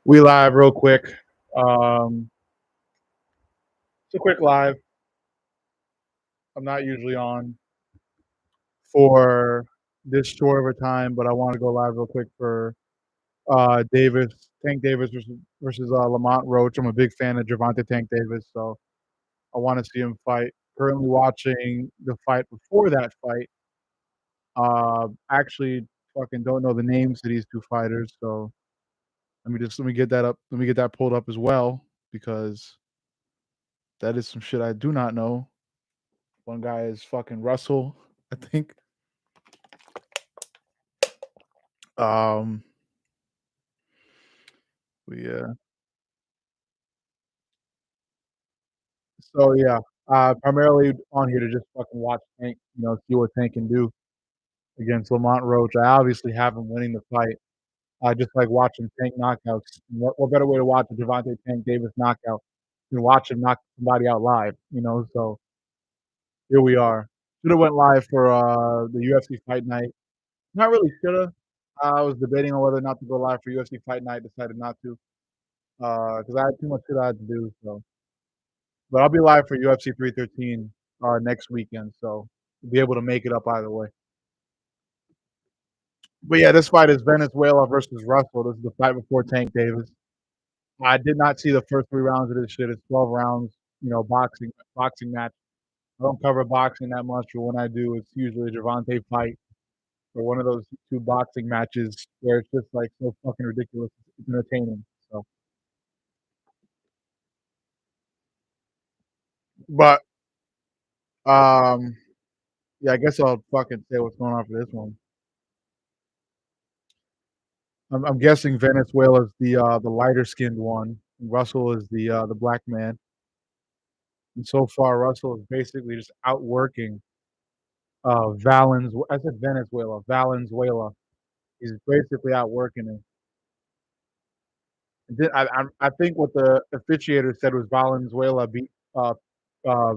We live real quick. Um, it's a quick live. I'm not usually on for this short of a time, but I want to go live real quick for Davis, Tank Davis versus Lamont Roach. I'm a big fan of Gervonta Tank Davis, so I want to see him fight. Currently watching the fight before that fight. Actually, fucking don't know the names of these two fighters, so let me get that up. Let me get that pulled up as well because that is some shit I do not know. One guy is fucking Russell, I think. Um, yeah. So yeah, primarily on here to just fucking watch Tank, see what Tank can do against Lamont Roach. I obviously have him winning the fight. I just like watching Tank knockouts. What better way to watch a Gervonta Tank Davis knockout than watch him knock somebody out live? So here we are. Should have went live for the UFC Fight Night. Not really shoulda. I was debating on whether or not to go live for UFC Fight Night. Decided not to. Because I had too much shit I had to do. But I'll be live for UFC 313 next weekend, so we'll be able to make it up either way. But yeah, this fight is Venezuela versus Russell. This is the fight before Tank Davis. I did not see the first 3 rounds of this shit. It's 12 rounds, boxing match. I don't cover boxing that much, but when I do, it's usually a Gervonta fight or one of those two boxing matches where it's just like so fucking ridiculous. It's entertaining. So, but um, yeah, I guess I'll fucking say what's going on for this one. I'm guessing Venezuela's the lighter skinned one. Russell is the black man. And so far, Russell is basically just outworking Valens. I said Venezuela, Valenzuela. He's basically outworking him. I think what the officiator said was Valenzuela beat uh, uh,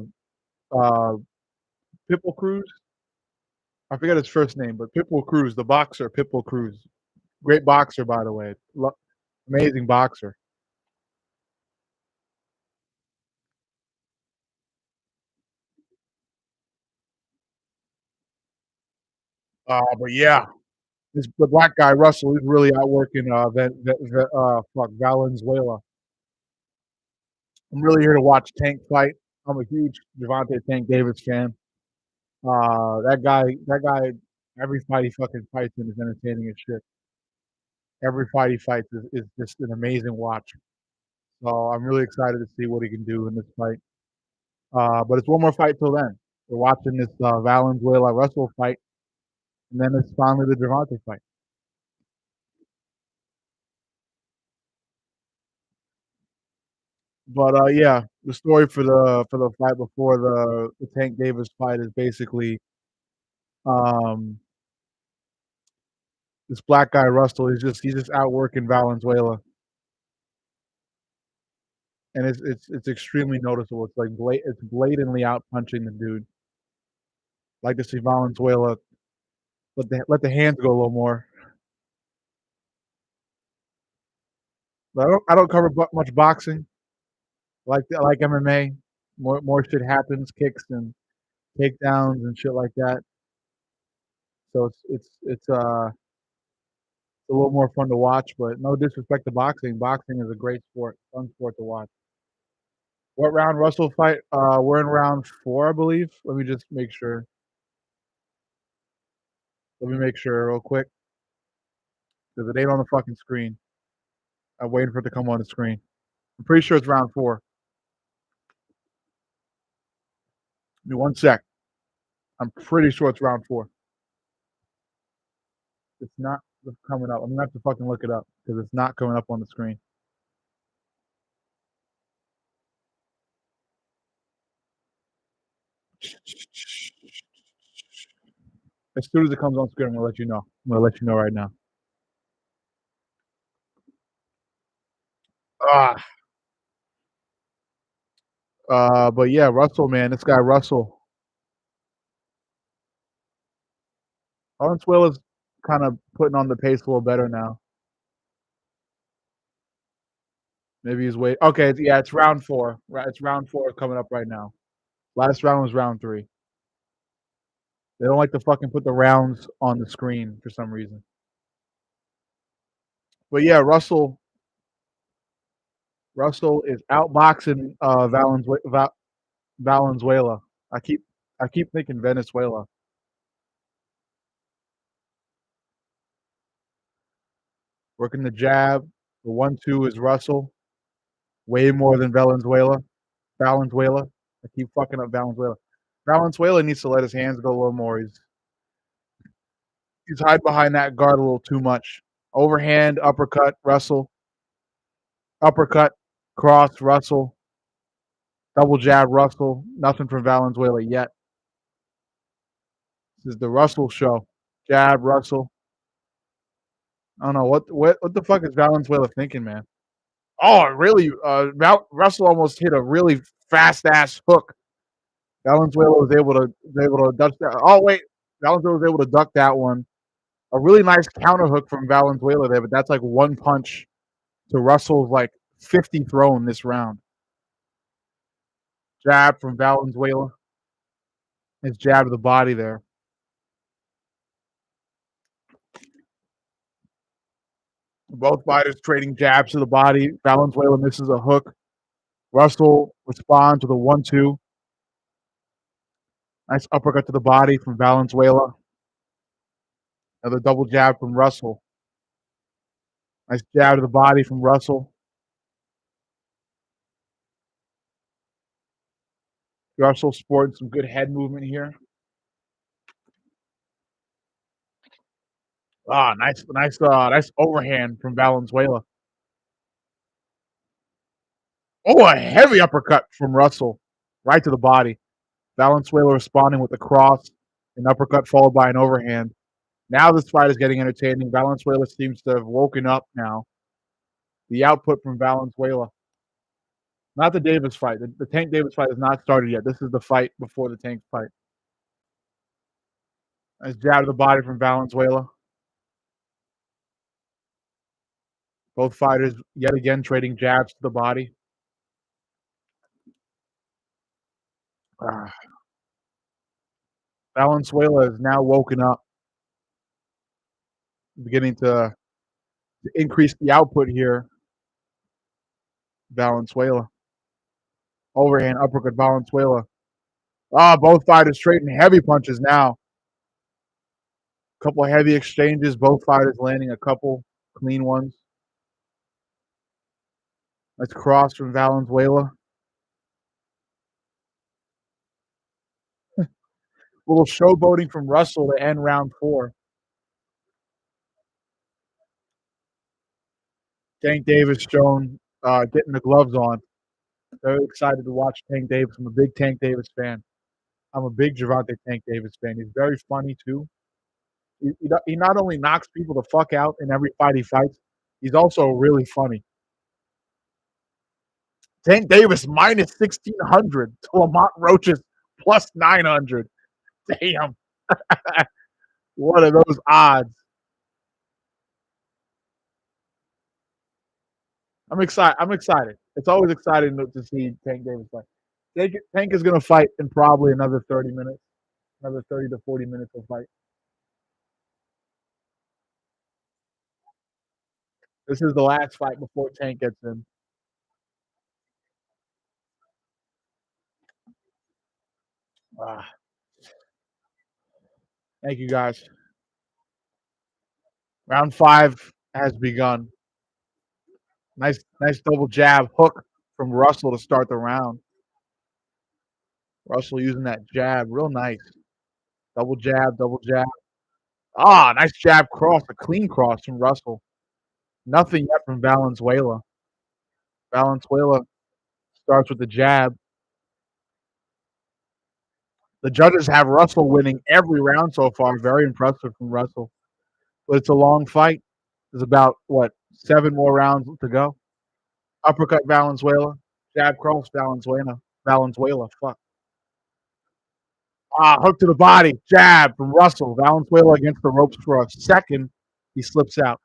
uh, Pitbull Cruz. I forget his first name, but Pitbull Cruz, the boxer, Pitbull Cruz. Great boxer, by the way. Amazing boxer. But yeah, the black guy Russell is really outworking Valenzuela. I'm really here to watch Tank fight. I'm a huge Gervonta Tank Davis fan. That guy, every fight he fucking fights in is entertaining as shit. Every fight he fights is just an amazing watch. So I'm really excited to see what he can do in this fight. But it's one more fight till then. We're watching this Valenzuela Russell fight, and then it's finally the Gervonta fight. But yeah, the story for the fight before the Tank Davis fight is basically um, this black guy Russell. He's just outworking Valenzuela, and it's extremely noticeable. It's like it's blatantly out punching the dude. Like to see Valenzuela let the hands go a little more. But I don't cover much boxing. I like MMA. More shit happens, kicks and takedowns and shit like that. So it's a little more fun to watch, but no disrespect to boxing. Boxing is a great sport, fun sport to watch. What round Russell fight? We're in round 4, I believe. Let me just make sure. Let me make sure real quick because it ain't on the fucking screen. I'm waiting for it to come on the screen. I'm pretty sure it's round 4. Give me one sec. I'm pretty sure it's round 4. It's not coming up. I'm gonna have to fucking look it up because it's not coming up on the screen. As soon as it comes on screen, I'm gonna let you know. I'm gonna let you know right now. Ah, but yeah, Russell, man, this guy Russell, Valenzuela's kind of putting on the pace a little better now. Maybe he's wait. Okay, yeah, it's round 4. Right, it's round 4 coming up right now. Last round was round 3. They don't like to fucking put the rounds on the screen for some reason. But yeah, Russell is outboxing Valenzuela. I keep thinking Venezuela. Working the jab. The 1-2 is Russell. Way more than Valenzuela. I keep fucking up Valenzuela. Valenzuela needs to let his hands go a little more. He's hide behind that guard a little too much. Overhand, uppercut, Russell. Uppercut, cross, Russell. Double jab, Russell. Nothing from Valenzuela yet. This is the Russell show. Jab, Russell. I don't know what the fuck is Valenzuela thinking, man. Oh, really? Russell almost hit a really fast ass hook. Valenzuela was able to duck that. Oh wait, Valenzuela was able to duck that one. A really nice counter hook from Valenzuela there, but that's like one punch to Russell's like 50 thrown this round. Jab from Valenzuela. His jab to the body there. Both fighters trading jabs to the body. Valenzuela misses a hook. Russell responds with a 1-2. Nice uppercut to the body from Valenzuela. Another double jab from Russell. Nice jab to the body from Russell. Russell sporting some good head movement here. Ah, nice overhand from Valenzuela. Oh, a heavy uppercut from Russell, right to the body. Valenzuela responding with a cross, an uppercut followed by an overhand. Now this fight is getting entertaining. Valenzuela seems to have woken up now. The output from Valenzuela. Not the Davis fight. The Tank Davis fight has not started yet. This is the fight before the Tank fight. Nice jab to the body from Valenzuela. Both fighters yet again trading jabs to the body. Valenzuela is now woken up, beginning to increase the output here. Valenzuela. Overhand uppercut Valenzuela. Both fighters trading heavy punches now. Couple heavy exchanges. Both fighters landing a couple clean ones. Nice cross from Valenzuela. Little showboating from Russell to end round 4. Tank Davis shown getting the gloves on. Very excited to watch Tank Davis. I'm a big Tank Davis fan. I'm a big Gervonta Tank Davis fan. He's very funny too. He not only knocks people the fuck out in every fight he fights, he's also really funny. Tank Davis minus 1,600 to Lamont Roach's plus 900. Damn. What are those odds? I'm excited. It's always exciting to see Tank Davis fight. Tank is going to fight in probably another 30 minutes, another 30 to 40 minutes of fight. This is the last fight before Tank gets in. Thank you, guys. Round 5 has begun. Nice double jab hook from Russell to start the round. Russell using that jab, real nice. Double jab, double jab. Nice jab cross, a clean cross from Russell. Nothing yet from Valenzuela. Valenzuela starts with the jab. The judges have Russell winning every round so far. Very impressive from Russell. But it's a long fight. There's about, 7 more rounds to go. Uppercut Valenzuela. Jab cross Valenzuela. Fuck. Hook to the body. Jab from Russell. Valenzuela against the ropes for a second. He slips out.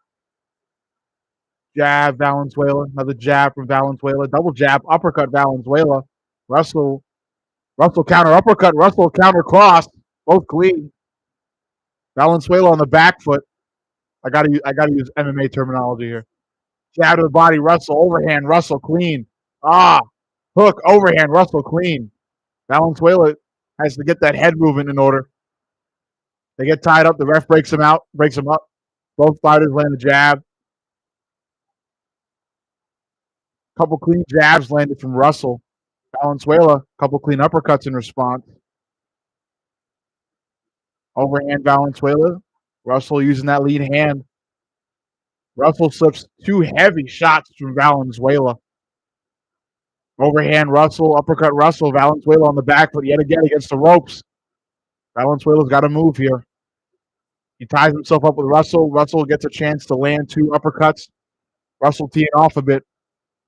Jab, Valenzuela. Another jab from Valenzuela. Double jab, uppercut, Valenzuela. Russell counter uppercut. Russell counter cross. Both clean. Valenzuela on the back foot. I gotta use MMA terminology here. Jab to the body. Russell overhand. Russell clean. Hook overhand. Russell clean. Valenzuela has to get that head movement in order. They get tied up. The ref breaks them out. Breaks them up. Both fighters land a jab. Couple clean jabs landed from Russell. Valenzuela, couple clean uppercuts in response. Overhand Valenzuela. Russell using that lead hand. Russell slips two heavy shots from Valenzuela. Overhand Russell, uppercut Russell. Valenzuela on the back foot yet again against the ropes. Valenzuela's got to move here. He ties himself up with Russell. Russell gets a chance to land two uppercuts. Russell teeing off a bit.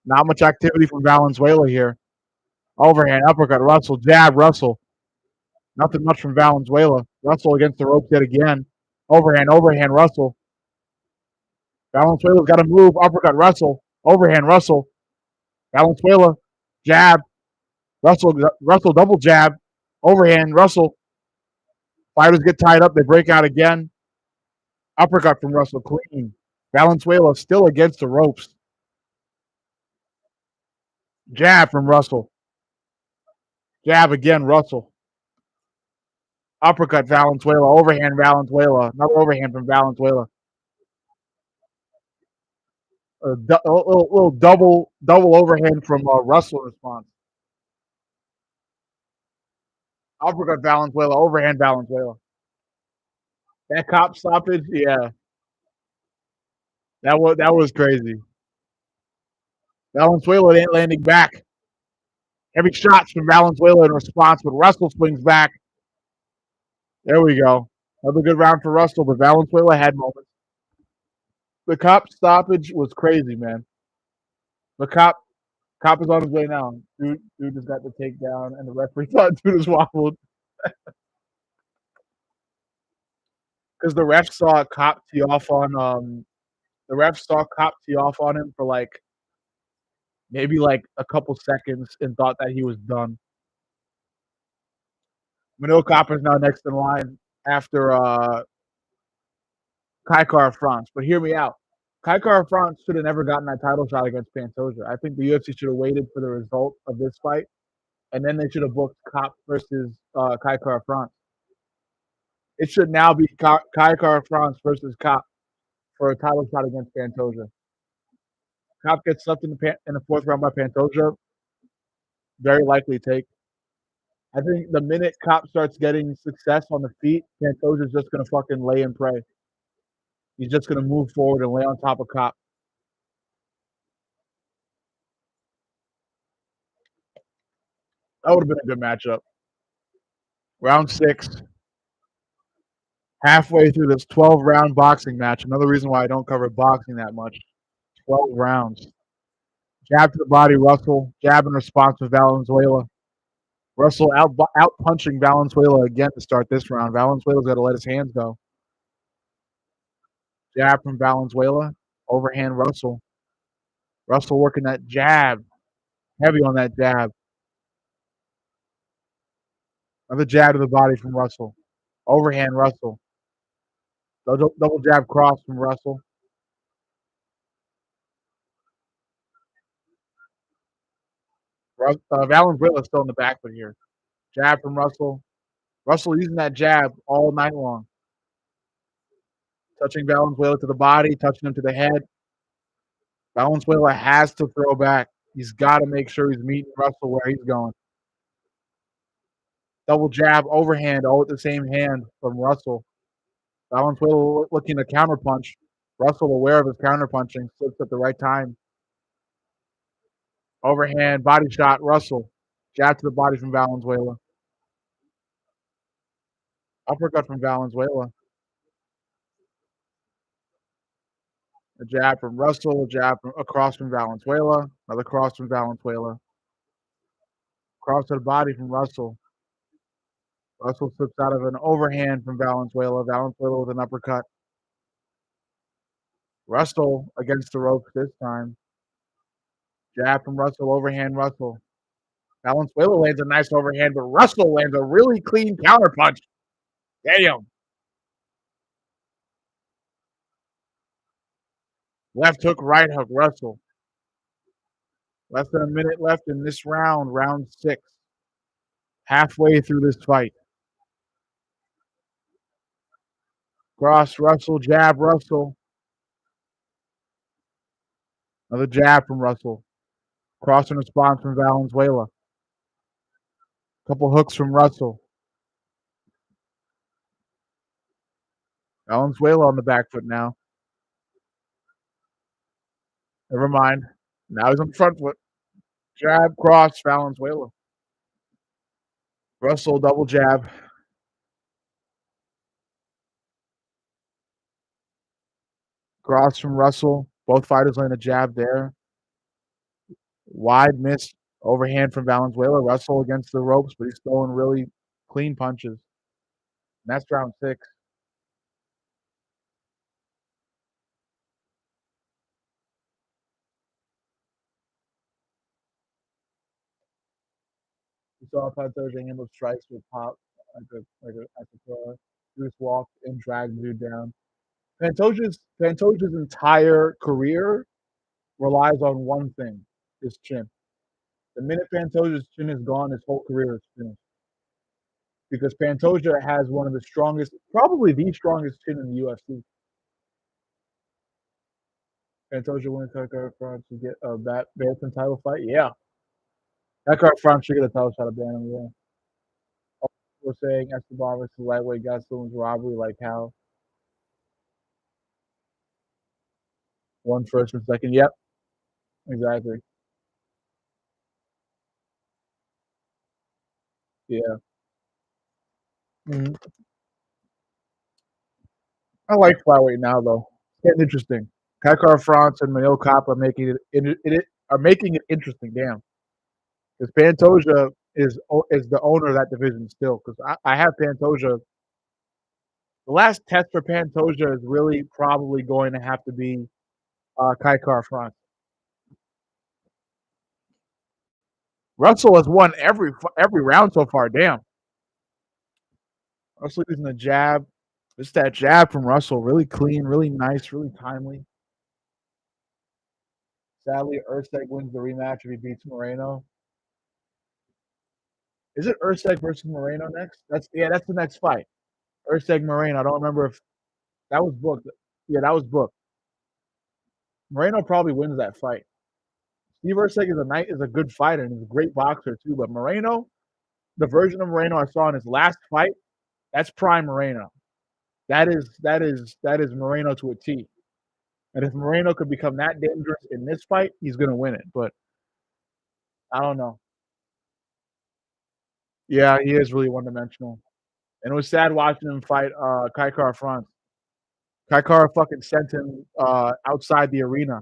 Not much activity from Valenzuela here. Overhand, uppercut, Russell, jab, Russell. Nothing much from Valenzuela. Russell against the ropes yet again. Overhand, Russell. Valenzuela's got to move. Uppercut, Russell. Overhand, Russell. Valenzuela, jab. Russell double jab. Overhand, Russell. Fighters get tied up. They break out again. Uppercut from Russell, clean. Valenzuela still against the ropes. Jab from Russell. Jab again, Russell. Uppercut, Valenzuela. Overhand, Valenzuela. Another overhand from Valenzuela. A little double overhand from Russell in response. Uppercut, Valenzuela. Overhand, Valenzuela. That cop stoppage, yeah, that was crazy. Valenzuela ain't landing back. Heavy shots from Valenzuela in response, but Russell swings back. There we go. Another good round for Russell, but Valenzuela had moments. The cop stoppage was crazy, man. The cop is on his way now. Dude just got the takedown, and the referee thought dude was wobbled because the ref saw cop tee off on him for like maybe like a couple seconds and thought that he was done. Manil Copper's now next in line after Kai Kara-France. But hear me out. Kai Kara-France should have never gotten that title shot against Pantoja. I think the UFC should have waited for the result of this fight, and then they should have booked Cop versus Kai Kara-France. It should now be Kai Kara-France versus Cop for a title shot against Pantoja. Cop gets swept in the fourth round by Pantoja. Very likely take. I think the minute Cop starts getting success on the feet, Pantoja's just going to fucking lay and pray. He's just going to move forward and lay on top of Cop. That would have been a good matchup. Round 6. Halfway through this 12-round boxing match. Another reason why I don't cover boxing that much. 12 rounds. Jab to the body, Russell. Jab in response to Valenzuela. Russell out punching Valenzuela again to start this round. Valenzuela's got to let his hands go. Jab from Valenzuela. Overhand Russell. Russell working that jab. Heavy on that jab. Another jab to the body from Russell. Overhand Russell. Double jab cross from Russell. Valenzuela still in the back foot here. Jab from Russell. Russell using that jab all night long. Touching Valenzuela to the body, touching him to the head. Valenzuela has to throw back. He's got to make sure he's meeting Russell where he's going. Double jab, overhand, all with the same hand from Russell. Valenzuela looking to counterpunch. Russell aware of his counterpunching, slips at the right time. Overhand, body shot, Russell. Jab to the body from Valenzuela. Uppercut from Valenzuela. A jab from Russell, a jab across from Valenzuela. Another cross from Valenzuela. Cross to the body from Russell. Russell slips out of an overhand from Valenzuela. Valenzuela with an uppercut. Russell against the ropes this time. Jab from Russell, overhand Russell. Valenzuela lands a nice overhand, but Russell lands a really clean counterpunch. Damn. Left hook, right hook, Russell. Less than a minute left in this round, round 6. Halfway through this fight. Cross, Russell, jab, Russell. Another jab from Russell. Cross and response from Valenzuela. Couple hooks from Russell. Valenzuela on the back foot now. Never mind. Now he's on the front foot. Jab, cross, Valenzuela. Russell, double jab. Cross from Russell. Both fighters land a jab there. Wide miss overhand from Valenzuela. Russell against the ropes, but he's throwing really clean punches. And that's round 6. We saw Pantoja handle strikes with pop, like a Bruce walk and drag dude down. Pantoja's entire career relies on one thing: his chin. The minute Pantoja's chin is gone, his whole career is finished. Because Pantoja has one of the strongest, probably the strongest chin in the UFC. Pantoja wins Kai France to get a Bantam title fight. Yeah, Kai France should get a title shot at Bantam. Yeah. We're saying Escobar versus lightweight Gastelum's robbery, like how one first and second. Yep, exactly. Yeah. Mm-hmm. I like flyweight now though. It's getting interesting. Kai France and Manil Cop are making it interesting. Damn, because Pantoja is the owner of that division still. Because I have Pantoja. The last test for Pantoja is really probably going to have to be Kai France. Russell has won every round so far. Damn. Russell using the jab. Just that jab from Russell. Really clean, really nice, really timely. Sadly, Urseg wins the rematch if he beats Moreno. Is it Urseg versus Moreno next? That's the next fight. Urseg Moreno. I don't remember if that was booked. Yeah, that was booked. Moreno probably wins that fight. Steve Urseg is a good fighter and he's a great boxer too. But Moreno, the version of Moreno I saw in his last fight, that's prime Moreno. That is Moreno to a T. And if Moreno could become that dangerous in this fight, he's gonna win it. But I don't know. Yeah, he is really one dimensional. And it was sad watching him fight Kai France. Kai fucking sent him outside the arena.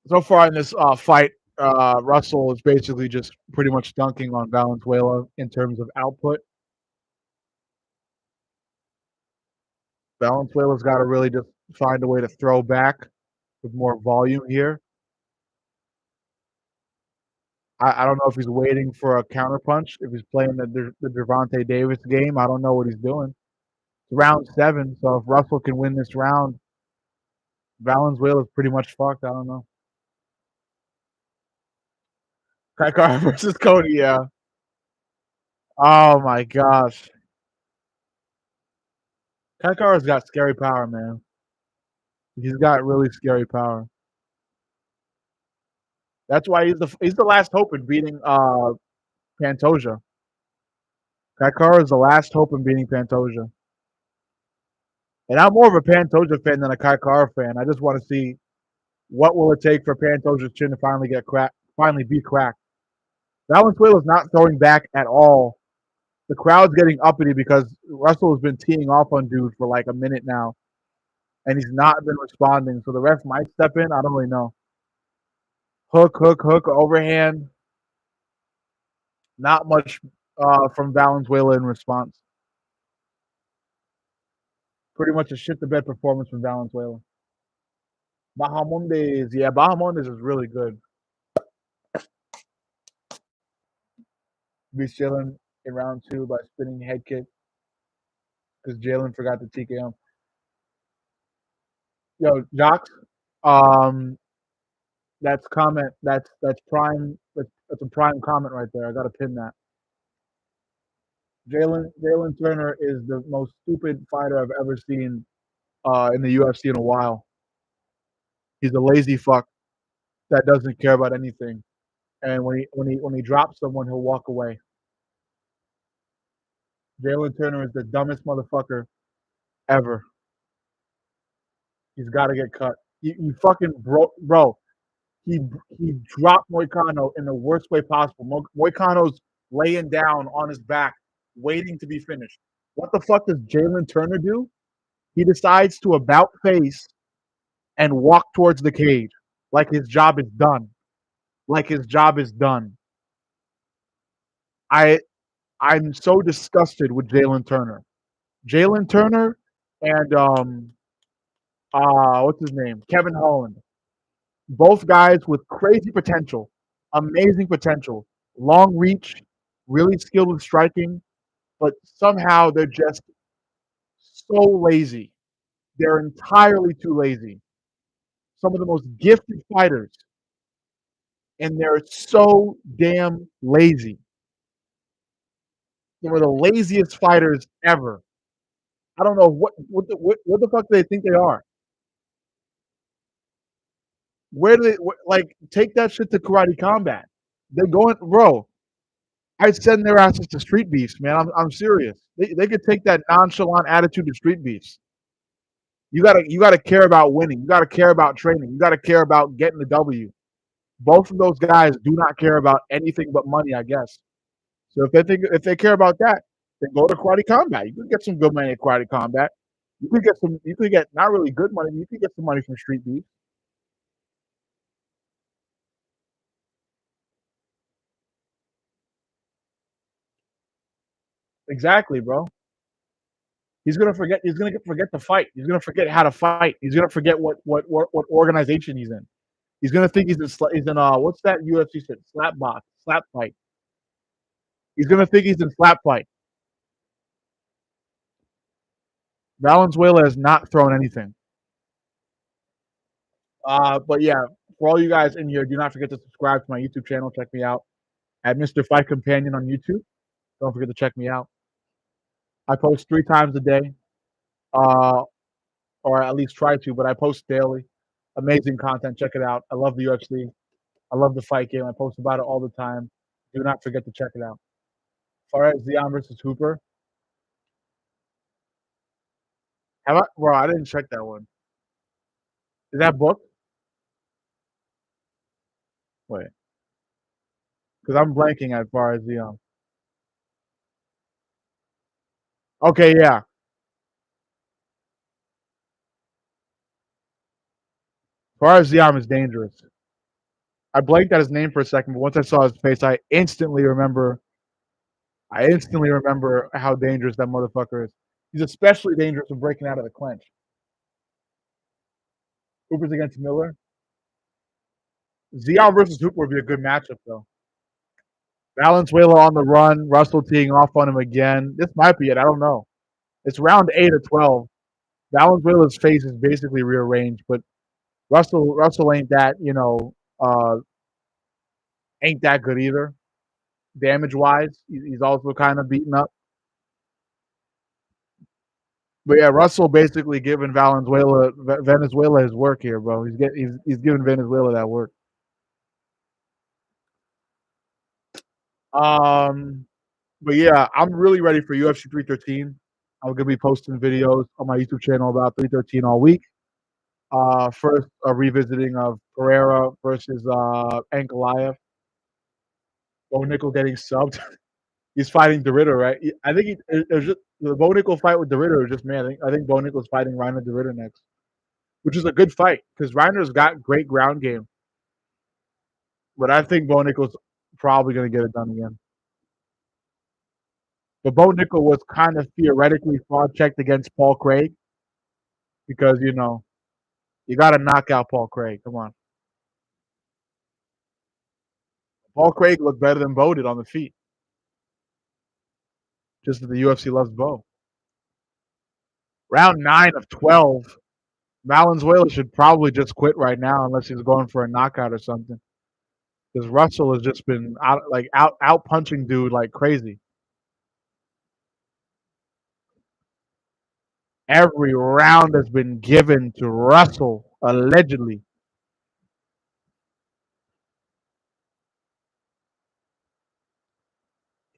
So far in this fight, Russell is basically just pretty much dunking on Valenzuela in terms of output. Valenzuela's got to really just find a way to throw back with more volume here. I don't know if he's waiting for a counterpunch, if he's playing the Gervonta Davis game. I don't know what he's doing. It's round 7, so if Russell can win this round, Valenzuela's pretty much fucked. I don't know. Kai versus Cody, yeah. Oh my gosh. Kai has got scary power, man. He's got really scary power. That's why he's the last hope in beating Pantoja. Kai is the last hope in beating Pantoja. And I'm more of a Pantoja fan than a Kai fan. I just want to see what will it take for Pantoja's chin to finally be cracked. Valenzuela's not throwing back at all. The crowd's getting uppity because Russell has been teeing off on dude for like a minute now, and he's not been responding. So the ref might step in. I don't really know. Hook, overhand. Not much from Valenzuela in response. Pretty much a shit the bed performance from Valenzuela. Bahamondes, yeah, Bahamondes is really good. Be chilling in round 2 by spinning head kick because Jalen forgot to TKO him. Yo, Jocks, um, that's comment. That's prime. That's a prime comment right there. I got to pin that. Jalen Turner is the most stupid fighter I've ever seen in the UFC in a while. He's a lazy fuck that doesn't care about anything. And when he drops someone, he'll walk away. Jalen Turner is the dumbest motherfucker ever. He's got to get cut. You fucking bro. He he dropped Moicano in the worst way possible. Moicano's laying down on his back, waiting to be finished. What the fuck does Jalen Turner do? He decides to about face and walk towards the cage like his job is done. Like his job is done. I I'm so disgusted with Jalen Turner. Jalen Turner and what's his name? Kevin Holland. Both guys with crazy potential, amazing potential, long reach, really skilled with striking, but somehow they're just so lazy. They're entirely too lazy. Some of the most gifted fighters, and they're so damn lazy. Some of the laziest fighters ever. I don't know what the fuck do they think they are. Where do they like take that shit to karate combat? They're going, bro. I'd send their asses to street beefs, man. I'm serious. They could take that nonchalant attitude to street beefs. You gotta care about winning. You gotta care about training. You gotta care about getting the W. Both of those guys do not care about anything but money, I guess. So if they care about that, then go to karate combat. You could get some good money at karate combat. You could get not really good money, you could get some money from street beefs. Exactly, bro. He's gonna forget the fight. He's gonna forget how to fight. He's gonna forget what organization he's in. He's gonna think he's in what's that UFC shit? Slap fight. He's gonna think he's in slap fight. Valenzuela has not thrown anything. But yeah, for all you guys in here, do not forget to subscribe to my YouTube channel. Check me out at Mrfightcompanion on YouTube. Don't forget to check me out. I post 3 times a day, uh, or at least try to, but I post daily. Amazing content. Check it out. I love the UFC. I love the fight game. I post about it all the time. Do not forget to check it out. As far as Zion versus Hooper, bro, I didn't check that one. Is that booked? Wait, because I'm blanking as far as the. Okay, yeah. As far as Zion is dangerous. I blanked at his name for a second, but once I saw his face, I instantly remember. I instantly remember how dangerous that motherfucker is. He's especially dangerous when breaking out of the clinch. Hooper's against Miller. Zion versus Hooper would be a good matchup, though. Valenzuela on the run, Russell teeing off on him again. This might be it. I don't know. It's round 8 or 12. Valenzuela's face is basically rearranged, but Russell ain't that ain't that good either. Damage wise, he's also kind of beaten up. But yeah, Russell basically giving Venezuela his work here, bro. He's giving Venezuela that work. Um, but yeah, I'm really ready for UFC 313. I'm gonna be posting videos on my YouTube channel about 313 all week. First, a revisiting of Pereira versus Ankalaev. Bo Nickel getting subbed. He's fighting DeRitter, right? I think it was just the Bo Nickel fight with DeRitter was just man. I think Bo Nickel's fighting Reiner DeRitter next, which is a good fight because Reiner's got great ground game. But I think Bo Nickel's probably going to get it done again. But Bo Nickel was kind of theoretically fraud checked against Paul Craig. because you got to knock out Paul Craig. Come on, Paul Craig looked better than Bo did on the feet. Just that the UFC loves Bo. Round 9 of 12. Valenzuela should probably just quit right now unless he's going for a knockout or something. Because Russell has just been out punching dude like crazy. Every round has been given to Russell, allegedly.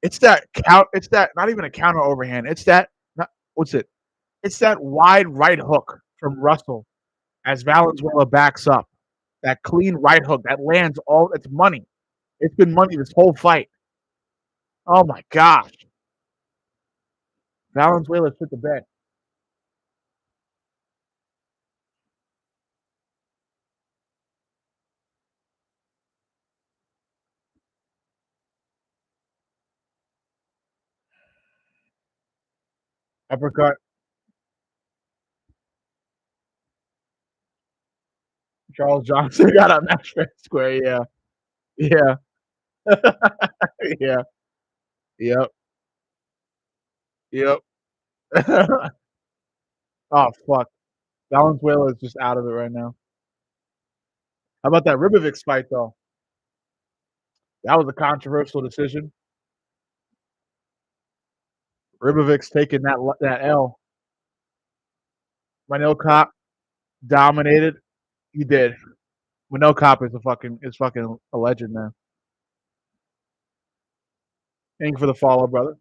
It's that count. It's that not even a counter overhand. It's that not, what's it? It's that wide right hook from Russell as Valenzuela backs up. That clean right hook that lands all. It's money. It's been money this whole fight. Oh my gosh, Valenzuela shit the bed. Uppercut. Charles Johnson got a match fair square. Yeah, yeah, yeah, yep, yep. Oh fuck, Valenzuela is just out of it right now. How about that Ribovics fight though? That was a controversial decision. Ribovics taking that L. Manil Cop dominated. He did. Manil Cop is fucking a legend, man. Thank you for the follow, brother.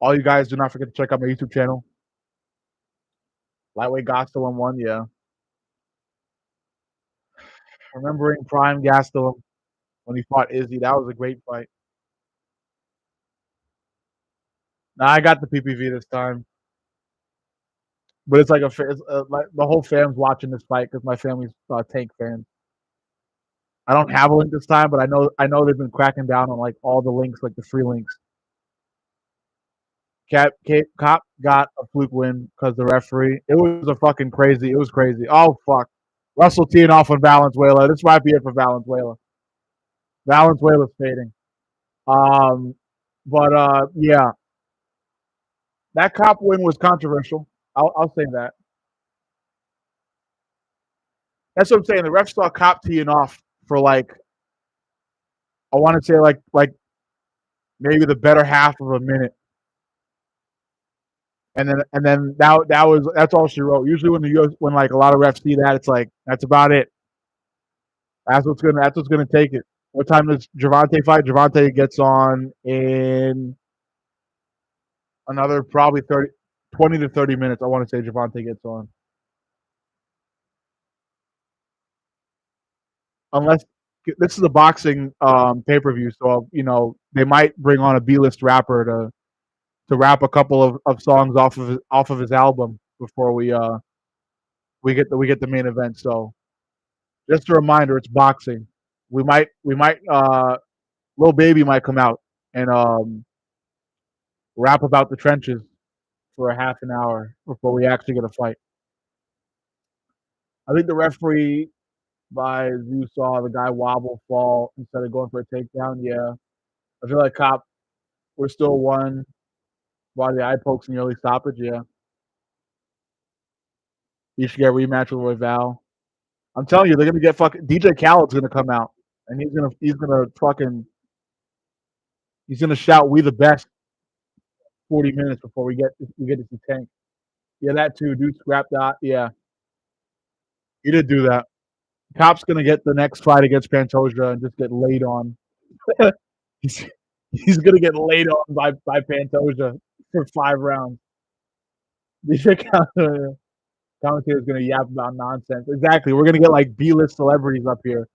All you guys, do not forget to check out my YouTube channel. Lightweight Gastelum won, yeah. Remembering Prime Gastelum when he fought Izzy, that was a great fight. Now I got the PPV this time, but it's like like the whole fam's watching this fight because my family's Tank fans. I don't have a link this time, but I know they've been cracking down on like all the links, like the free links. Cop got a fluke win because the referee. It was a fucking crazy. It was crazy. Oh fuck. Russell teeing off on Valenzuela. This might be it for Valenzuela. Valenzuela's fading. Um, but yeah, that cop win was controversial. I'll say that. That's what I'm saying. The ref saw cop teeing off for like I want to say like maybe the better half of a minute, and then that's all she wrote. Usually when like a lot of refs see that, it's like that's about it. That's what's gonna take it. What time does Gervonta fight? Gervonta gets on in another probably 20 to 30 minutes. I want to say Gervonta gets on. Unless this is a boxing pay per view, so they might bring on a B list rapper to rap a couple of songs off of his album before we get the main event. So just a reminder, it's boxing. We might Lil Baby might come out and rap about the trenches for a half an hour before we actually get a fight. I think the referee, by as you saw, the guy wobble fall instead of going for a takedown. Yeah, I feel like Cop, we're still one by the eye pokes in the early stoppage. Yeah, you should get a rematch with Royval. I'm telling you, they're gonna get fucking DJ Khaled's gonna come out and he's gonna shout "We the best" 40 minutes before we get to see Tank. Yeah, that too. Dude scrapped that. Yeah, he did do that. Cop's gonna get the next fight against Pantoja and just get laid on. he's he's gonna get laid on by Pantoja for 5 rounds. DJ commentator's gonna yap about nonsense. Exactly. We're gonna get like B-list celebrities up here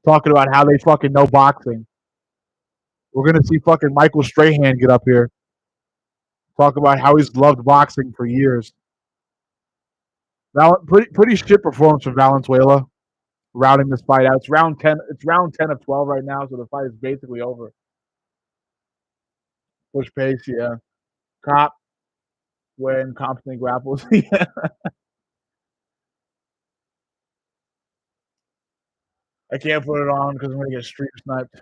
talking about how they fucking know boxing. We're gonna see fucking Michael Strahan get up here talk about how he's loved boxing for years. Pretty shit performance from Valenzuela, routing this fight out. It's round 10. It's round 10 of 12 right now, so the fight is basically over. Push pace, yeah. Cop when constantly grapples. Yeah. I can't put it on because I'm gonna get stream sniped.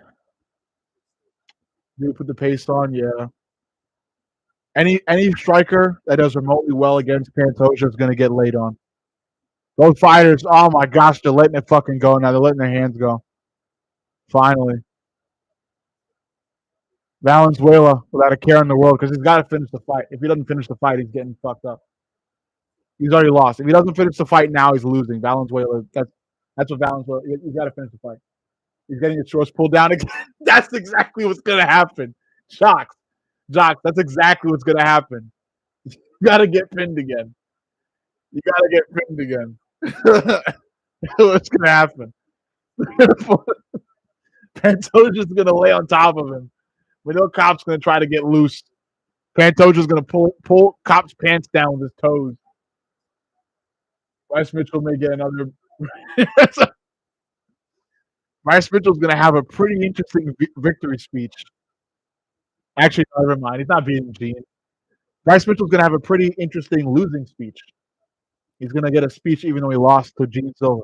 Do put the paste on, yeah. Any striker that does remotely well against Pantoja is gonna get laid on. Those fighters, oh my gosh, they're letting it fucking go now. They're letting their hands go. Finally. Valenzuela without a care in the world because he's got to finish the fight. If he doesn't finish the fight, he's getting fucked up. He's already lost. If he doesn't finish the fight now, he's losing. Valenzuela, that's what Valenzuela. He's got to finish the fight. He's getting his shorts pulled down again. That's exactly what's gonna happen. Jocks, that's exactly what's gonna happen. You gotta get pinned again. You gotta get pinned again. What's gonna happen? Pantoja's gonna lay on top of him. We know Cop's gonna try to get loose. Pantoja's gonna pull Cop's pants down with his toes. Bryce Mitchell may get another. Bryce Mitchell's gonna have a pretty interesting victory speech. Actually, never mind. He's not beating Gene. Bryce Mitchell's gonna have a pretty interesting losing speech. He's gonna get a speech even though he lost to Gene Silva.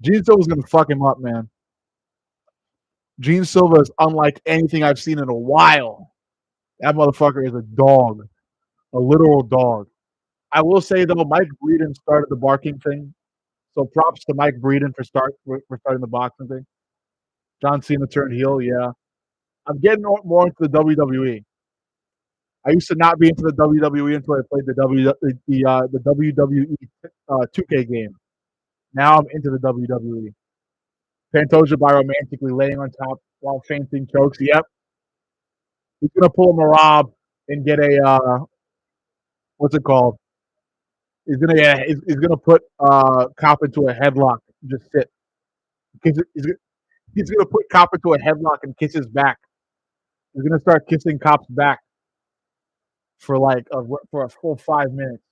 Gene Silva's gonna fuck him up, man. Gene Silva is unlike anything I've seen in a while. That motherfucker is a dog, a literal dog. I will say though, Mike Breeden started the barking thing, so props to Mike Breeden for starting the boxing thing. John Cena turned heel, yeah. I'm getting more into the WWE. I used to not be into the WWE until I played the WWE 2K game. Now I'm into the WWE. Pantoja by romantically laying on top while fainting chokes. Yep. He's gonna pull a Marab and get a what's it called? He's gonna put Cop into a headlock and just sit. He's gonna put Cop into a headlock and kiss his back. He's gonna start kissing Cop's back for for a full 5 minutes.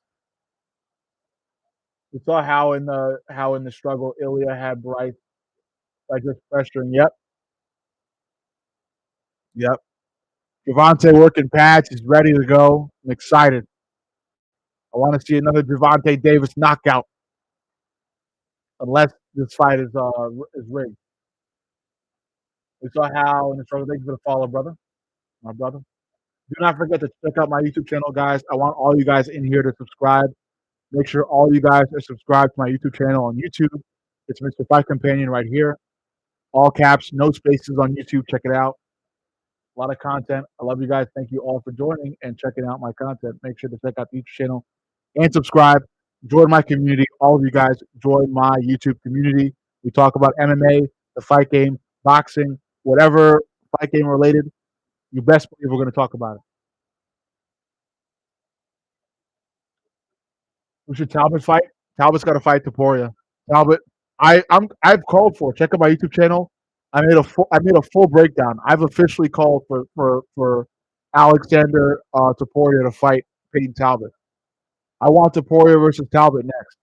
We saw how in the struggle Ilya had Bryce like just pressuring. Yep. Gervonta working pads. He's ready to go. I'm excited. I want to see another Gervonta Davis knockout. Unless this fight is rigged. We saw how in the struggle. Thank you for the follow, brother. My brother. Do not forget to check out my YouTube channel, guys. I want all you guys in here to subscribe. Make sure all you guys are subscribed to my YouTube channel on YouTube. It's Mrfightcompanion right here. All caps, no spaces on YouTube. Check it out. A lot of content. I love you guys. Thank you all for joining and checking out my content. Make sure to check out the YouTube channel and subscribe. Join my community. All of you guys join my YouTube community. We talk about MMA, the fight game, boxing, whatever fight game related. You best believe we're going to talk about it. Who should Talbot fight? Talbot's got to fight Topuria. Talbot, I've called for. Check out my YouTube channel. I made a full breakdown. I've officially called for Alexander Topuria to fight Peyton Talbot. I want Topuria versus Talbot next.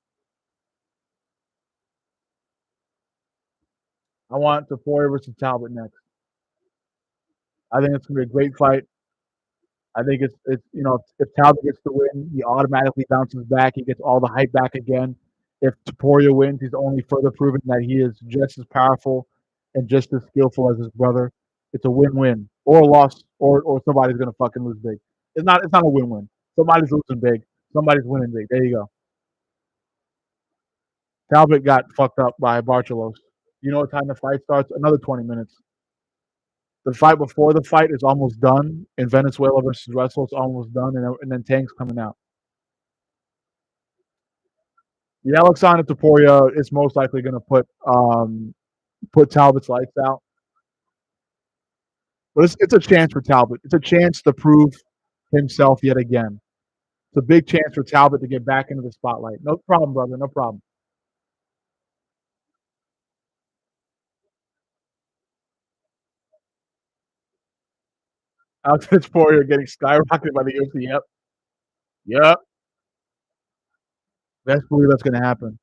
I want Topuria versus Talbot next. I think it's gonna be a great fight. I think it's if Talbot gets the win, he automatically bounces back. He gets all the hype back again. If Topuria wins, he's only further proven that he is just as powerful and just as skillful as his brother. It's a win-win or a loss, or somebody's gonna fucking lose big. It's not a win-win. Somebody's losing big. Somebody's winning big. There you go. Talbot got fucked up by Barcelos. You know what time the fight starts? Another 20 minutes. The fight before the fight is almost done. In Venezuela versus Russell, it's almost done, and then Tank's coming out. The Alexander Topuria is most likely going to put Talbot's lights out. But it's a chance for Talbot. It's a chance to prove himself yet again. It's a big chance for Talbot to get back into the spotlight. No problem, brother. No problem. Alexander Topuria getting skyrocketed by the UFC. Yep. Best believe that's going to happen.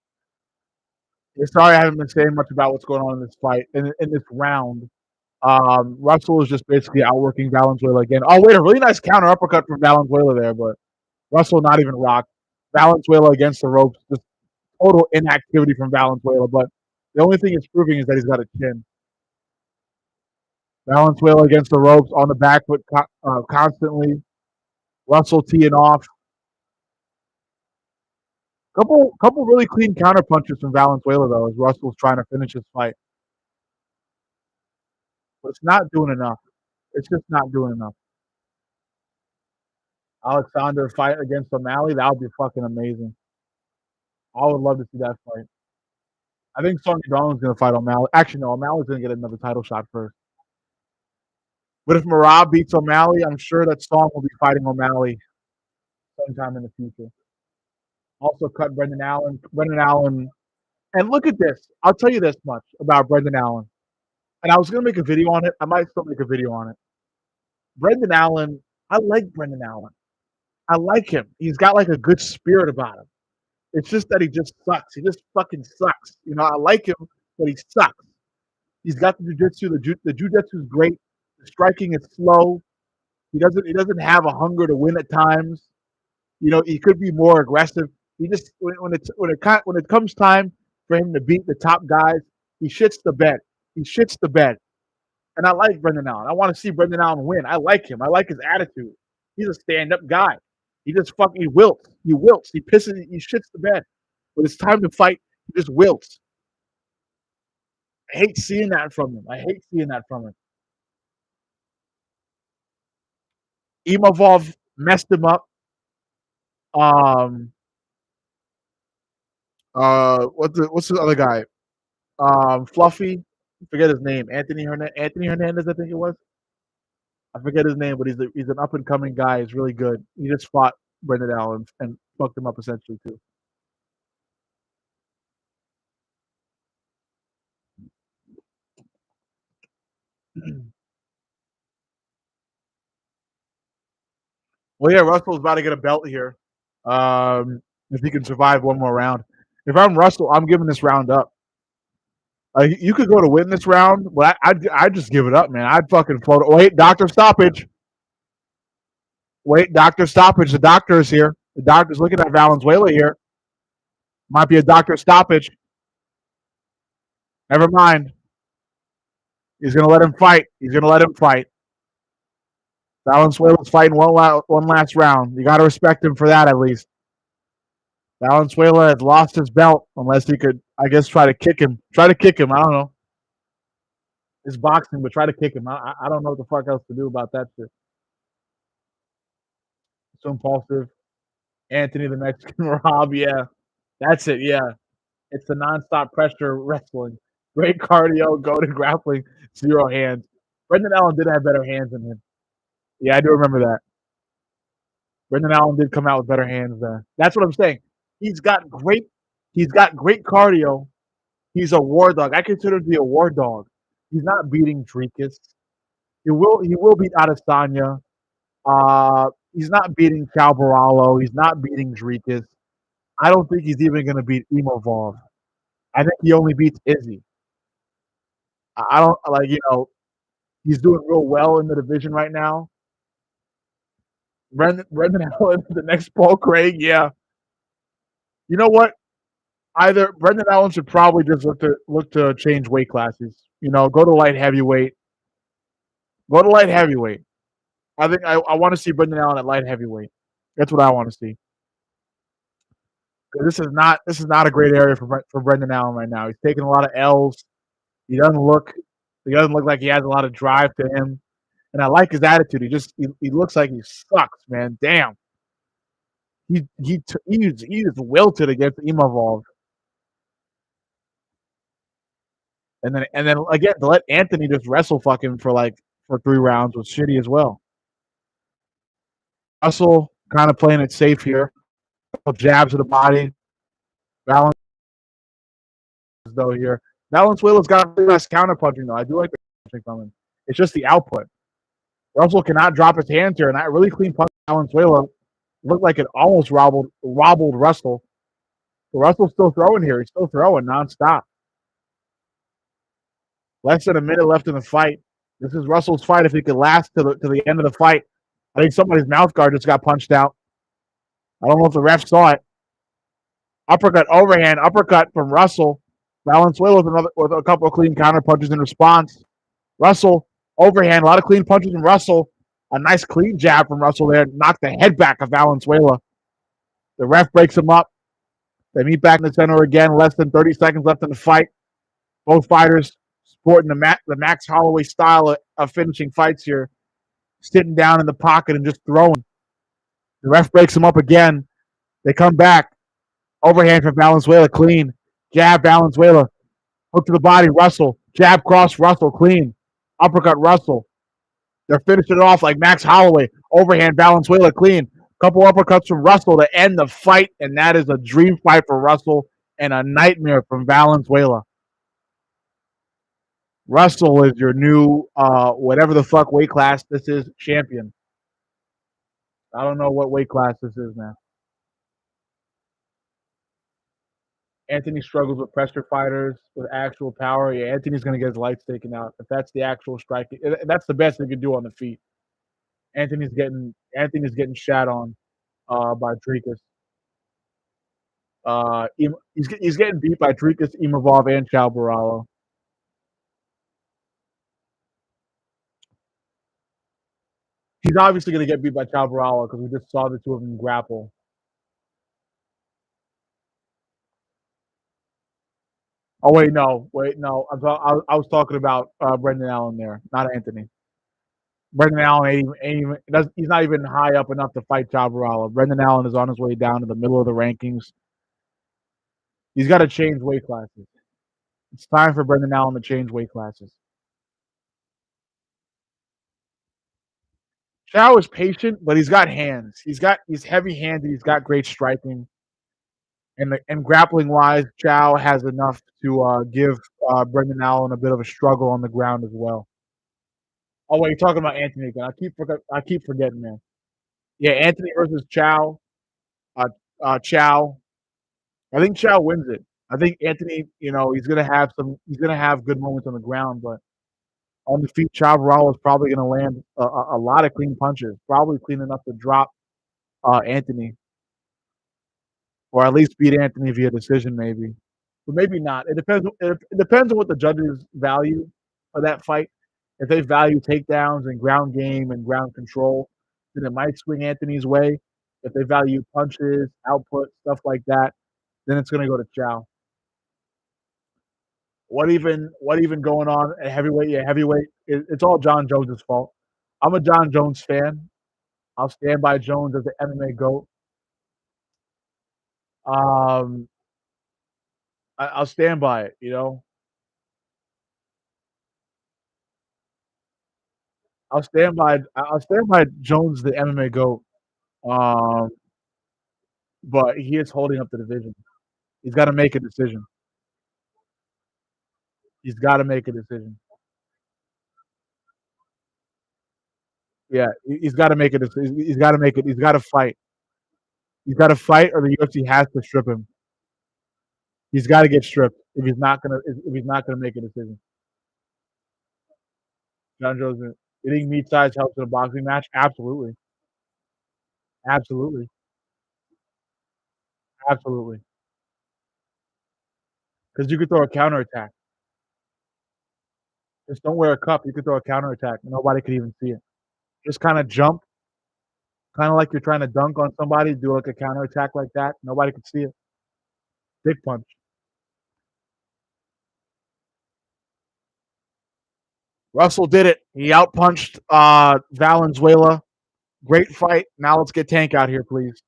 Sorry, I haven't been saying much about what's going on in this fight in this round. Russell is just basically outworking Valenzuela again. Oh wait, a really nice counter uppercut from Valenzuela there, but Russell not even rocked. Valenzuela against the ropes, just total inactivity from Valenzuela. But The only thing it's proving is that he's got a chin. Valenzuela against the ropes on the back foot constantly. Russell teeing off. Couple really clean counter punches from Valenzuela though, as Russell's trying to finish his fight. But it's not doing enough. It's just not doing enough. Alexander fight against O'Malley, that would be fucking amazing. I would love to see that fight. I think Sonny Garland's gonna fight O'Malley. Actually, no, O'Malley's gonna get another title shot first. But if Merab beats O'Malley, I'm sure that Song will be fighting O'Malley sometime in the future. Also cut Brendan Allen. Brendan Allen, and look at this. I'll tell you this much about Brendan Allen. And I was gonna make a video on it. I might still make a video on it. Brendan Allen, I like Brendan Allen. I like him. He's got like a good spirit about him. It's just that he just sucks. He just fucking sucks. You know, I like him, but he sucks. He's got the jiu-jitsu. The jiu-jitsu is great. The striking is slow. He doesn't have a hunger to win at times. You know, he could be more aggressive. He just when it comes time for him to beat the top guys, he shits the bed. He shits the bed. And I like Brendan Allen. I want to see Brendan Allen win. I like him. I like his attitude. He's a stand-up guy. He just fucking wilts. He wilts. He pisses. He shits the bed. When it's time to fight, he just wilts. I hate seeing that from him. I hate seeing that from him. Imavov messed him up. What's the other guy? Fluffy. I forget his name. Anthony Hernandez, I think it was. I forget his name, but he's an up and coming guy. He's really good. He just fought Brendan Allen and fucked him up essentially too. Well, yeah, Russell's about to get a belt here. If he can survive one more round. If I'm Russell, I'm giving this round up. You could go to win this round, but I'd just give it up, man. I'd fucking float. Wait, doctor stoppage. Wait, doctor stoppage. The doctor is here. The doctor's looking at Valenzuela here. Might be a doctor stoppage. Never mind. He's gonna let him fight. He's gonna let him fight. Valenzuela's fighting one last round. You got to respect him for that at least. Valenzuela has lost his belt unless he could, I guess, try to kick him. Try to kick him. I don't know. It's boxing, but try to kick him. I don't know what the fuck else to do about that shit. So impulsive. Anthony the Mexican Rob, yeah. That's it, yeah. It's the nonstop pressure wrestling. Great cardio, go to grappling, 0 hands. Brendan Allen did have better hands than him. Yeah, I do remember that. Brendan Allen did come out with better hands there. That's what I'm saying. He's got great cardio. He's a war dog. I consider him to be a war dog. He's not beating Dricus. He will beat Adesanya. He's not beating Calvaralo. He's not beating Dricus. I don't think he's even going to beat Imavov. I think he only beats Izzy. I don't like, he's doing real well in the division right now. Brendan Allen, the next Paul Craig, yeah. You know what? Either Brendan Allen should probably just look to change weight classes. Go to light heavyweight. Go to light heavyweight. I think I want to see Brendan Allen at light heavyweight. That's what I want to see. This is not a great area for Brendan Allen right now. He's taking a lot of L's. He doesn't look like he has a lot of drive to him. And I like his attitude. He looks like he sucks, man. Damn. He just wilted against Imavov. And then again to let Anthony just wrestle fucking for 3 rounds was shitty as well. Russell kind of playing it safe here. Jabs to the body. Balance though here. Valenzuela's got really nice counter punching though. I do like the punching from him. It's just the output. Russell cannot drop his hands here, and that really clean punch Valenzuela looked like it almost wobbled Russell. But Russell's still throwing here. He's still throwing nonstop. Less than a minute left in the fight. This is Russell's fight if he could last to the end of the fight. I think somebody's mouth guard just got punched out. I don't know if the ref saw it. Uppercut, overhand, uppercut from Russell. Valenzuela with a couple of clean counter punches in response. Russell overhand, a lot of clean punches from Russell. A nice clean jab from Russell there, knocked the head back of Valenzuela. The ref breaks him up. They meet back in the center again. Less than 30 seconds left in the fight. Both fighters sporting the Max Holloway style of finishing fights here, sitting down in the pocket and just throwing. The ref breaks him up again. They come back. Overhand from Valenzuela, clean. Jab, Valenzuela. Hook to the body, Russell. Jab, cross, Russell, clean. Uppercut, Russell. They're finishing it off like Max Holloway. Overhand, Valenzuela, clean. Couple uppercuts from Russell to end the fight, and that is a dream fight for Russell and a nightmare from Valenzuela. Russell is your new whatever the fuck weight class this is champion. I don't know what weight class this is, man. Anthony struggles with pressure fighters with actual power. Yeah, Anthony's gonna get his lights taken out if that's the actual striking. That's the best he can do on the feet. Anthony's getting shat on by Dricus. He's getting beat by Dricus, Imavov, and Chao Barala. He's obviously going to get beat by Chao Barala because we just saw the two of them grapple. Oh wait, no. I was talking about Brendan Allen there, not Anthony. Brendan Allen he's not even high up enough to fight Chao Barala. Brendan Allen is on his way down to the middle of the rankings. He's got to change weight classes. It's time for Brendan Allen to change weight classes. Chao is patient, but he's got hands. He's heavy-handed. He's got great striking, and grappling wise, Chao has enough to give Brendan Allen a bit of a struggle on the ground as well. Oh wait, you're talking about Anthony again. I keep forgetting, man. Yeah, Anthony versus Chao. Chao. I think Chao wins it. I think Anthony, he's gonna have good moments on the ground, but on the feet, Chao Barala is probably gonna land a lot of clean punches, probably clean enough to drop Anthony, or at least beat Anthony via decision, maybe, but maybe not. It depends. It depends on what the judges value of that fight. If they value takedowns and ground game and ground control, then it might swing Anthony's way. If they value punches, output, stuff like that, then it's going to go to Chao. What even going on at heavyweight? Yeah, heavyweight. It's all John Jones' fault. I'm a John Jones fan. I'll stand by Jones as the MMA GOAT. Um, I'll stand by it. I'll stand by Jones, the MMA GOAT. Um, but he is holding up the division. He's got to make a decision. He's got to make a decision. Yeah, he's got to make a decision. He's got to make it. He's got to fight. He's got to fight, or the UFC has to strip him. He's got to get stripped if he's not gonna make a decision. John Jones, you think meat size helps in a boxing match? Absolutely, absolutely, absolutely. Because you could throw a counterattack. Just don't wear a cup. You could throw a counterattack. Nobody could even see it. Just kind of jump, kind of like you're trying to dunk on somebody. Do like a counterattack like that. Nobody could see it. Big punch. Russell did it. He outpunched Valenzuela. Great fight. Now let's get Tank out here, please.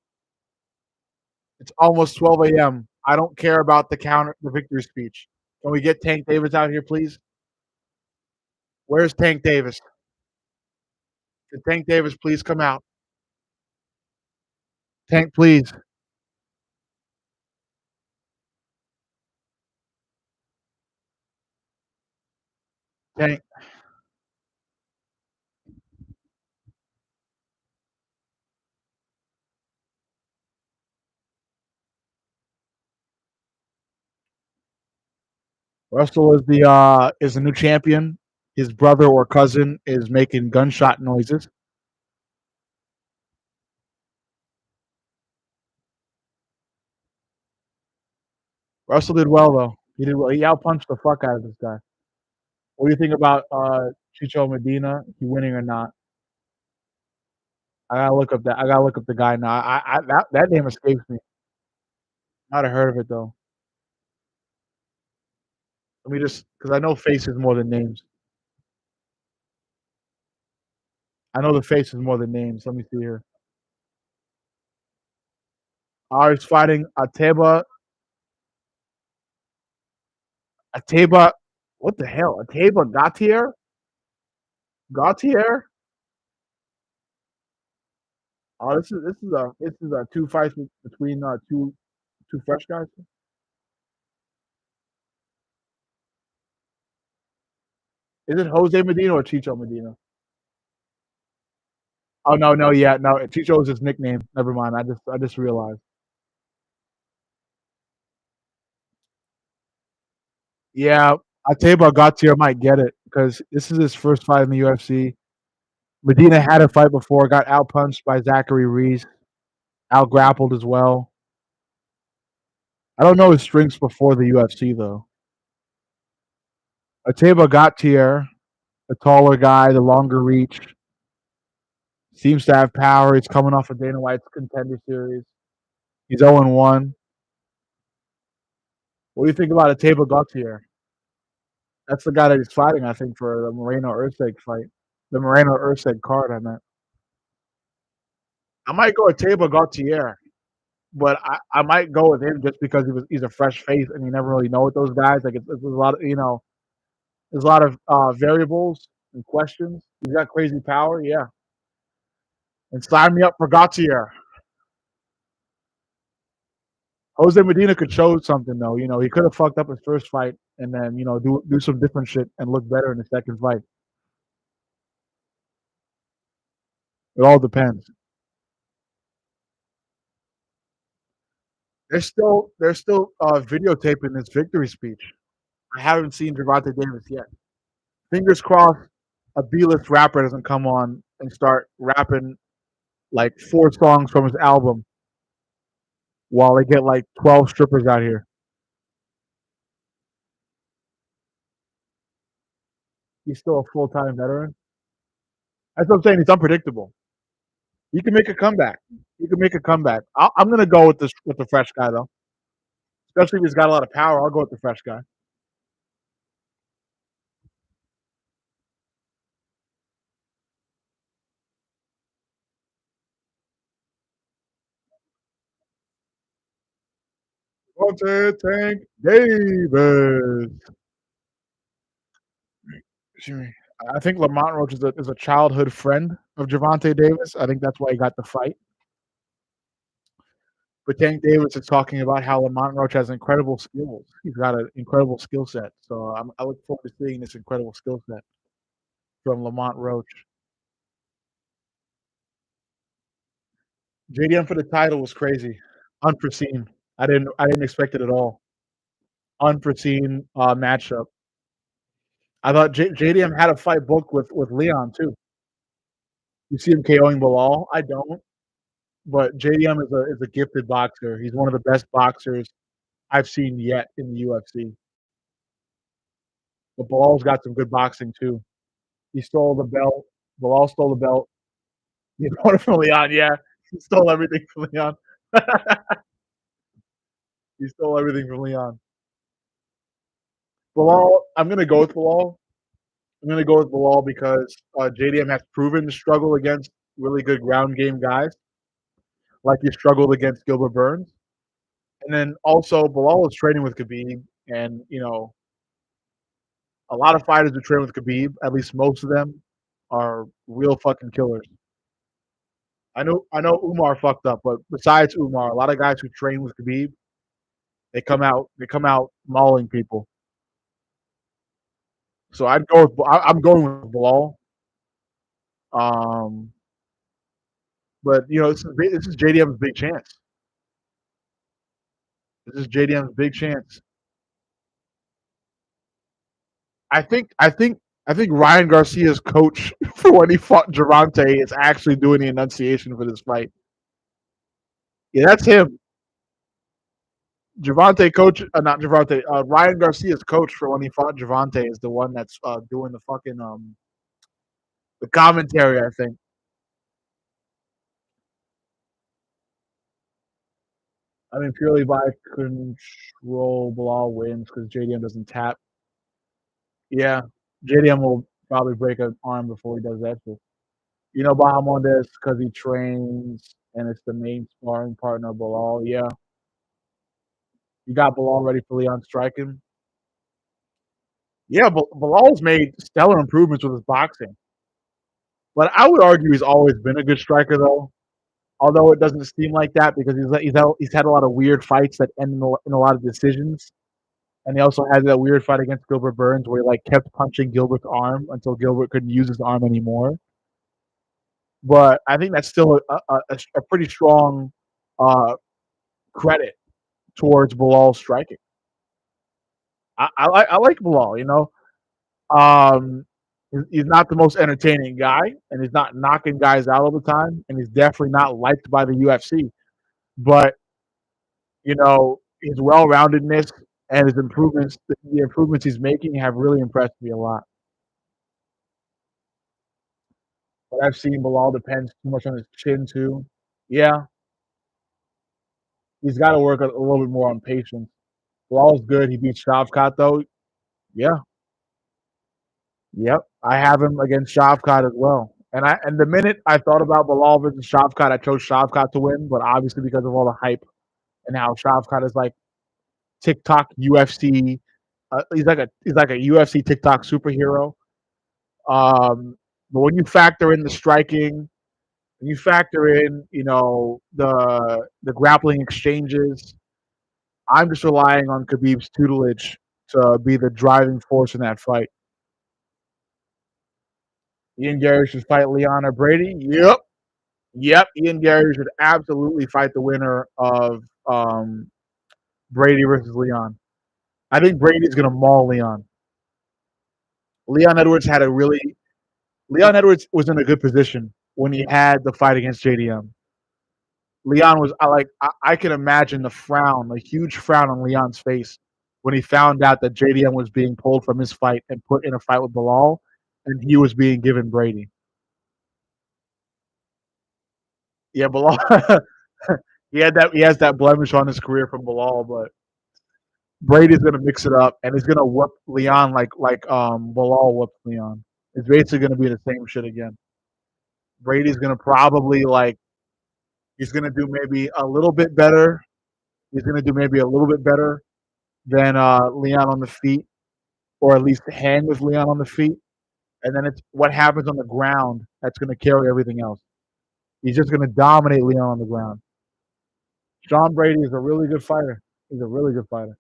It's almost 12 a.m. I don't care about the victory speech. Can we get Tank Davis out here, please? Where's Tank Davis? Can Tank Davis please come out? Tank, please. Tank. Russell is the new champion. His brother or cousin is making gunshot noises. Russell did well though. He did well. He outpunched the fuck out of this guy. What do you think about Chicho Medina? He winning or not? I gotta look up that. I gotta look up the guy now. That name escapes me. Might have heard of it though. Let me just because I know faces more than names. I know the faces more than names. Let me see here. He's fighting Ateba. What the hell? Ateba Gautier. Oh, this is a two fights between two fresh guys. Is it Jose Medina or Chicho Medina? Oh no, yeah, no. Chicho is his nickname. Never mind. I just realized. Yeah, Ateba Gautier might get it because this is his first fight in the UFC. Medina had a fight before, got outpunched by Zachary Reese, out grappled as well. I don't know his strengths before the UFC though. Ateba Gautier, the taller guy, the longer reach, seems to have power. He's coming off of Dana White's Contender Series. He's 0-1. What do you think about Ateba Gautier? That's the guy that he's fighting, I think, for the Moreno Ursig fight. The Moreno Ursig card, I meant. I might go with Ateba Gautier, but I might go with him just because he's a fresh face and you never really know with those guys. Like it's a lot of there's a lot of variables and questions. He's got crazy power, yeah. And sign me up for Gautier. Jose Medina could show something though. He could have fucked up his first fight and then do some different shit and look better in the second fight. It all depends. They're still videotaping this victory speech. I haven't seen Gervonta Davis yet. Fingers crossed, a B-list rapper doesn't come on and start rapping like 4 songs from his album while they get like 12 strippers out here. He's still a full-time veteran. That's what I'm saying. He's unpredictable. He can make a comeback. He can make a comeback. I'm gonna go with the fresh guy though, especially if he's got a lot of power. I'll go with the fresh guy. Gervonta Tank Davis. Excuse me. I think Lamont Roach is a childhood friend of Gervonta Davis. I think that's why he got the fight. But Tank Davis is talking about how Lamont Roach has incredible skills. He's got an incredible skill set. So I look forward to seeing this incredible skill set from Lamont Roach. JDM for the title was crazy, unforeseen. I didn't expect it at all. Unforeseen matchup. I thought JDM had a fight booked with Leon too. You see him KOing Bilal. I don't, but JDM is a gifted boxer. He's one of the best boxers I've seen yet in the UFC. But Bilal's got some good boxing too. He stole the belt. Bilal stole the belt. He stole it from Leon. Yeah, he stole everything from Leon. He stole everything from Leon. Bilal, I'm gonna go with Bilal. I'm gonna go with Bilal because JDM has proven to struggle against really good ground game guys, like he struggled against Gilbert Burns. And then also Bilal is training with Khabib, and a lot of fighters who train with Khabib, at least most of them, are real fucking killers. I know Umar fucked up, but besides Umar, a lot of guys who train with Khabib, they come out mauling people. So I'm going with Bilal. Um, but this is JDM's big chance. This is JDM's big chance. I think Ryan Garcia's coach for when he fought Gervonta is actually doing the enunciation for this fight. Yeah, that's him. Gervonta coach, not Gervonta. Ryan Garcia's coach for when he fought Gervonta is the one that's doing the fucking the commentary. I think. I mean, purely by control, Bilal wins because JDM doesn't tap. Yeah, JDM will probably break an arm before he does that shit. You know Bahamondes because he trains and it's the main sparring partner of Bilal. Yeah, you got Bilal ready for Leon striking. Yeah, Bilal's made stellar improvements with his boxing, but I would argue he's always been a good striker though. Although it doesn't seem like that because he's had a lot of weird fights that end in a lot of decisions. And he also had that weird fight against Gilbert Burns where he like kept punching Gilbert's arm until Gilbert couldn't use his arm anymore. But I think that's still a pretty strong uh, credit towards Bilal striking. I like Bilal. You know, he's not the most entertaining guy, and he's not knocking guys out all the time, and he's definitely not liked by the UFC. But you know, his well-roundedness and his improvements, the improvements he's making, have really impressed me a lot. What I've seen, Bilal depends too much on his chin too. Yeah, he's got to work a little bit more on patience. Bilal's good. He beat Shavkat though. Yeah, yep. I have him against Shavkat as well. And the minute I thought about Bilal versus Shavkat, I chose Shavkat to win. But obviously because of all the hype and how Shavkat is like TikTok UFC, he's like a UFC TikTok superhero. But when you factor in the striking, when you factor in, you know, the grappling exchanges, I'm just relying on Khabib's tutelage to be the driving force in that fight. Ian Gary should fight Leon or Brady. Yep, yep. Ian Gary should absolutely fight the winner of Brady versus Leon. I think Brady's gonna maul Leon. Leon Edwards had a really Leon Edwards was in a good position when he had the fight against JDM. Leon was I can imagine the frown, the huge frown on Leon's face when he found out that JDM was being pulled from his fight and put in a fight with Bilal, and he was being given Brady. Yeah, Bilal. He has that blemish on his career from Bilal, but Brady's gonna mix it up and he's gonna whoop Leon like Bilal whooped Leon. It's basically gonna be the same shit again. Brady's gonna probably like he's gonna do maybe a little bit better. He's gonna do maybe a little bit better than Leon on the feet, or at least hang with Leon on the feet. And then it's what happens on the ground that's going to carry everything else. He's just going to dominate Leon on the ground. Sean Brady is a really good fighter. He's a really good fighter.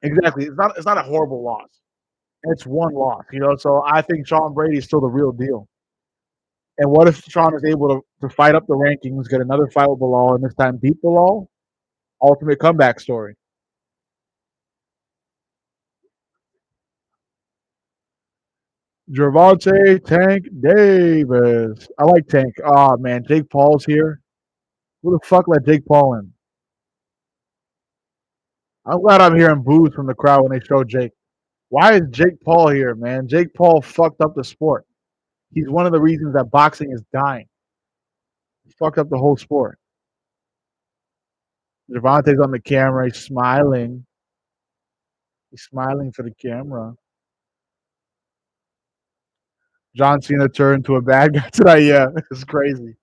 Exactly. It's not a horrible loss. It's one loss, you know. So I think Sean Brady is still the real deal. And what if Sean is able to fight up the rankings, get another fight with Bilal, and this time beat Bilal? Ultimate comeback story. Gervonta Tank Davis. I like Tank. Oh man, Jake Paul's here. Who the fuck let Jake Paul in? I'm glad I'm hearing boos from the crowd when they show Jake. Why is Jake Paul here, man? Jake Paul fucked up the sport. He's one of the reasons that boxing is dying. He fucked up the whole sport. Gervonta's on the camera. He's smiling. He's smiling for the camera. John Cena turned to a bad guy tonight. Yeah, it's crazy.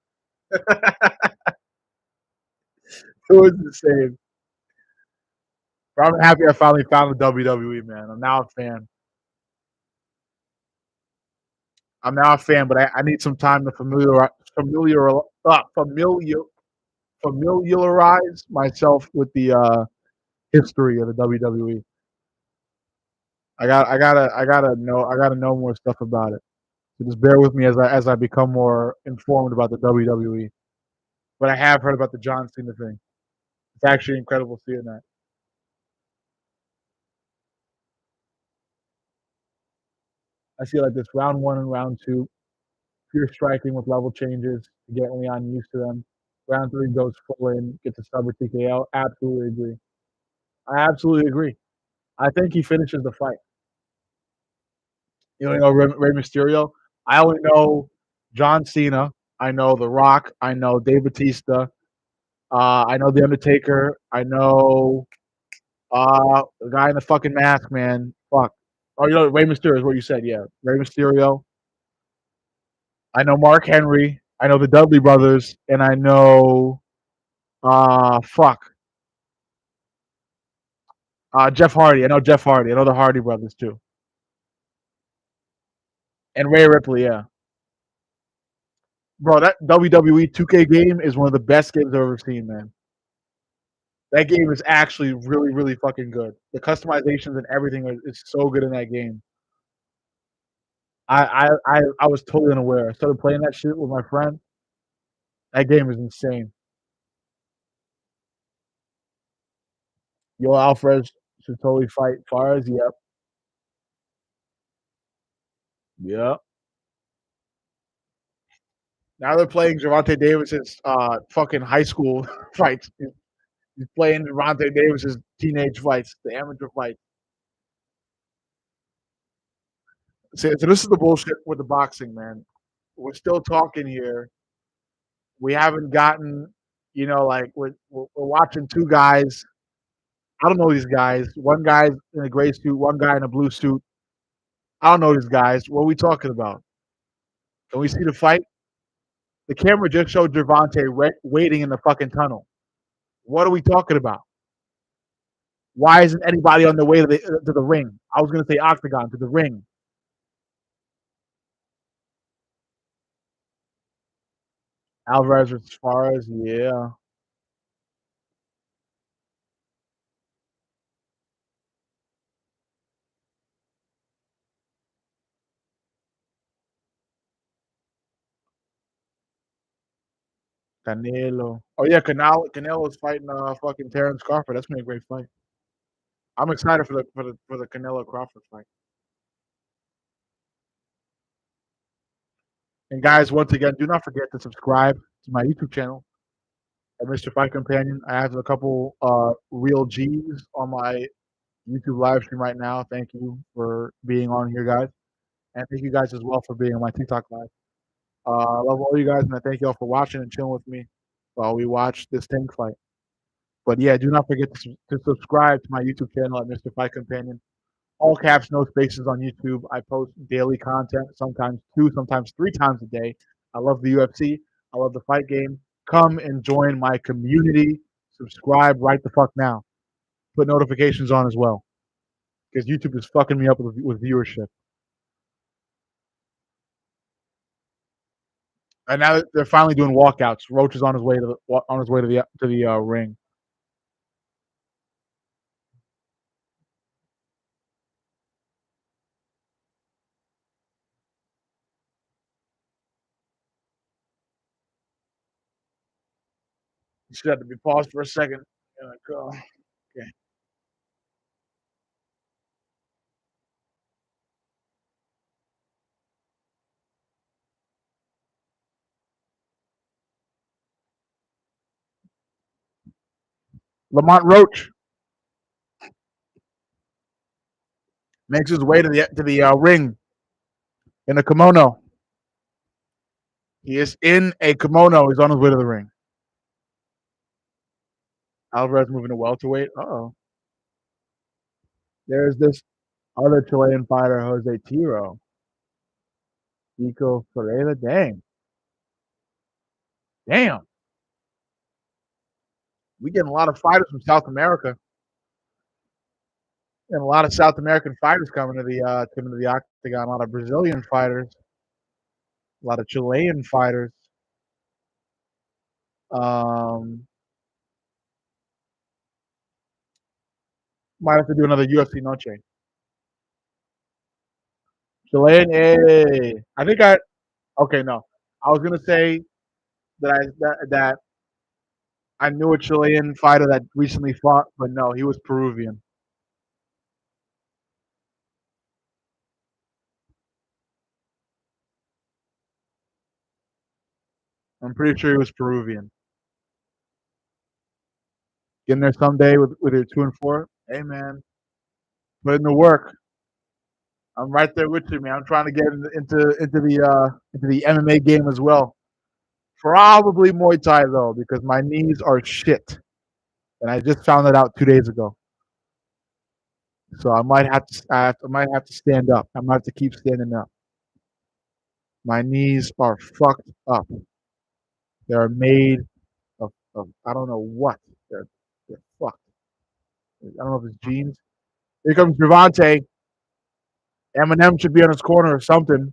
It was insane. But I'm happy I finally found the WWE, man. I'm now a fan. I'm now a fan, but I need some time to familiarize myself with the history of the WWE. I gotta know more stuff about it. So just bear with me as I become more informed about the WWE. But I have heard about the John Cena thing. It's actually incredible seeing that. I see like this round one and round two, pure striking with level changes to get Leon used to them. round 3 goes full in, gets a sub or TKO. Absolutely agree. I absolutely agree. I think he finishes the fight. You only know Rey Mysterio? I only know John Cena. I know The Rock. I know Dave Bautista. I know The Undertaker. I know the guy in the fucking mask, man. Fuck. Oh, you know Rey Mysterio is what you said. Yeah, Rey Mysterio. I know Mark Henry. I know the Dudley brothers, and I know fuck Jeff Hardy. I know Jeff Hardy. I know the Hardy brothers too, and Rhea Ripley. Yeah, bro, that WWE 2K game is one of the best games I've ever seen, man. That game is actually really, really fucking good. The customizations and everything is so good in that game. I was totally unaware. I started playing that shit with my friend. That game is insane. Yo Alvarez should totally fight Fires. Yep. Yep. Now they're playing Gervonta Davis's fucking high school fights. He's playing Gervonta Davis's teenage fights, the amateur fights. So this is the bullshit with the boxing, man. We're still talking here. We haven't gotten, like we're watching two guys. I don't know these guys. One guy's in a gray suit, one guy in a blue suit. I don't know these guys. What are we talking about? Can we see the fight? The camera just showed Gervonta waiting in the fucking tunnel. What are we talking about? Why isn't anybody on the way to the ring? I was gonna say octagon to the ring. Alvarez versus Suarez, yeah. Canelo. Oh yeah, Canelo's fighting fucking Terrence Crawford. That's gonna be a great fight. I'm excited for the Canelo Crawford fight. And guys, once again, do not forget to subscribe to my YouTube channel at Mr. Fight Companion. I have a couple real G's on my YouTube live stream right now. Thank you for being on here, guys. And thank you guys as well for being on my TikTok live. I love all you guys, and I thank you all for watching and chilling with me while we watch this tank fight. But yeah, do not forget to subscribe to my YouTube channel at Mr. Fight Companion. All caps, no spaces on YouTube. I post daily content, sometimes two, sometimes three times a day. I love the UFC. I love the fight game. Come and join my community. Subscribe right the fuck now. Put notifications on as well, because YouTube is fucking me up with viewership. And now they're finally doing walkouts. Roach is on his way to the ring. You should have to be paused for a second. Okay. Lamont Roach makes his way to the ring in a kimono. He is in a kimono. He's on his way to the ring. Alvarez moving to welterweight. Oh, there's this other Chilean fighter, Jose Tiro. Pico Ferreira. Damn. We getting a lot of fighters from South America, and a lot of South American fighters coming to the octagon. A lot of Brazilian fighters, a lot of Chilean fighters. Um, might have to do another UFC Noche. Chilean, hey, I think I okay. No, I was gonna say that I knew a Chilean fighter that recently fought, but no, he was Peruvian. I'm pretty sure he was Peruvian. Getting there someday with your 2 and 4. Hey man, put in the work. I'm right there with you, man. I'm trying to get into the MMA game as well. Probably Muay Thai though, because my knees are shit, and I just found it out 2 days ago. So I might have to stand up. I might have to keep standing up. My knees are fucked up. They're made of I don't know what. They're fucked. I don't know if it's genes. Here comes Gervonta. Eminem should be on his corner or something.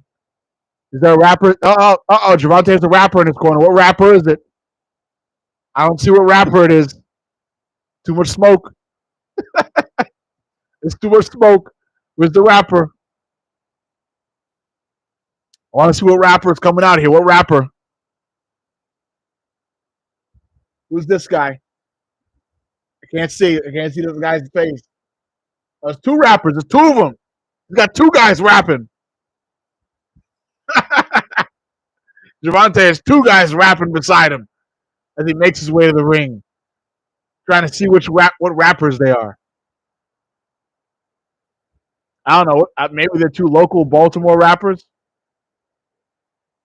Is there a rapper? Gervonta has a rapper in his corner. What rapper is it? I don't see what rapper it is. Too much smoke. It's too much smoke. Where's the rapper? I want to see what rapper is coming out here. What rapper? Who's this guy? I can't see. I can't see this guy's face. There's two rappers. There's two of them. He's got two guys rapping. Gervonta has two guys rapping beside him as he makes his way to the ring, trying to see what rappers they are. I don't know. Maybe they're two local Baltimore rappers.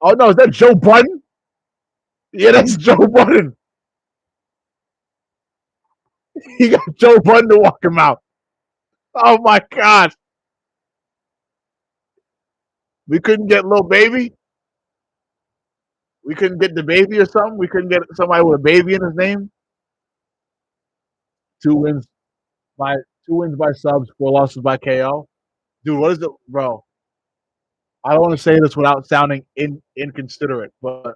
Oh no, is that Joe Budden? Yeah, that's Joe Budden. He got Joe Budden to walk him out. Oh my God. We couldn't get little baby. We couldn't get the baby or something. We couldn't get somebody with a baby in his name. Two wins by two wins by subs, 4 losses by KO. Dude, what is it, bro? I don't want to say this without sounding inconsiderate, but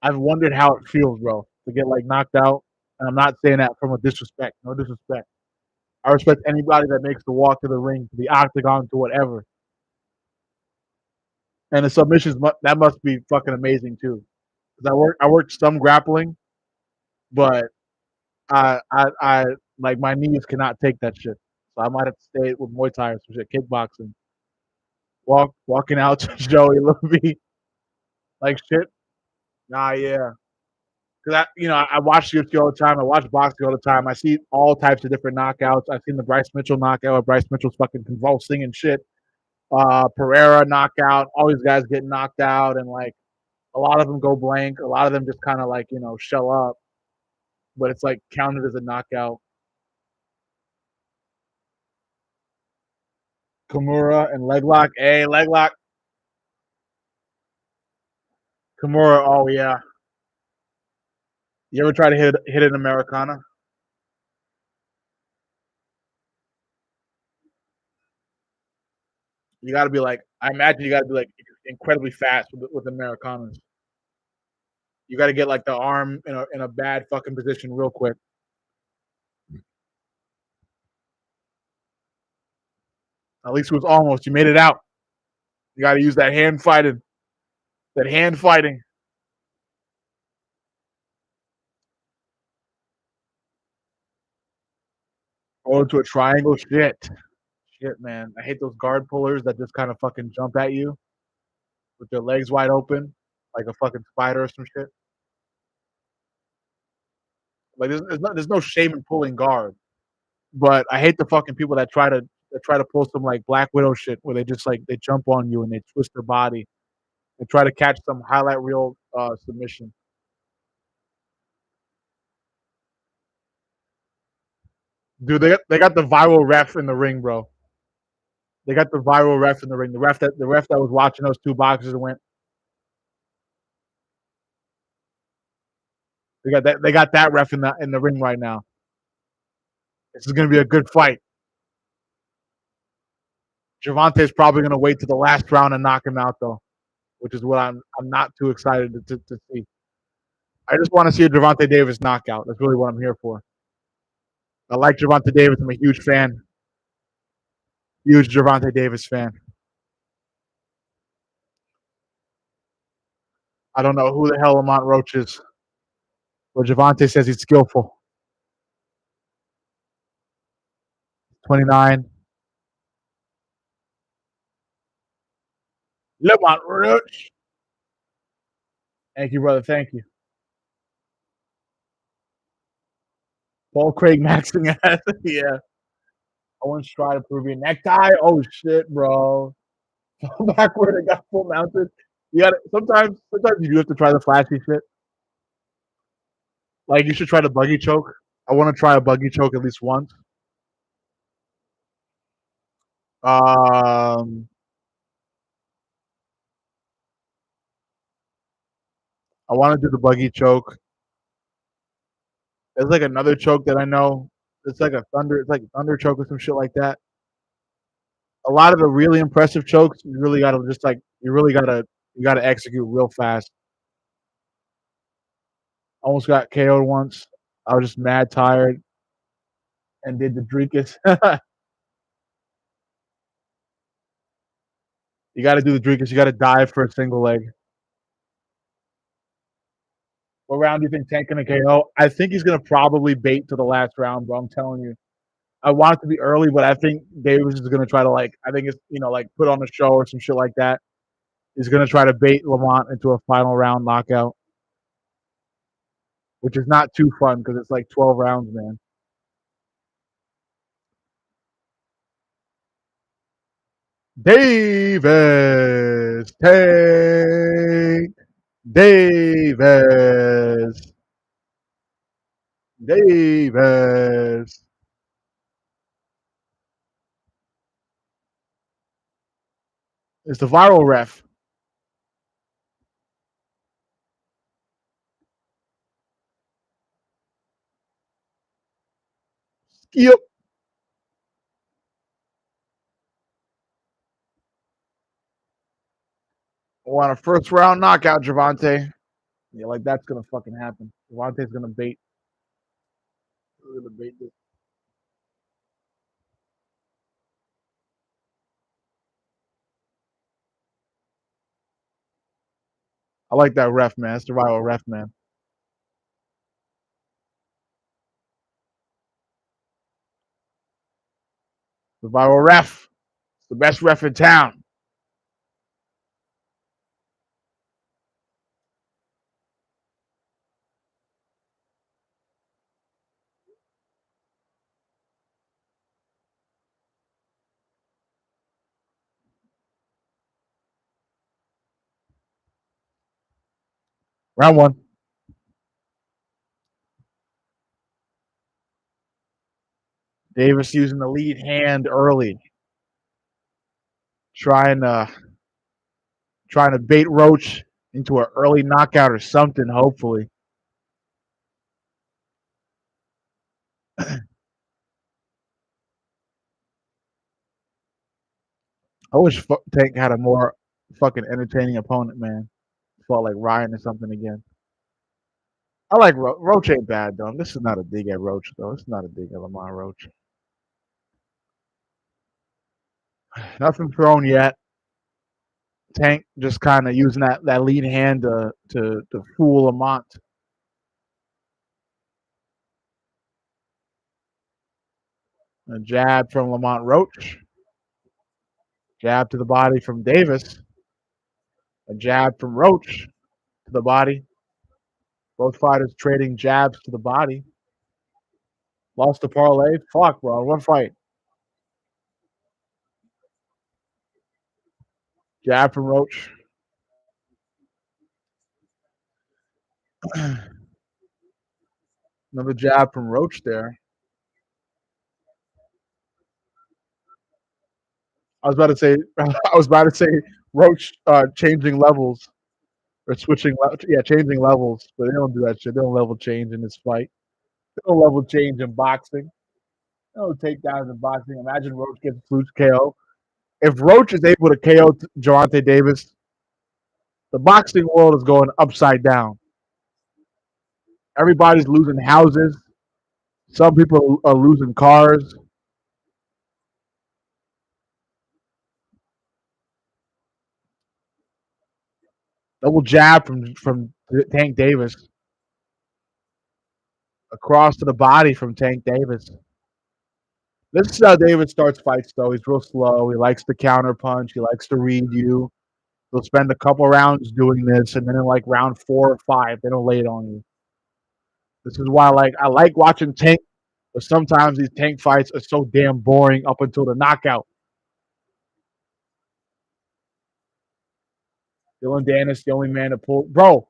I've wondered how it feels, bro, to get like knocked out. And I'm not saying that from a disrespect. No disrespect. I respect anybody that makes the walk to the ring, to the octagon, to whatever. And the submissions that must be fucking amazing too. Because I worked some grappling, but I like my knees cannot take that shit. So I might have to stay with Muay Thai or some shit, kickboxing. Walking out to Joey Levy like shit. Nah, yeah. Because I watch UFC all the time. I watch boxing all the time. I see all types of different knockouts. I've seen the Bryce Mitchell knockout where Bryce Mitchell's fucking convulsing and shit. Pereira knockout. All these guys get knocked out, and like a lot of them go blank. A lot of them just kind of like shell up, but it's like counted as a knockout. Kimura and leg lock. Hey, leg lock. Kimura. Oh yeah. You ever try to hit an Americana? You got to be like. I imagine you got to be like incredibly fast with Americanas. You got to get like the arm in a bad fucking position real quick. At least it was almost. You made it out. You got to use that hand fighting. That hand fighting. Go into a triangle. Shit, man. I hate those guard pullers that just kind of fucking jump at you with their legs wide open, like a fucking spider or some shit. Like there's no shame in pulling guard, but I hate the fucking people that try to pull some like Black Widow shit where they just like they jump on you and they twist their body and try to catch some highlight reel submission. Dude, they got the viral ref in the ring, bro. They got the viral ref in the ring. The ref that was watching those two boxers and went. They got that ref in the ring right now. This is gonna be a good fight. Gervonta's probably gonna wait to the last round and knock him out though, which is what I'm not too excited to see. I just want to see a Gervonta Davis knockout. That's really what I'm here for. I like Gervonta Davis. I'm a huge fan. Huge Gervonta Davis fan. I don't know who the hell Lamont Roach is, but Gervonta says he's skillful. 29. Lamont Roach. Thank you, brother. Thank you. Paul Craig maxing ass. Yeah. I once tried a Peruvian necktie. Oh shit, bro. Backward and got full mounted. You got to sometimes you do have to try the flashy shit. Like you should try the buggy choke. I want to try a buggy choke at least once. Um, I want to do the buggy choke. There's like another choke that I know. It's like a thunder. It's like a thunder choke or some shit like that. A lot of the really impressive chokes, you really gotta just like you gotta execute real fast. Almost got KO'd once. I was just mad tired and did the Drinkus. You got to do the Drinkus. You got to dive for a single leg. What round do you think Tank gonna KO? I think he's gonna probably bait to the last round, bro. I'm telling you. I want it to be early, but I think Davis is gonna try to like. I think it's like put on a show or some shit like that. He's gonna try to bait Lamont into a final round knockout, which is not too fun because it's like 12 rounds, man. Davis, Tank, Davis, Davis. It's the viral ref. Yep. Want a first round knockout, Gervonta. Yeah, like that's gonna fucking happen. Gervonta's gonna bait. Gonna bait this. I like that ref, man. It's the viral ref, man. The viral ref. It's the best ref in town. Round one. Davis using the lead hand early, trying to bait Roach into an early knockout or something. Hopefully, I wish Tank had a more fucking entertaining opponent, man. Felt like Ryan or something again. I like Roach ain't bad though. This is not a dig at Roach though. This is not a dig at Lamont Roach. Nothing thrown yet. Tank just kind of using that lead hand to fool Lamont. A jab from Lamont Roach. Jab to the body from Davis. A jab from Roach to the body. Both fighters trading jabs to the body. Lost the parlay. Fuck, bro. One fight. Jab from Roach. Another jab from Roach there. I was about to say. I was about to say Roach changing levels or switching. Changing levels, but they don't do that shit. They don't level change in this fight. They don't level change in boxing. They don't take downs in boxing. Imagine Roach gets flute KO. If Roach is able to KO Gervonta Davis, the boxing world is going upside down. Everybody's losing houses. Some people are losing cars. Double jab from Tank Davis across to the body from Tank Davis. This is how Davis starts fights, though. He's real slow. He likes to counter punch. He likes to read you. He'll spend a couple rounds doing this, and then in like round 4 or 5, they don't lay it on you. This is why I like watching Tank. But sometimes these Tank fights are so damn boring up until the knockout. Dylan Dennis, the only man to pull. Bro,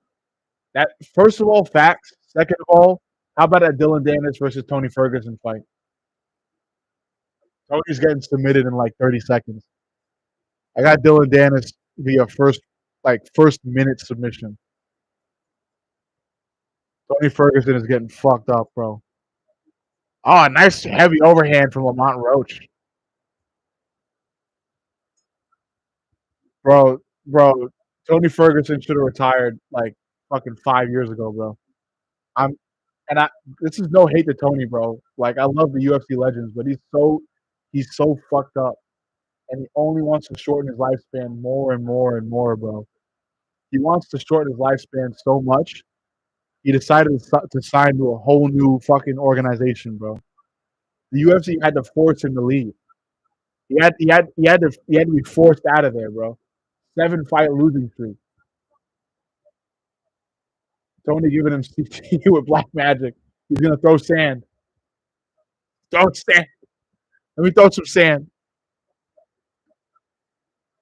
that first of all, facts. Second of all, how about that Dylan Dennis versus Tony Ferguson fight? Tony's getting submitted in like 30 seconds. I got Dylan Dennis via first minute submission. Tony Ferguson is getting fucked up, bro. Oh, a nice heavy overhand from Lamont Roach. Bro, Tony Ferguson should have retired like fucking 5 years ago, bro. I'm and I this is no hate to Tony, bro. Like I love the UFC legends, but he's so fucked up, and he only wants to shorten his lifespan more and more and more, bro. He wants to shorten his lifespan so much. He decided to sign to a whole new fucking organization, bro. The UFC had to force him to leave. He had to be forced out of there, bro. 7 fight losing streak. Tony giving him CT with black magic. He's gonna throw sand. Throw sand. Let me throw some sand.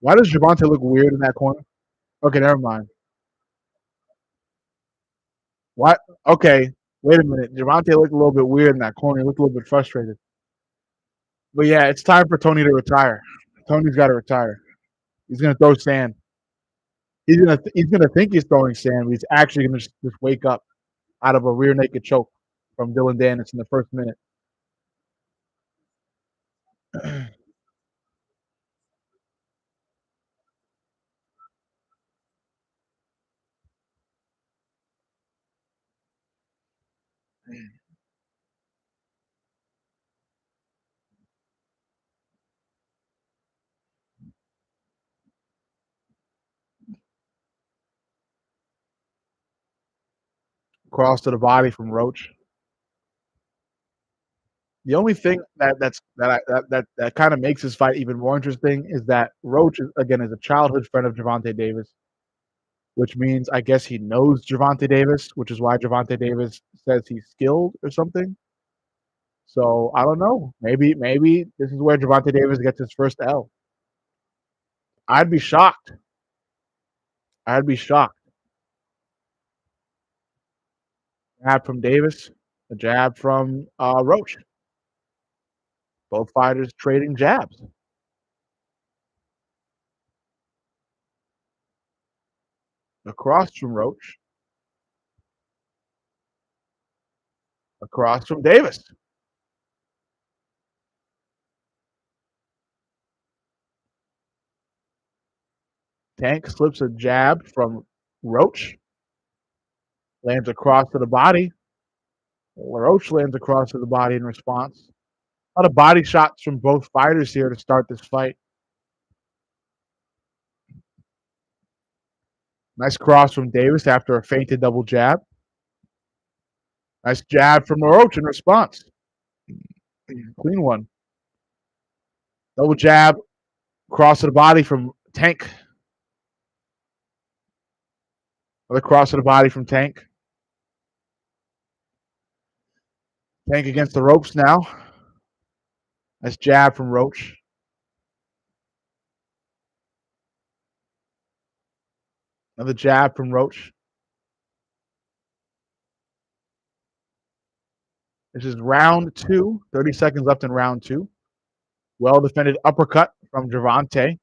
Why does Gervonta look weird in that corner? Okay, never mind. What? Okay, wait a minute. Gervonta looked a little bit weird in that corner. He looked a little bit frustrated. But yeah, it's time for Tony to retire. Tony's got to retire. He's gonna throw sand. He's gonna think he's throwing sand, but he's actually gonna just wake up out of a rear naked choke from Dylan Dennis in the first minute. Cross to the body from Roach. The only thing that kind of makes this fight even more interesting is that Roach is a childhood friend of Gervonta Davis, which means I guess he knows Gervonta Davis, which is why Gervonta Davis says he's skilled or something. So I don't know. Maybe this is where Gervonta Davis gets his first L. I'd be shocked. I'd be shocked. Jab from Davis, a jab from Roach. Both fighters trading jabs. Across from Roach. Across from Davis. Tank slips a jab from Roach. Lands across to the body. Roach lands across to the body in response. A lot of body shots from both fighters here to start this fight. Nice cross from Davis after a feinted double jab. Nice jab from Roach in response. Clean one. Double jab, cross to the body from Tank. Another cross to the body from Tank. Tank against the ropes now. Nice jab from Roach. Another jab from Roach. This is round 2. 30 seconds left in round 2. Well defended uppercut from Gervonta.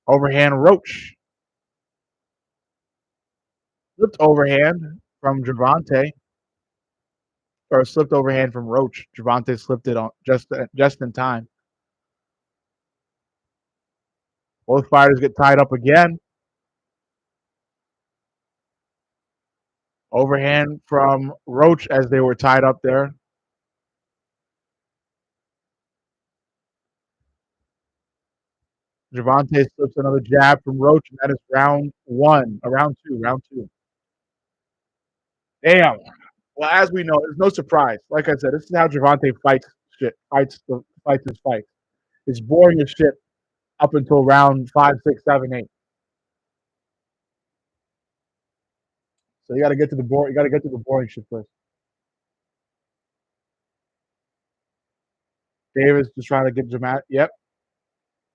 Overhand Roach. Slipped overhand from Gervonta. Or slipped overhand from Roach. Gervonta slipped it on just in time. Both fighters get tied up again. Overhand from Roach as they were tied up there. Gervonta slips another jab from Roach, and that is round 1. Round 2. Round 2. Damn. Well, as we know, it's no surprise. Like I said, this is how Gervonta fights shit. Fights his fight. It's boring as shit up until round 5, 6, 7, 8. So you got to get to the boring. You got to get to the boring shit first. Davis just trying to get dramatic. Yep.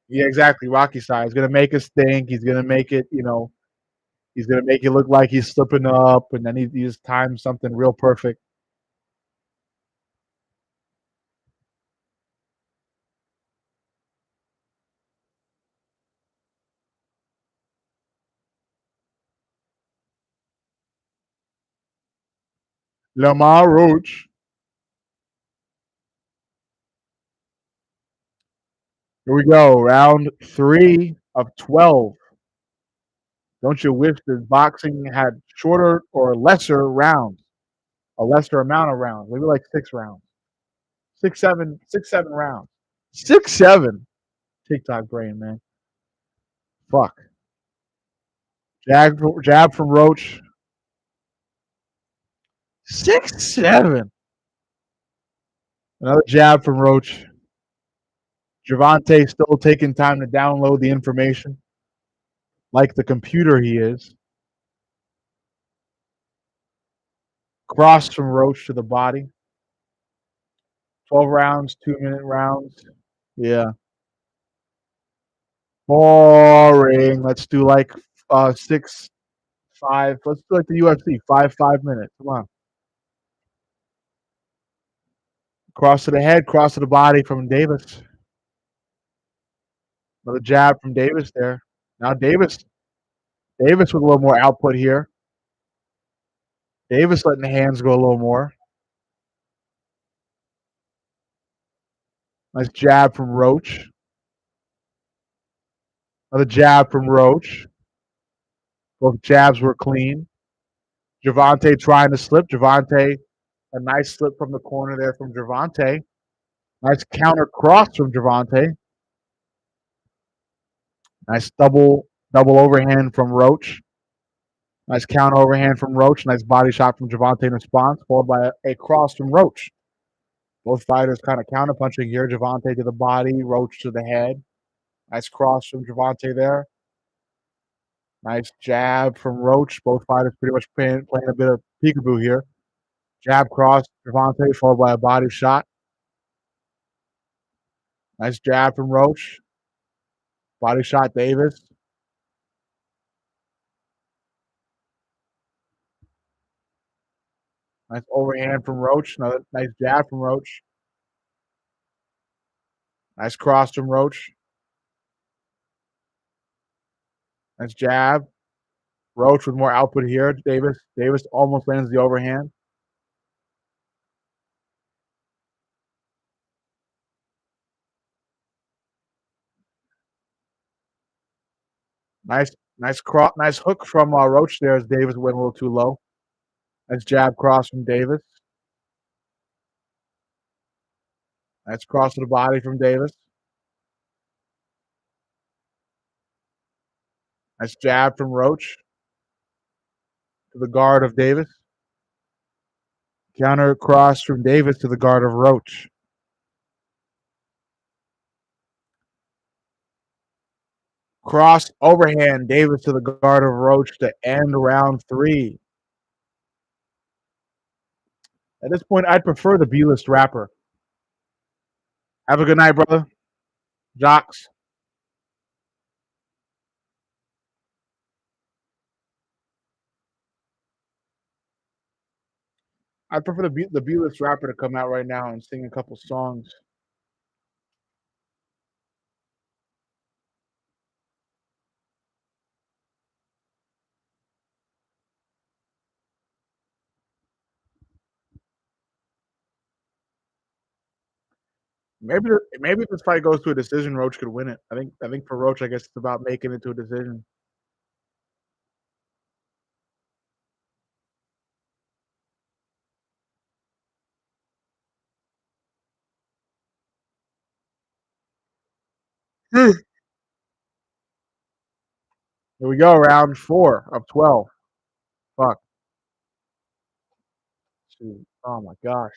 Yeah, exactly. Rocky side. He's gonna make us think. He's gonna make it. He's gonna make it look like he's slipping up, and then he just times something real perfect. Lamont Roach. Here we go. Round 3 of 12. Don't you wish that boxing had shorter or lesser rounds? A lesser amount of rounds. Maybe like 6 rounds. 6, 7 rounds. 6, 7. TikTok brain, man. Fuck. Jab from Roach. 6, 7. Another jab from Roach. Gervonta still taking time to download the information, like the computer he is. Cross from Roach to the body. 12 rounds, 2-minute rounds. Yeah. Boring. Let's do like 6, 5. Let's do like the UFC. 5 minutes. Come on. Cross to the head, cross to the body from Davis. Another jab from Davis there. Now Davis with a little more output here. Davis letting the hands go a little more. Nice jab from Roach. Another jab from Roach. Both jabs were clean. Gervonta trying to slip. Gervonta, a nice slip from the corner there from Gervonta. Nice counter cross from Gervonta. Nice double overhand from Roach. Nice counter overhand from Roach. Nice body shot from Gervonta in response, followed by a cross from Roach. Both fighters kind of counter punching here. Gervonta to the body, Roach to the head. Nice cross from Gervonta there. Nice jab from Roach. Both fighters pretty much playing a bit of peekaboo here. Jab cross, Gervonta, followed by a body shot. Nice jab from Roach. Body shot Davis. Nice overhand from Roach. Another nice jab from Roach. Nice cross from Roach. Nice jab. Roach with more output here. Davis almost lands the overhand. Nice hook from Roach there as Davis went a little too low. Nice jab cross from Davis. Nice cross to the body from Davis. Nice jab from Roach to the guard of Davis. Counter cross from Davis to the guard of Roach. Cross overhand Davis to the guard of Roach to end round 3. At this point, I'd prefer the B-list rapper. Have a good night, brother. Jocks. I prefer the B-list rapper to come out right now and sing a couple songs. Maybe if this fight goes to a decision, Roach could win it. I think for Roach, I guess it's about making it to a decision. Here we go, round 4 of 12. Fuck. Shoot. Oh my gosh.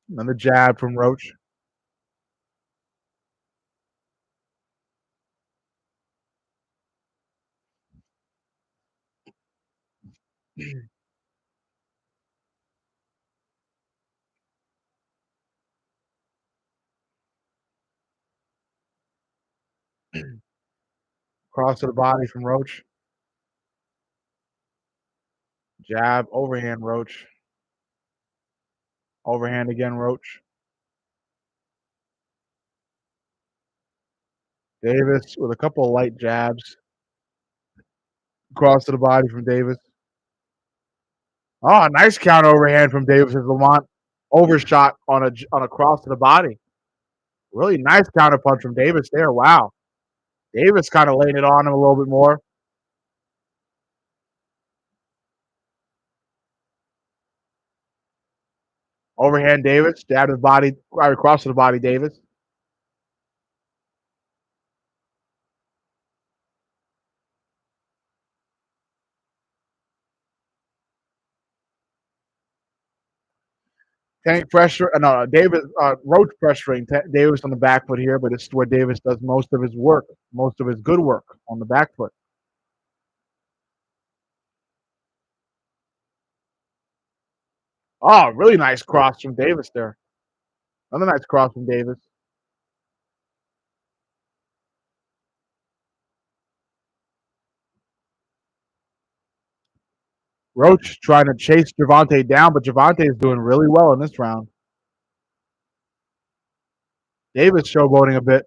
Another jab from Roach. Cross to the body from Roach. Jab, overhand Roach. Overhand again, Roach. Davis with a couple of light jabs. Cross to the body from Davis. Oh, nice counter overhand from Davis as Lamont overshot on a cross to the body. Really nice counter punch from Davis there. Wow. Davis kind of laying it on him a little bit more. Overhand Davis, jab to the body, cross to the body Davis. Tank pressure, no, Davis, Roach pressuring Davis on the back foot here, but this is where Davis does most of his work, most of his good work on the back foot. Oh, really nice cross from Davis there. Another nice cross from Davis. Roach trying to chase Gervonta down, but Gervonta is doing really well in this round. Davis showboating a bit.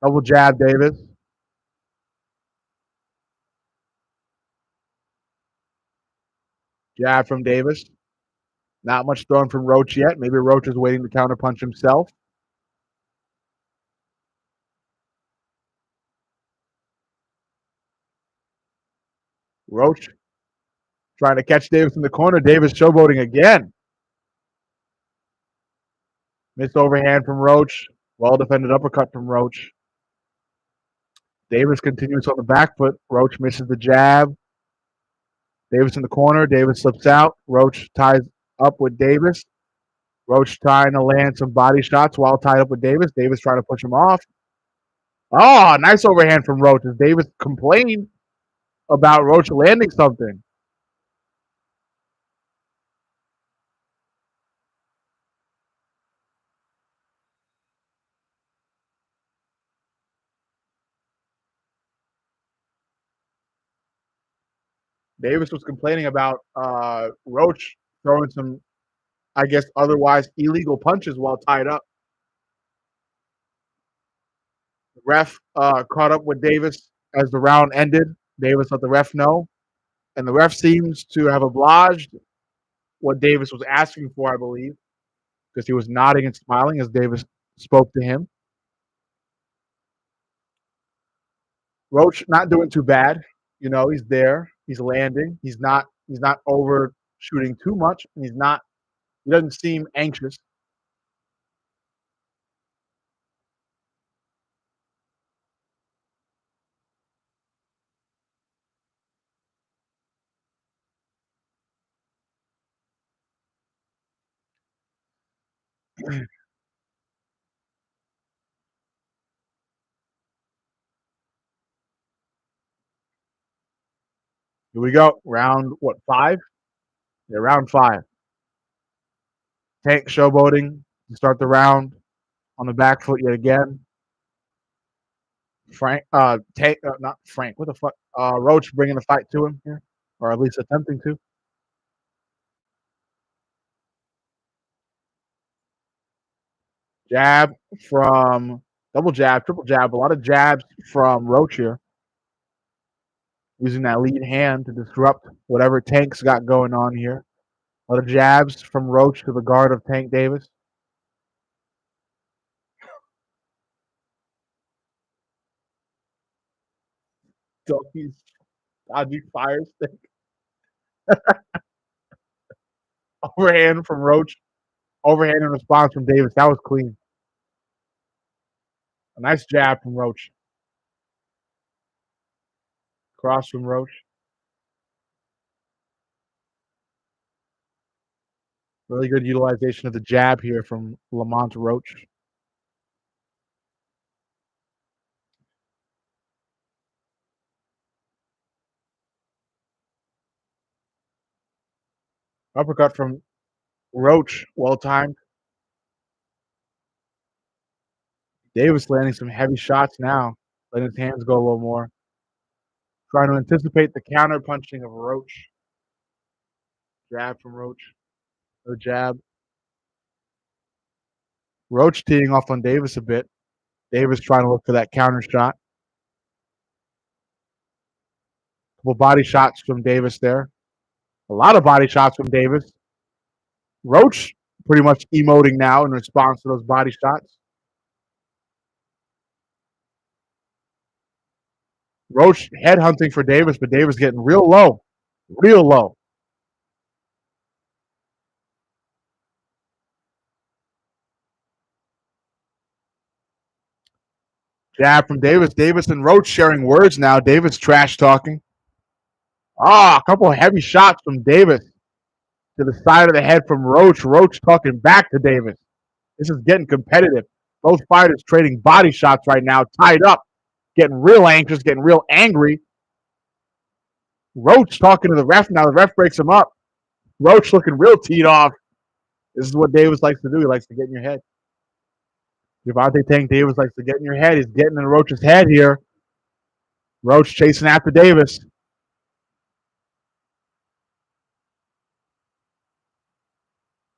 Double jab, Davis. Jab from Davis. Not much thrown from Roach yet. Maybe Roach is waiting to counterpunch himself. Roach trying to catch Davis in the corner. Davis showboating again. Missed overhand from Roach. Well defended uppercut from Roach. Davis continues on the back foot. Roach misses the jab. Davis in the corner. Davis slips out. Roach ties up with Davis. Roach trying to land some body shots while tied up with Davis. Davis trying to push him off. Oh, nice overhand from Roach as Davis complained about Roach landing something. Davis was complaining about Roach throwing some, I guess, otherwise illegal punches while tied up. The ref caught up with Davis as the round ended. Davis let the ref know, and the ref seems to have obliged what Davis was asking for, I believe, because he was nodding and smiling as Davis spoke to him. Roach not doing too bad. You know, he's there. He's landing. He's not overshooting too much, and he doesn't seem anxious. Here we go. Round what, 5? Yeah, round 5. Tank showboating to start the round on the back foot yet again. Frank, Tank, not Frank. What the fuck? Roach bringing the fight to him here, or at least attempting to. Jab from double jab, triple jab. A lot of jabs from Roach here, using that lead hand to disrupt whatever Tank's got going on here. A lot of jabs from Roach to the guard of Tank Davis. Donkey's dodgy fire stick. Overhand from Roach. Overhand in response from Davis. That was clean. A nice jab from Roach. Cross from Roach. Really good utilization of the jab here from Lamont Roach. Uppercut from Roach, well timed. Davis landing some heavy shots now. letting his hands go a little more. Trying to anticipate the counter punching of Roach. Jab from Roach. No jab. Roach teeing off on Davis a bit. Davis trying to look for that counter shot. Couple body shots from Davis there. A lot of body shots from Davis. Roach pretty much emoting now in response to those body shots. Roach headhunting for Davis, but Davis getting real low. Real low. Jab from Davis. Davis and Roach sharing words now. Davis trash talking. A couple of heavy shots from Davis to the side of the head from Roach. Roach talking back to Davis. This is getting competitive. Both fighters trading body shots right now, tied up, getting real anxious, getting real angry. Roach talking to the ref now. The ref breaks him up. Roach looking real teed off. This is what Davis likes to do. He likes to get in your head. Gervonta Tank Davis likes to get in your head. He's getting in Roach's head here. Roach chasing after Davis.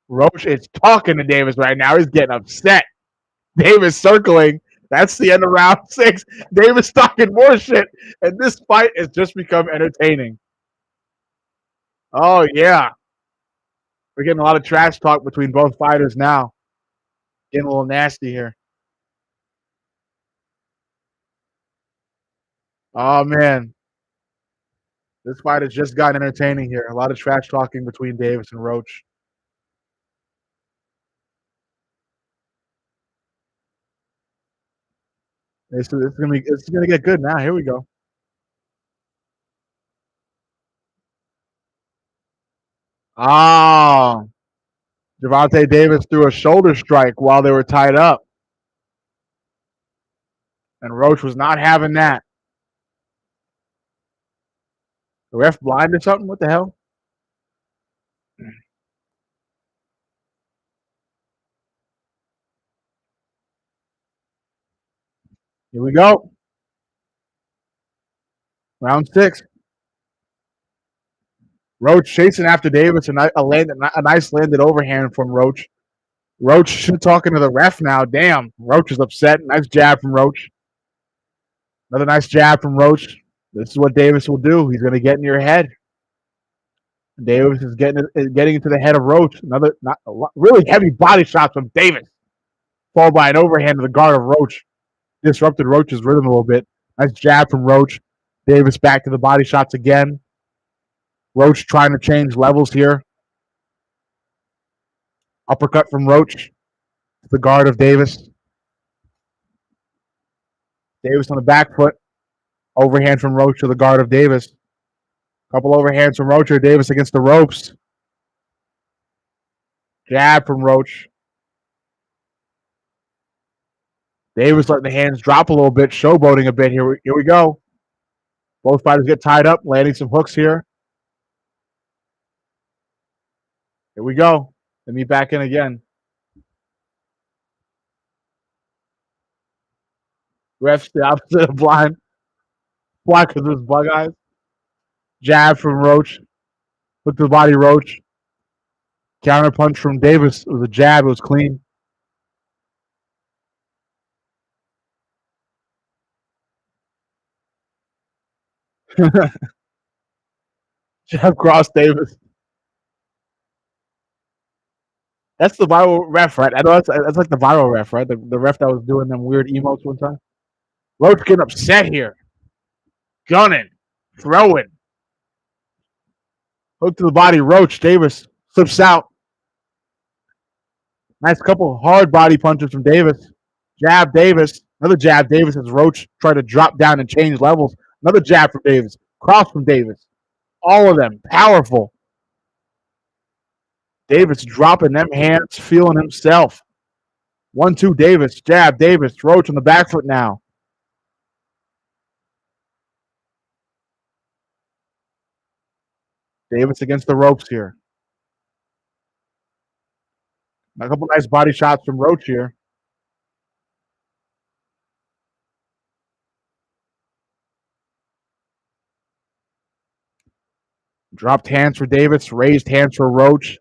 Roach is talking to Davis right now. He's getting upset. Davis circling. That's the end of round 6. Davis talking more shit. And this fight has just become entertaining. Oh, yeah. We're getting a lot of trash talk between both fighters now. Getting a little nasty here. Oh, man. This fight has just gotten entertaining here. A lot of trash talking between Davis and Roach. It's gonna get good now. Here we go. Oh, Gervonta Davis threw a shoulder strike while they were tied up, and Roach was not having that. The ref blind or something? What the hell? Here we go. Round 6. Roach chasing after Davis, and a nice landed overhand from Roach. Roach talking to the ref now. Damn, Roach is upset. Nice jab from Roach. Another nice jab from Roach. This is what Davis will do. He's going to get in your head. Davis is getting into the head of Roach. Another really heavy body shot from Davis, followed by an overhand to the guard of Roach. Disrupted Roach's rhythm a little bit. Nice jab from Roach. Davis back to the body shots again. Roach trying to change levels here. Uppercut from Roach. The guard of Davis. Davis on the back foot. Overhand from Roach to the guard of Davis. Couple overhands from Roach or Davis against the ropes. Jab from Roach. Davis letting the hands drop a little bit, showboating a bit. Here we go. Both fighters get tied up, landing some hooks here. Here we go. Let me back in again. Ref's the opposite of blind. Why? Because there's bug eyes. Jab from Roach. Hook to the body, Roach. Counter punch from Davis. It was a jab. It was clean. Jab cross Davis. That's the viral ref, right? I know that's like the viral ref, right? The ref that was doing them weird emotes one time. Roach getting upset here. Gunning. Throwing. Hook to the body, Roach. Davis flips out. Nice couple hard body punches from Davis. Jab Davis. Another jab Davis as Roach tried to drop down and change levels. Another jab from Davis. Cross from Davis. All of them powerful. Davis dropping them hands, feeling himself. 1-2 Davis. Jab Davis. Roach on the back foot now. Davis against the ropes here. A couple nice body shots from Roach here. Dropped hands for Davis, raised hands for Roach.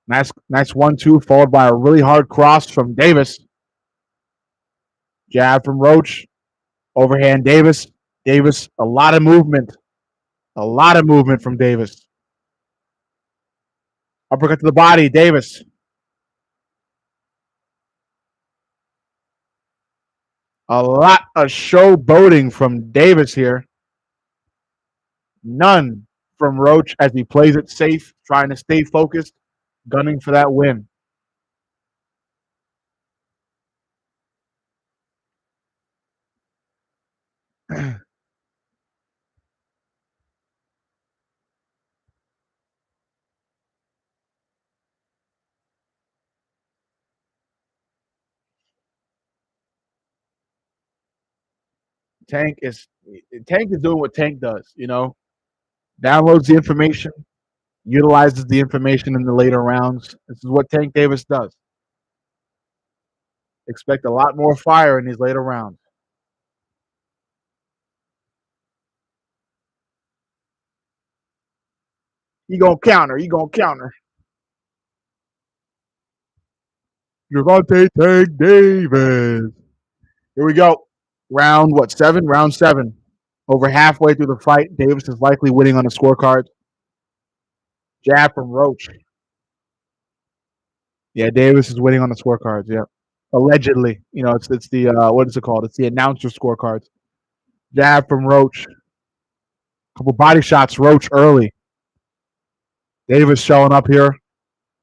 Nice 1-2, followed by a really hard cross from Davis. Jab from Roach. Overhand Davis. Davis, a lot of movement. A lot of movement from Davis. Uppercut to the body, Davis. A lot of showboating from Davis here. None from Roach as he plays it safe, trying to stay focused, gunning for that win. Tank is doing what Tank does, downloads the information, utilizes the information in the later rounds. This is what Tank Davis does. Expect a lot more fire in these later rounds. You gonna counter. Gervonta Tank Davis. Here we go. Round what? 7? Round 7. Over halfway through the fight, Davis is likely winning on the scorecard. Jab from Roach. Yeah, Davis is winning on the scorecards. Yeah, allegedly. It's the what is it called? It's the announcer scorecards. Jab from Roach. Couple body shots. Roach early. Davis showing up here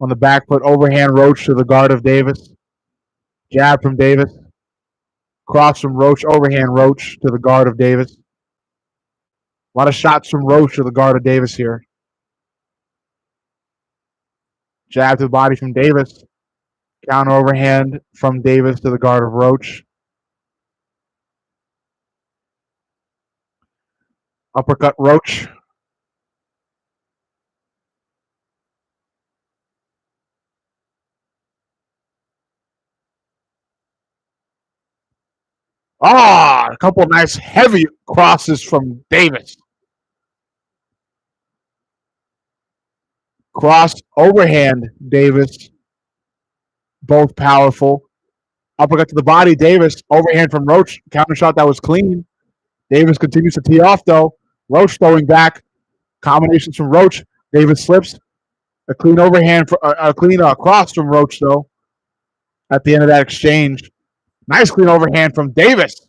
on the back foot. Overhand Roach to the guard of Davis. Jab from Davis. Cross from Roach. Overhand Roach to the guard of Davis. A lot of shots from Roach to the guard of Davis here. Jab to the body from Davis. Counter overhand from Davis to the guard of Roach. Uppercut Roach. A couple nice heavy crosses from Davis. Cross overhand Davis. Both powerful. Uppercut to the body, Davis. Overhand from Roach. Counter shot that was clean. Davis continues to tee off, though. Roach throwing back. Combinations from Roach. Davis slips. A clean overhand, a clean cross from Roach, though, at the end of that exchange. Nice clean overhand from Davis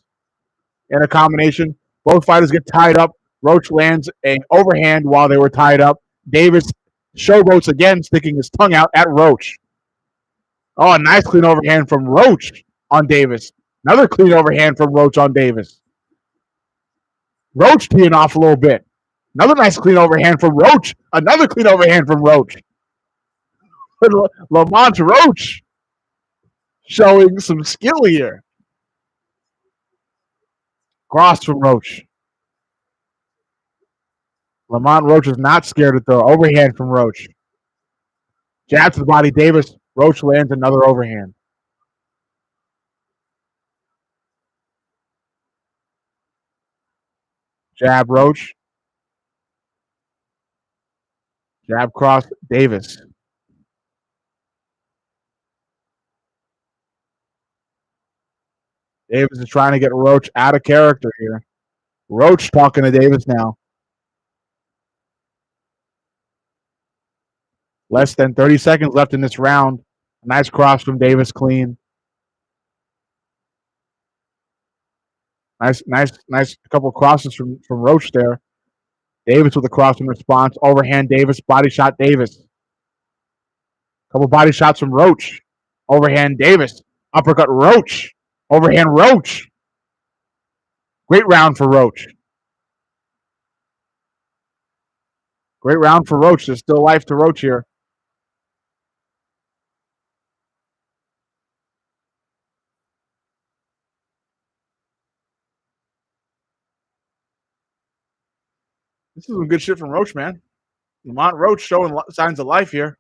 in a combination. Both fighters get tied up. Roach lands an overhand while they were tied up. Davis showboats again, sticking his tongue out at Roach. Oh, a nice clean overhand from Roach on Davis. Another clean overhand from Roach on Davis. Roach teeing off a little bit. Another nice clean overhand from Roach. Another clean overhand from Roach. Lamont Roach showing some skill here. Cross from Roach. Lamont Roach is not scared to throw. Overhand from Roach. Jab to the body, Davis. Roach lands another overhand. Jab Roach. Jab cross Davis. Davis is trying to get Roach out of character here. Roach talking to Davis now. Less than 30 seconds left in this round. Nice cross from Davis, clean. Nice couple crosses from Roach there. Davis with a cross in response. Overhand Davis, body shot Davis. Couple body shots from Roach. Overhand Davis. Uppercut Roach. Overhand Roach. Great round for Roach. Great round for Roach. There's still life to Roach here. This is some good shit from Roach, man. Lamont Roach showing signs of life here.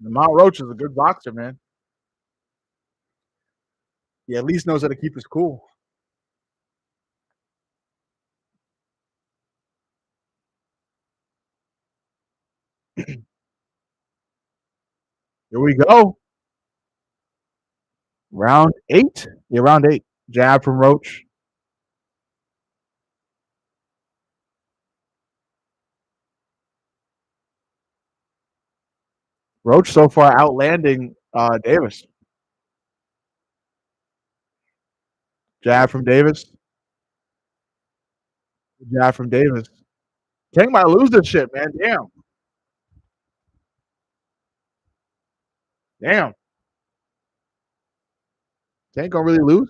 Lamont Roach is a good boxer, man. He at least knows how to keep his cool. Here we go. Round 8. Yeah, round 8. Jab from Roach. Roach so far outlanding Davis. Jab from Davis. Jab from Davis. Tank might lose this shit, man. Damn. Damn. Tank gonna really lose.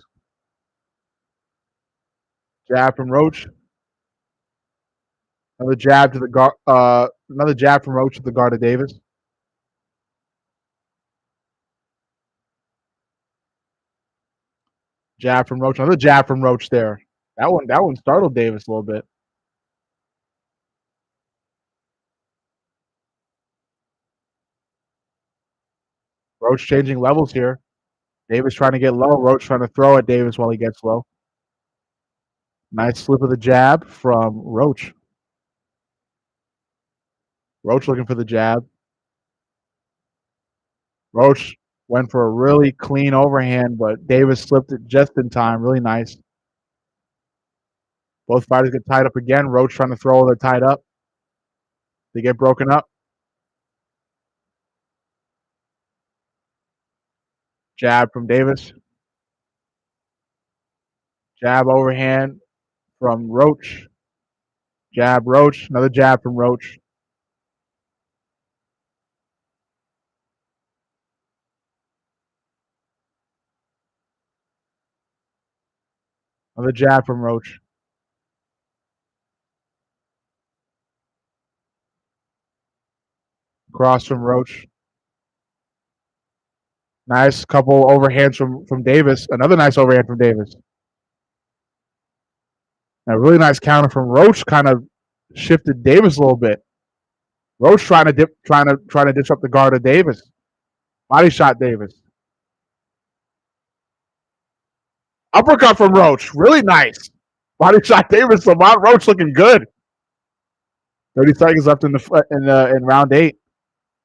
Jab from Roach. Another jab to the guard. Another jab from Roach to the guard of Davis. Jab from Roach. Another jab from Roach there. That one startled Davis a little bit. Roach changing levels here. Davis trying to get low. Roach trying to throw at Davis while he gets low. Nice slip of the jab from Roach. Roach looking for the jab. Roach went for a really clean overhand, but Davis slipped it just in time. Really nice. Both fighters get tied up again. Roach trying to throw. They're tied up. They get broken up. Jab from Davis. Jab overhand from Roach. Jab Roach. Another jab from Roach. Another jab from Roach. Cross from Roach. Nice couple overhands from Davis. Another nice overhand from Davis. A really nice counter from Roach. Kind of shifted Davis a little bit. Roach trying to disrupt the guard of Davis. Body shot Davis. Uppercut from Roach. Really nice. Body shot Davis. Lamont Roach looking good. 30 seconds left in round 8.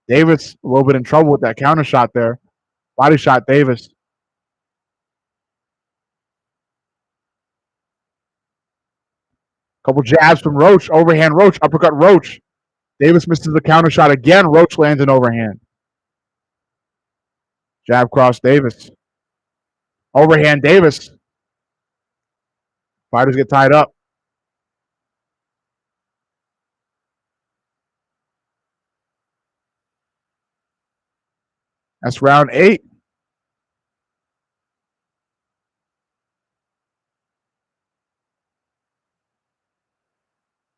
Davis a little bit in trouble with that counter shot there. Body shot Davis. Couple jabs from Roach. Overhand Roach. Uppercut Roach. Davis misses the counter shot again. Roach lands an overhand. Jab cross Davis. Overhand Davis. Fighters get tied up. That's round 8.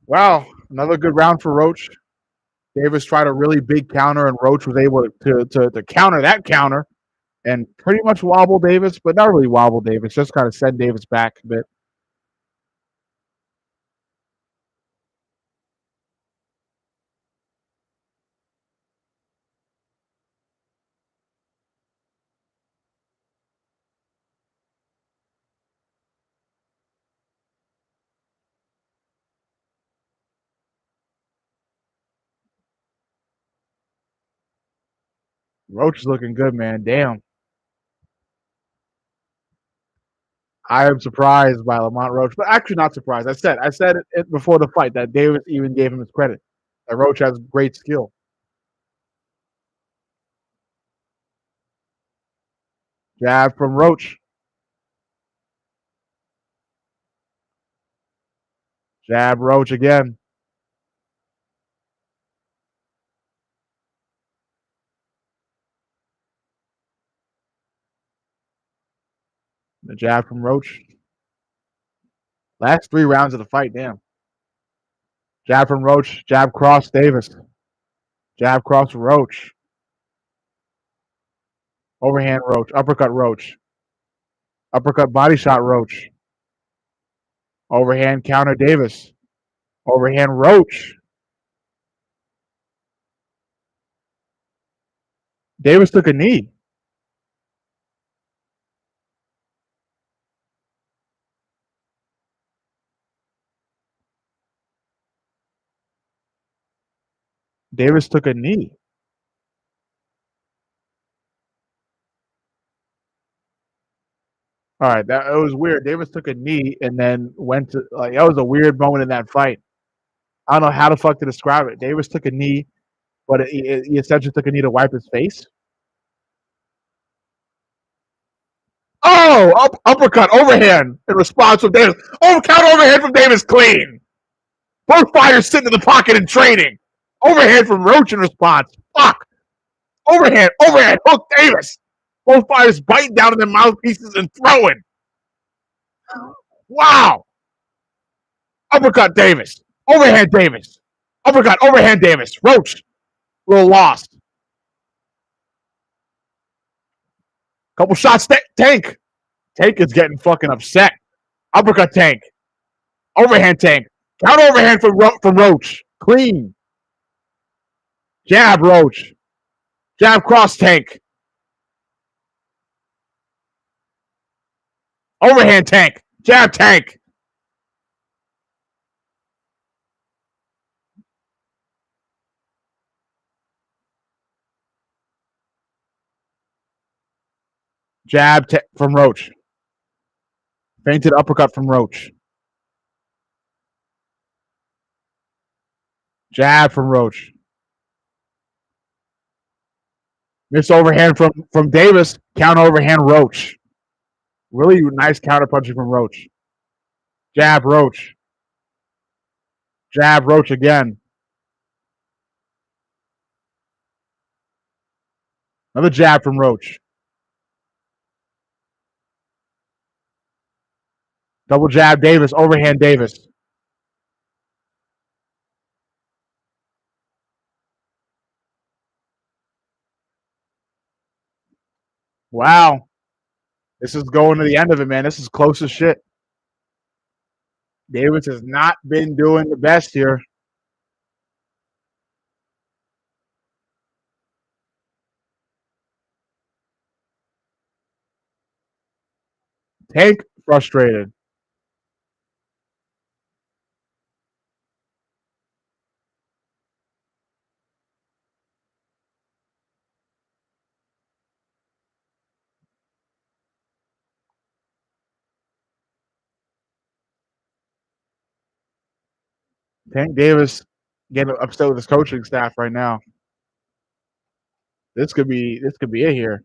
Wow, another good round for Roach. Davis tried a really big counter, and Roach was able to counter that counter and pretty much wobble Davis, but not really wobble Davis, just kind of send Davis back a bit. Roach is looking good, man. Damn. I am surprised by Lamont Roach, but actually not surprised. I said it before the fight that Davis even gave him his credit. That Roach has great skill. Jab from Roach. Jab Roach again. The jab from Roach. Last 3 rounds of the fight, damn. Jab from Roach. Jab cross Davis. Jab cross Roach. Overhand Roach. Uppercut Roach. Uppercut body shot Roach. Overhand counter Davis. Overhand, Roach. Davis took a knee. Davis took a knee. All right, that it was weird. Davis took a knee and then went to like that was a weird moment in that fight. I don't know how the fuck to describe it. Davis took a knee, but he essentially took a knee to wipe his face. Oh, uppercut, overhand in response from Davis. Oh, count overhand from Davis, clean. Both fighters sitting in the pocket and trading. Overhand from Roach in response. Fuck. Overhand, hook Davis. Both fighters biting down in their mouthpieces and throwing. Wow. Uppercut Davis. Overhand Davis. Uppercut, overhand Davis. Roach. Little lost. Couple shots. Tank. Tank is getting fucking upset. Uppercut Tank. Overhand Tank. Count overhand from Roach. Clean. Jab Roach. Jab cross Tank. Overhand Tank. Jab Tank. Jab from Roach. Fainted uppercut from Roach. Jab from Roach. Miss overhand from Davis. Counter overhand Roach. Really nice counter punching from Roach. Jab Roach. Jab Roach again. Another jab from Roach. Double jab Davis. Overhand Davis. Wow. This is going to the end of it, man. This is close as shit. Davis has not been doing the best here. Tank frustrated. Tank Davis getting upset with his coaching staff right now. This could be it here.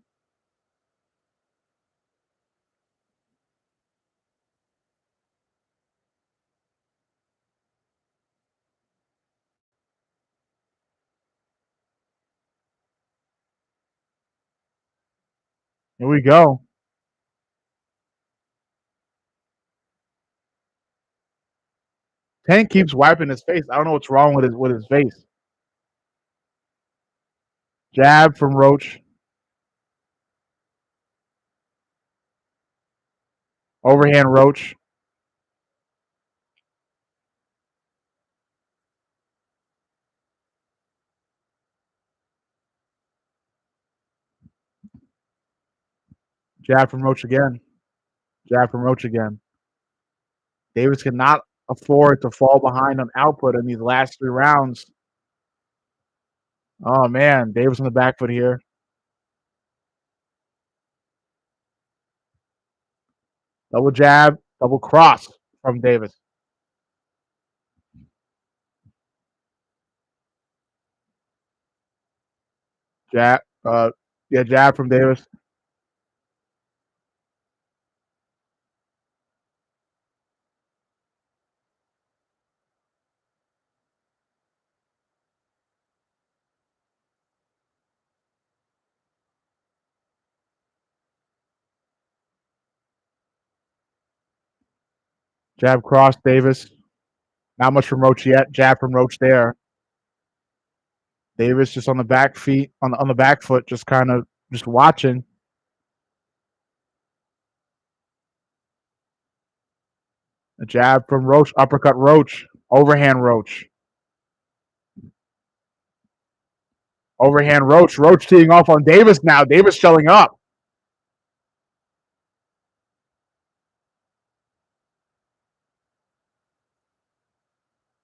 Here we go. Tank keeps wiping his face. I don't know what's wrong with his face. Jab from Roach. Overhand Roach. Jab from Roach again. Jab from Roach again. Davis cannot afford to fall behind on output in these last 3 rounds. Oh man, Davis on the back foot here. Double jab, double cross from Davis. Jab, jab from Davis. Jab cross Davis. Not much from Roach yet. Jab from Roach there. Davis just on the back feet, on the back foot, just kind of just watching. A jab from Roach, uppercut Roach, overhand Roach. Overhand Roach. Roach teeing off on Davis now. Davis showing up.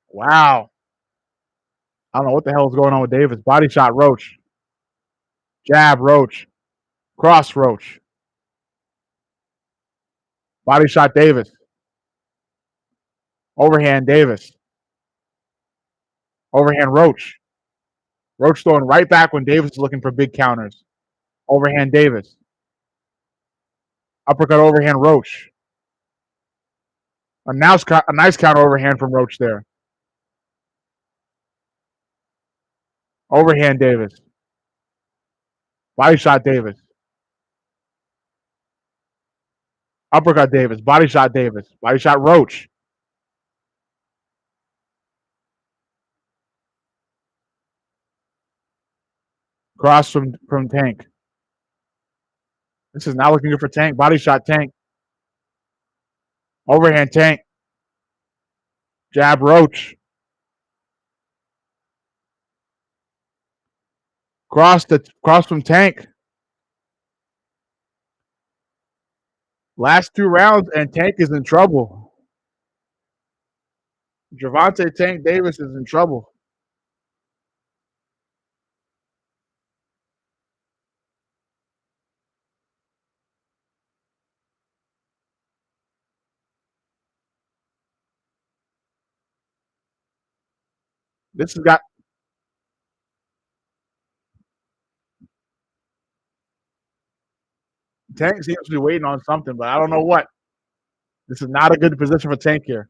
Wow. I don't know what the hell is going on with Davis. Body shot Roach. Jab Roach. Cross Roach. Body shot Davis. Overhand Davis. Overhand Roach. Roach throwing right back when Davis is looking for big counters. Overhand Davis. Uppercut overhand Roach. A nice counter overhand from Roach there. Overhand Davis. Body shot Davis. Uppercut Davis. Body shot Davis. Body shot Roach. Cross from Tank. This is now looking good for Tank. Body shot Tank. Overhand Tank. Jab Roach. Cross from Tank. Last 2 rounds and Tank is in trouble. Gervonta Tank Davis is in trouble. This has got Tank seems to be waiting on something, but I don't know what. This is not a good position for Tank here.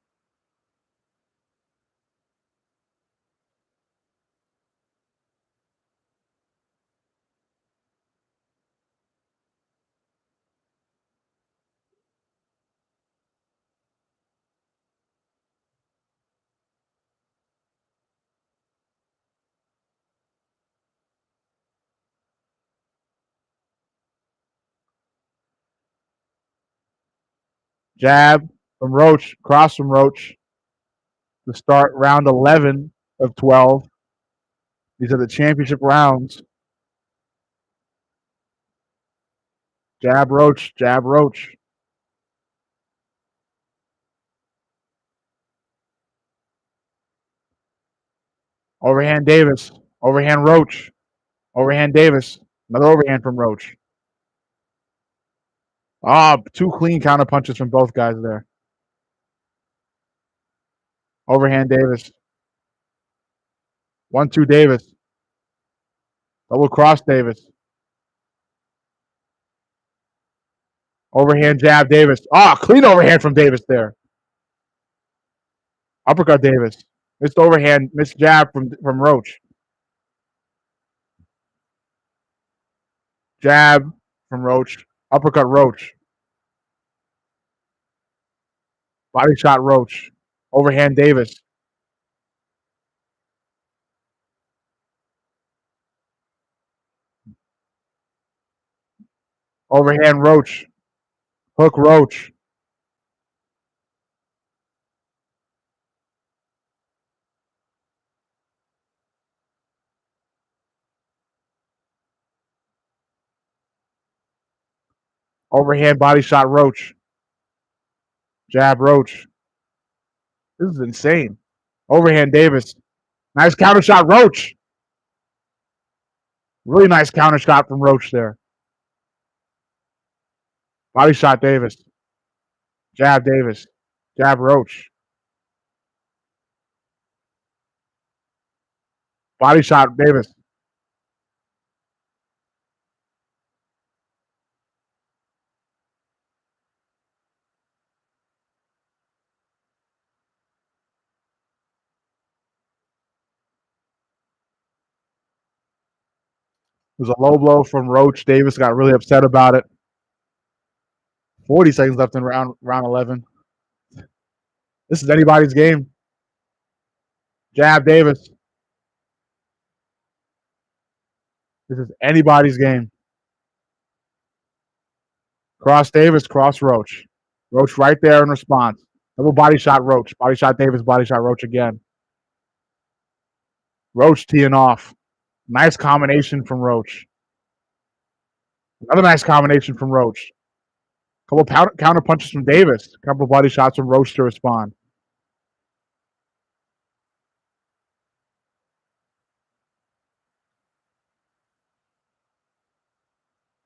Jab from Roach, cross from Roach to start round 11 of 12. These are the championship rounds. Jab Roach, jab Roach. Overhand Davis, overhand Roach, overhand Davis. Another overhand from Roach. Ah, 2 clean counter punches from both guys there. Overhand Davis. 1-2 Davis. Double cross Davis. Overhand jab Davis. Ah, clean overhand from Davis there. Uppercut Davis. Missed overhand, missed jab from Roach. Jab from Roach. Uppercut Roach. Body shot Roach. Overhand Davis. Overhand Roach. Hook Roach. Overhand body shot Roach. Jab Roach. This is insane. Overhand Davis. Nice counter shot Roach. Really nice counter shot from Roach there. Body shot Davis. Jab Davis. Jab Roach. Body shot Davis. It was a low blow from Roach. Davis got really upset about it. 40 seconds left in round 11. This is anybody's game. Jab Davis. This is anybody's game. Cross Davis, cross Roach. Roach right there in response. Double body shot Roach. Body shot Davis, body shot Roach again. Roach teeing off. Nice combination from Roach. Another nice combination from Roach. Couple counter punches from Davis. Couple body shots from Roach to respond.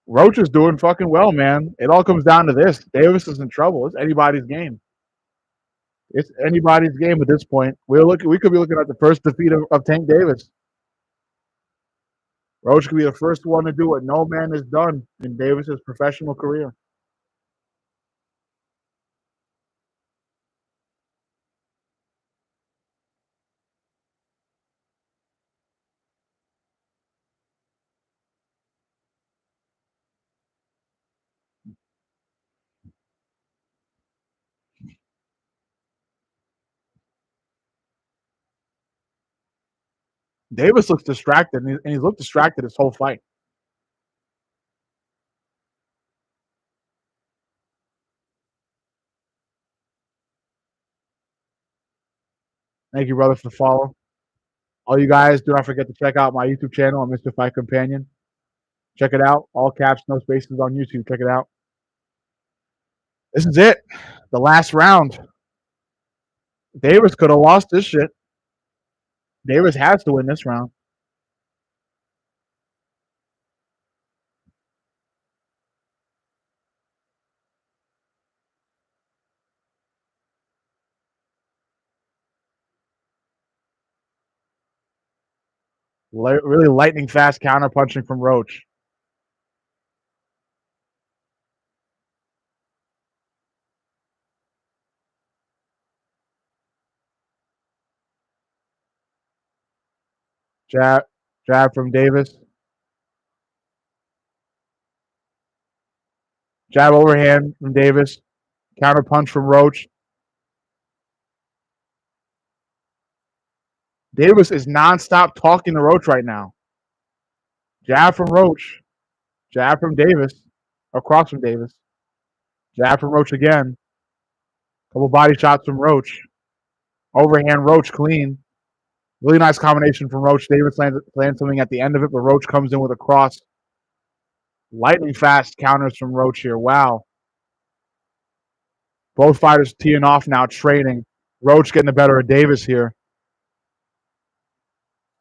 Roach is doing fucking well, man. It all comes down to this. Davis is in trouble. It's anybody's game. It's anybody's game at this point. We could be looking at the first defeat of Tank Davis. Roach could be the first one to do what no man has done in Davis's professional career. Davis looks distracted, and he's looked distracted this whole fight. Thank you, brother, for the follow. All you guys, do not forget to check out my YouTube channel, Mrfightcompanion. Check it out. All caps, no spaces on YouTube. Check it out. This is it. The last round. Davis could have lost this shit. Davis has to win this round. Really lightning fast counter punching from Roach. Jab from Davis. Jab overhand from Davis. Counter punch from Roach. Davis is nonstop talking to Roach right now. Jab from Roach. Jab from Davis. Across from Davis. Jab from Roach again. Couple body shots from Roach. Overhand Roach clean. Really nice combination from Roach. Davis lands something at the end of it, but Roach comes in with a cross. Lightning fast counters from Roach here. Wow. Both fighters teeing off now, trading. Roach getting the better of Davis here.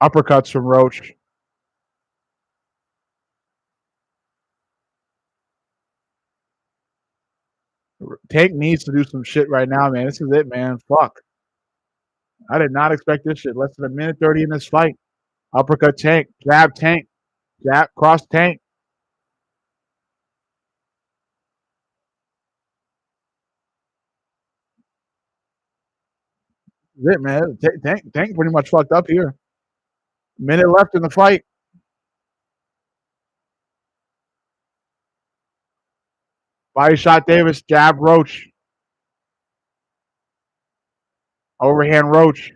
Uppercuts from Roach. Tank needs to do some shit right now, man. This is it, man. Fuck. I did not expect this shit. Less than a minute 30 in this fight. Uppercut Tank. Jab Tank. Jab cross Tank. This is it, man. Tank pretty much fucked up here. Minute left in the fight. Body shot Davis. Jab Roach. Overhand Roach.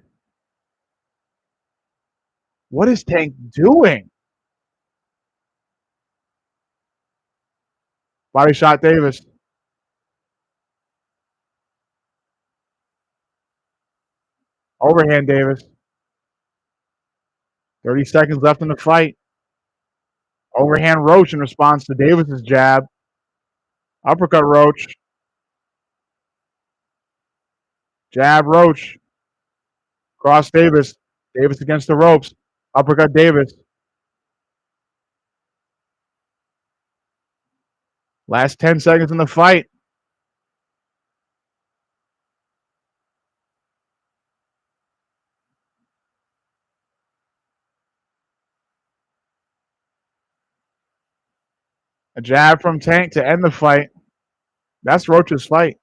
What is Tank doing? Body shot Davis. Overhand Davis. 30 seconds left in the fight. Overhand Roach in response to Davis's jab. Uppercut Roach. Jab Roach. Cross Davis. Davis against the ropes. Uppercut Davis. Last 10 seconds in the fight. A jab from Tank to end the fight. That's Roach's fight.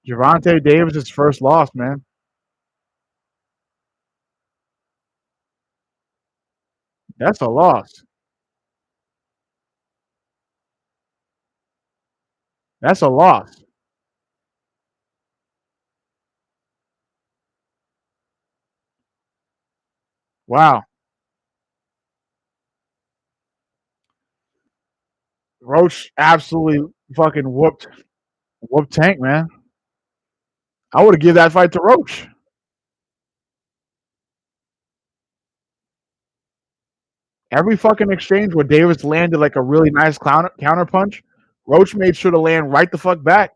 Gervonta Davis' first loss, man. That's a loss. That's a loss. Wow. Roach absolutely fucking whooped Tank, man. I would have given that fight to Roach. Every fucking exchange where Davis landed like a really nice counter punch, Roach made sure to land right the fuck back.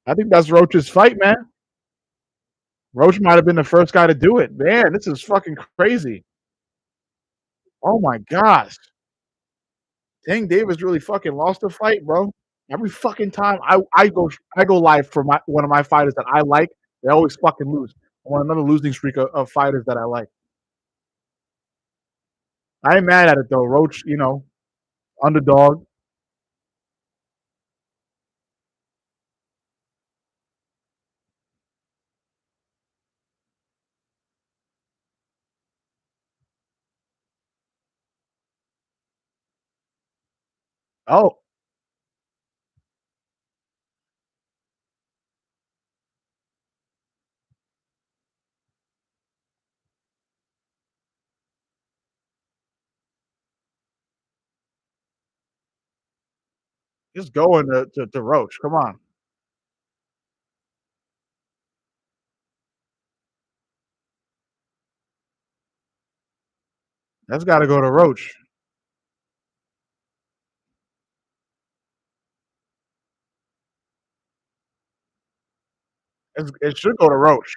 I think that's Roach's fight, man. Roach might have been the first guy to do it. Man, this is fucking crazy. Oh my gosh. Tank Davis really fucking lost the fight, bro. Every fucking time I go live for my one of my fighters that I like, they always fucking lose. I want another losing streak of fighters that I like. I ain't mad at it though. Roach, underdog. Oh, just going to Roach. Come on. That's got to go to Roach. It should go to Roach.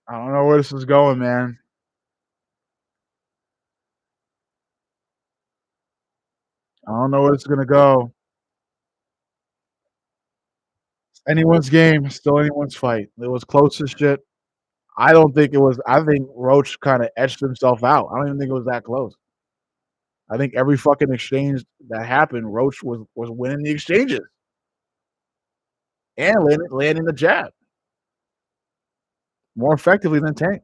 I don't know where this is going, man. I don't know where this is gonna go. Anyone's game, still anyone's fight. It was close as shit. I don't think it was. I think Roach kind of etched himself out. I don't even think it was that close. I think every fucking exchange that happened, Roach was winning the exchanges and landing the jab more effectively than Tank.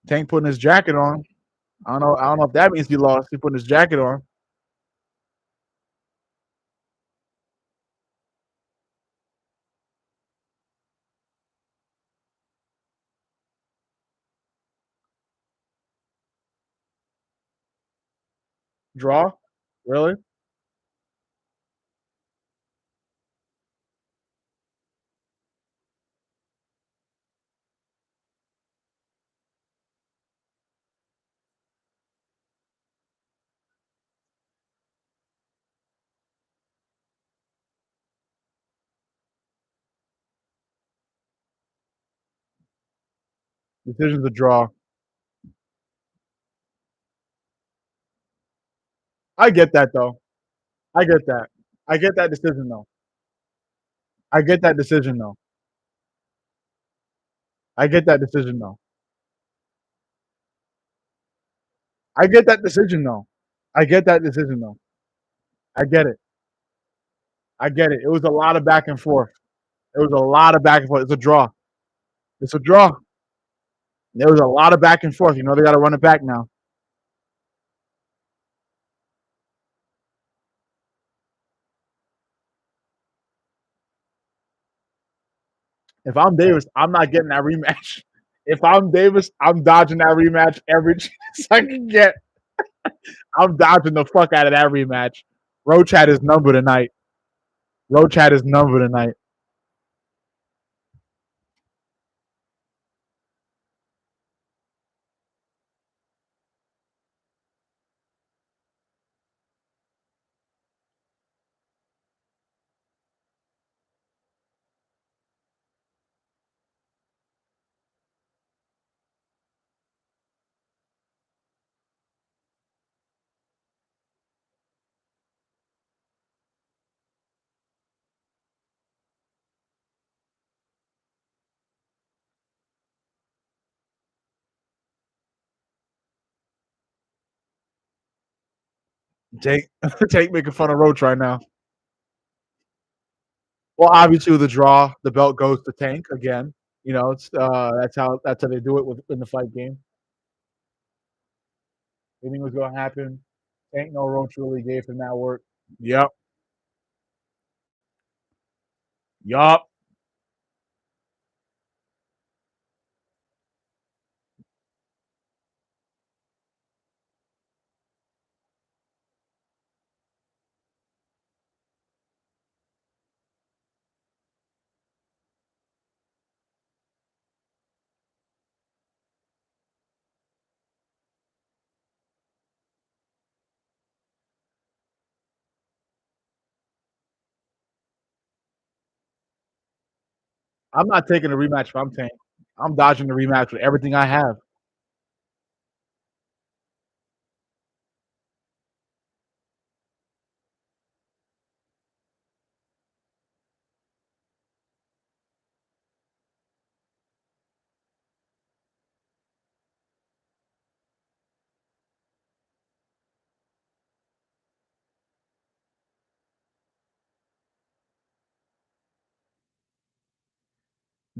Tank putting his jacket on. I don't know. I don't know if that means he lost. He putting his jacket on. Draw, really? Decision's a draw. I get that though. I get that. I get that decision though. I get that decision though. I get that decision though. I get that decision though. I get that decision though. I get it. I get it. It was a lot of back and forth. It was a lot of back and forth. It's a draw. It's a draw. There was a lot of back and forth. They got to run it back now. If I'm Davis, I'm not getting that rematch. If I'm Davis, I'm dodging that rematch every chance I can get. I'm dodging the fuck out of that rematch. Roach had his number tonight. Roach had his number tonight. Tank Tank making fun of Roach right now. Well, obviously with the draw, the belt goes to Tank again. You know, it's that's how they do it with in the fight game. Anything was gonna happen. Tank no Roach really gave him that work. Yep. Yup. I'm not taking a rematch if I'm Tank. I'm dodging the rematch with everything I have.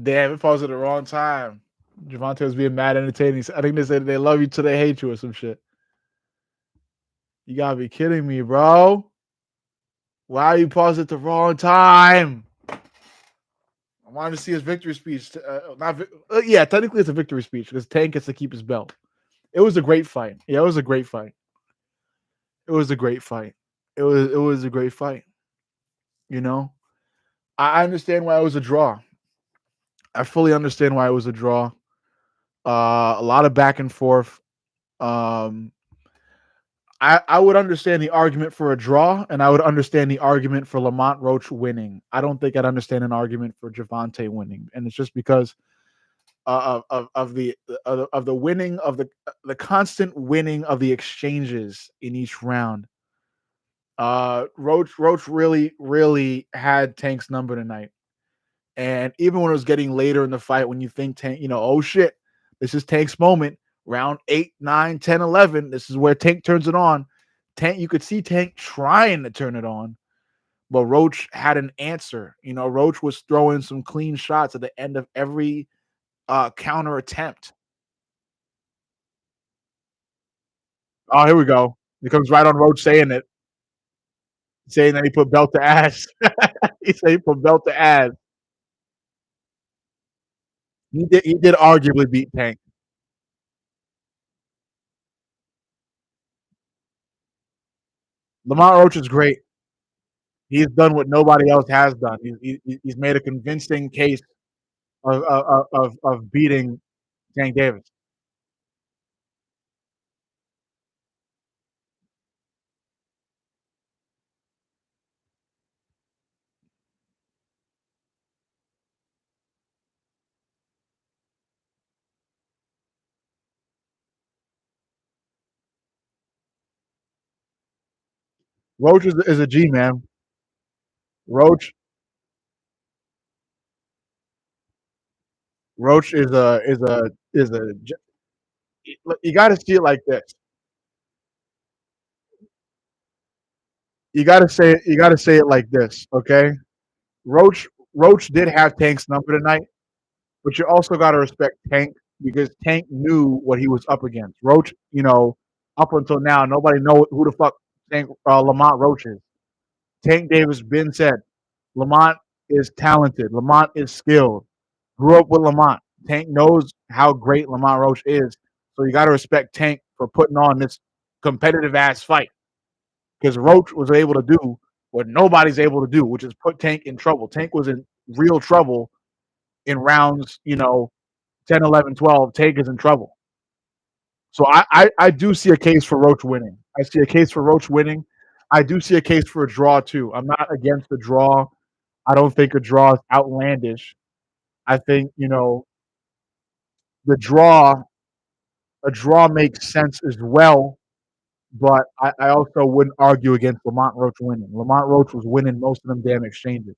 Damn, it falls at the wrong time. Gervonta was being mad entertaining. I think they said they love you till they hate you or some shit. You gotta be kidding me, bro. Why you pause at the wrong time? I wanted to see his victory speech. Not yeah, technically it's a victory speech because Tank gets to keep his belt. It was a great fight. Yeah, it was a great fight. It was a great fight. It was a great fight. You know, I understand why it was a draw. I fully understand why it was a draw. A lot of back and forth. Um, I would understand the argument for a draw, and I would understand the argument for Lamont Roach winning. I don't think I'd understand an argument for Gervonta winning, and it's just because of the winning of the constant winning of the exchanges in each round. Roach really had Tank's number tonight. And even when it was getting later in the fight, when you think Tank, oh shit, this is Tank's moment. Round 8, 9, 10, 11. This is where Tank turns it on. Tank, you could see Tank trying to turn it on, but Roach had an answer. Roach was throwing some clean shots at the end of every counter attempt. Oh, here we go. He comes right on Roach saying that he put belt to ass. He said he put belt to ass. He did arguably beat Tank. Lamont Roach is great. He's done what nobody else has done. He's made a convincing case of beating Tank Davis. Roach is a G man. Roach Roach is a. You got to see it like this. You got to say it like this. Okay, Roach Roach did have Tank's number tonight, but you also got to respect Tank because Tank knew what he was up against. Roach, up until now, nobody know who the fuck Lamont Roach is. Tank Davis been said Lamont is talented. Lamont is skilled. Grew up with Lamont. Tank knows how great Lamont Roach is. So you got to respect Tank for putting on this competitive ass fight because Roach was able to do what nobody's able to do, which is put Tank in trouble. Tank was in real trouble in rounds, 10, 11, 12. Tank is in trouble. So I do see a case for Roach winning. I see a case for Roach winning. I do see a case for a draw too. I'm not against the draw. I don't think a draw is outlandish. I think, the draw a draw makes sense as well, but I also wouldn't argue against Lamont Roach winning. Lamont Roach was winning most of them damn exchanges.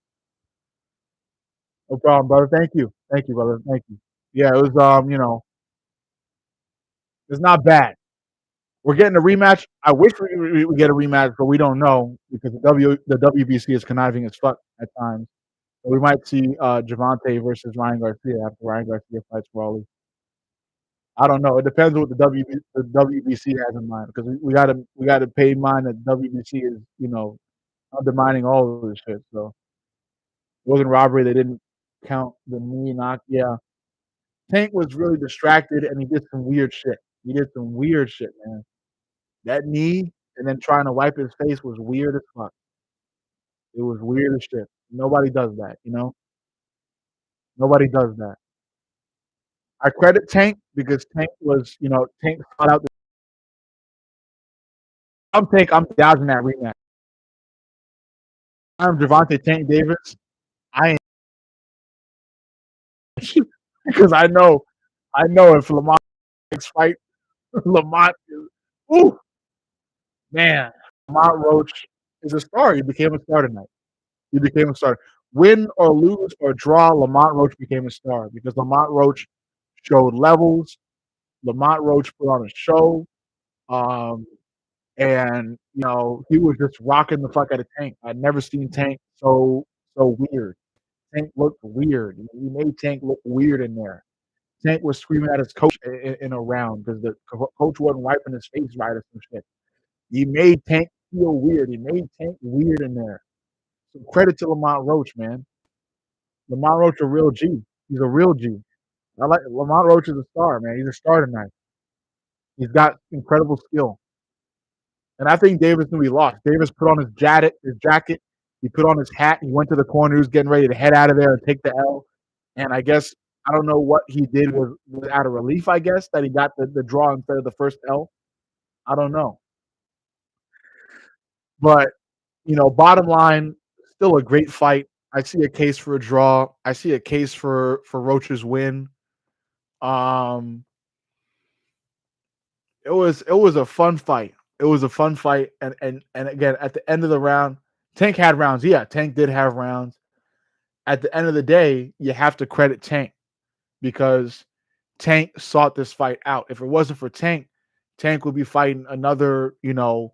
No problem, brother. Thank you. Thank you, brother. Thank you. Yeah, it was it's not bad. We're getting a rematch. I wish we get a rematch, but we don't know because the WBC is conniving as fuck at times. So we might see Gervonta versus Ryan Garcia after Ryan Garcia fights Rawley. I don't know. It depends on what the WBC has in mind because we gotta pay in mind that WBC is undermining all of this shit. So it wasn't robbery. They didn't count the knee knock. Yeah, Tank was really distracted and he did some weird shit. He did some weird shit, man. That knee and then trying to wipe his face was weird as fuck. It was weird as shit. Nobody does that. Nobody does that. I credit Tank because Tank fought out. I'm dodging that rematch. I'm Gervonta Tank Davis. I ain't because I know if Lamont fight, Lamont is ooh man. Lamont Roach is a star. He became a star tonight. He became a star. Win or lose or draw, Lamont Roach became a star because Lamont Roach showed levels. Lamont Roach put on a show. Um, and he was just rocking the fuck out of Tank. I'd never seen Tank so weird. Tank looked weird. He made Tank look weird in there. Tank was screaming at his coach in a round because the coach wasn't wiping his face right or some shit. He made Tank feel weird. He made Tank weird in there. So credit to Lamont Roach, man. Lamont Roach a real G. He's a real G. I like Lamont Roach is a star, man. He's a star tonight. He's got incredible skill. And I think Davis knew he lost. Davis put on his jacket. He put on his hat. He went to the corner. He was getting ready to head out of there and take the L. And I guess I don't know what he did was out of relief. I guess that he got the draw instead of the first L. I don't know, but bottom line, still a great fight. I see a case for a draw. I see a case for Roach's win. Um, it was a fun fight. It was a fun fight, and again, at the end of the round, Tank had rounds. Yeah, Tank did have rounds. At the end of the day, you have to credit Tank because Tank sought this fight out. If it wasn't for Tank, Tank would be fighting another, quote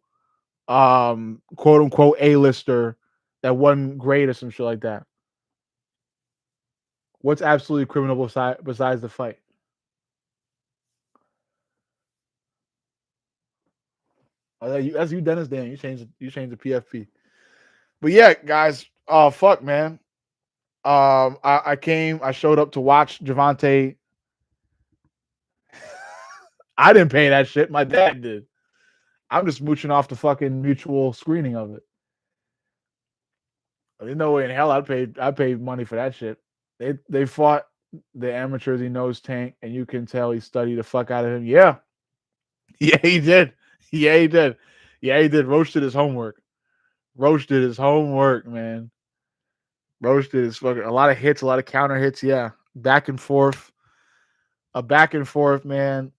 unquote A-lister that wasn't great or some shit like that. What's absolutely criminal besides the fight? Oh, that's you, Dennis. Dan. You changed the PFP. But yeah, guys. Oh fuck, man. I showed up to watch Gervonta. I didn't pay that shit. My dad did. I'm just mooching off the fucking mutual screening of it. There's no way in hell I'd pay money for that shit. They fought the amateurs. He knows Tank, and you can tell he studied the fuck out of him. Yeah, yeah, he did. Yeah, he did. Yeah, he did. Roach did his homework. Roach did his homework, man. Roach did his fucking a lot of hits, a lot of counter hits. Yeah, back and forth, a back and forth, man.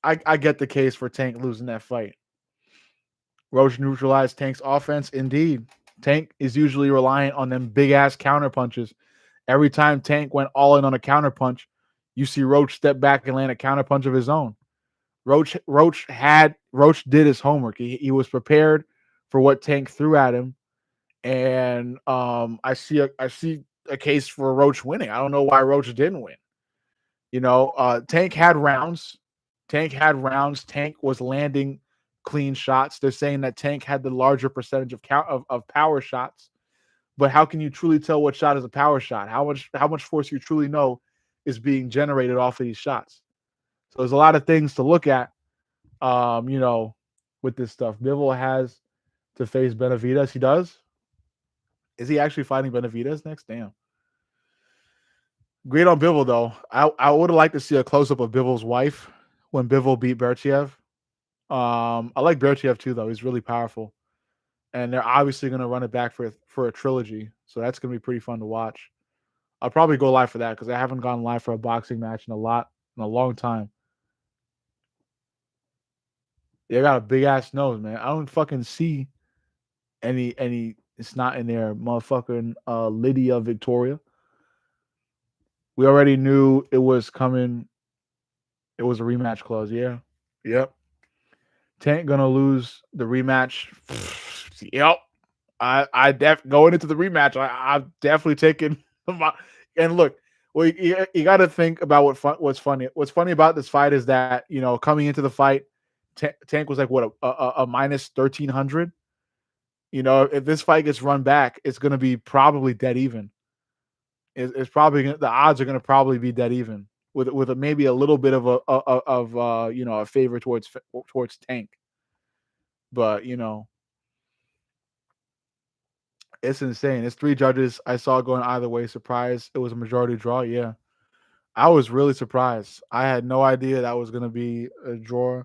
I get the case for Tank losing that fight. Roach neutralized Tank's offense. Indeed, Tank is usually reliant on them big ass counter punches. Every time Tank went all in on a counter punch, you see Roach step back and land a counter punch of his own. Roach did his homework. He was prepared for what Tank threw at him, and I see a case for Roach winning. I don't know why Roach didn't win. Tank had rounds. Tank had rounds. Tank was landing clean shots. They're saying that Tank had the larger percentage of power shots. But how can you truly tell what shot is a power shot? How much force you truly know is being generated off of these shots? So there's a lot of things to look at. With this stuff. Bivol has to face Benavidez. He does. Is he actually fighting Benavidez next? Damn. Great on Bivol though. I would have liked to see a close up of Bivol's wife when Bivol beat Berchiev. I like Berchiev too though. He's really powerful, and they're obviously going to run it back for a trilogy. So that's going to be pretty fun to watch. I'll probably go live for that because I haven't gone live for a boxing match in a long time. They got a big ass nose, man. I don't fucking see any. It's not in there, motherfucking Lydia Victoria. We already knew it was coming. It was a rematch clause. Yeah. Yep. Tank gonna lose the rematch. Yep. Going into the rematch. I've definitely taken my and look. Well, you got to think about what's funny. What's funny about this fight is that coming into the fight, Tank was like what a minus 1300. If this fight gets run back, it's gonna be probably dead even. It's probably the odds are gonna probably be dead even with maybe a little bit of a favor towards Tank. But it's insane. It's three judges. I saw going either way. Surprised it was a majority draw. Yeah, I was really surprised. I had no idea that was gonna be a draw.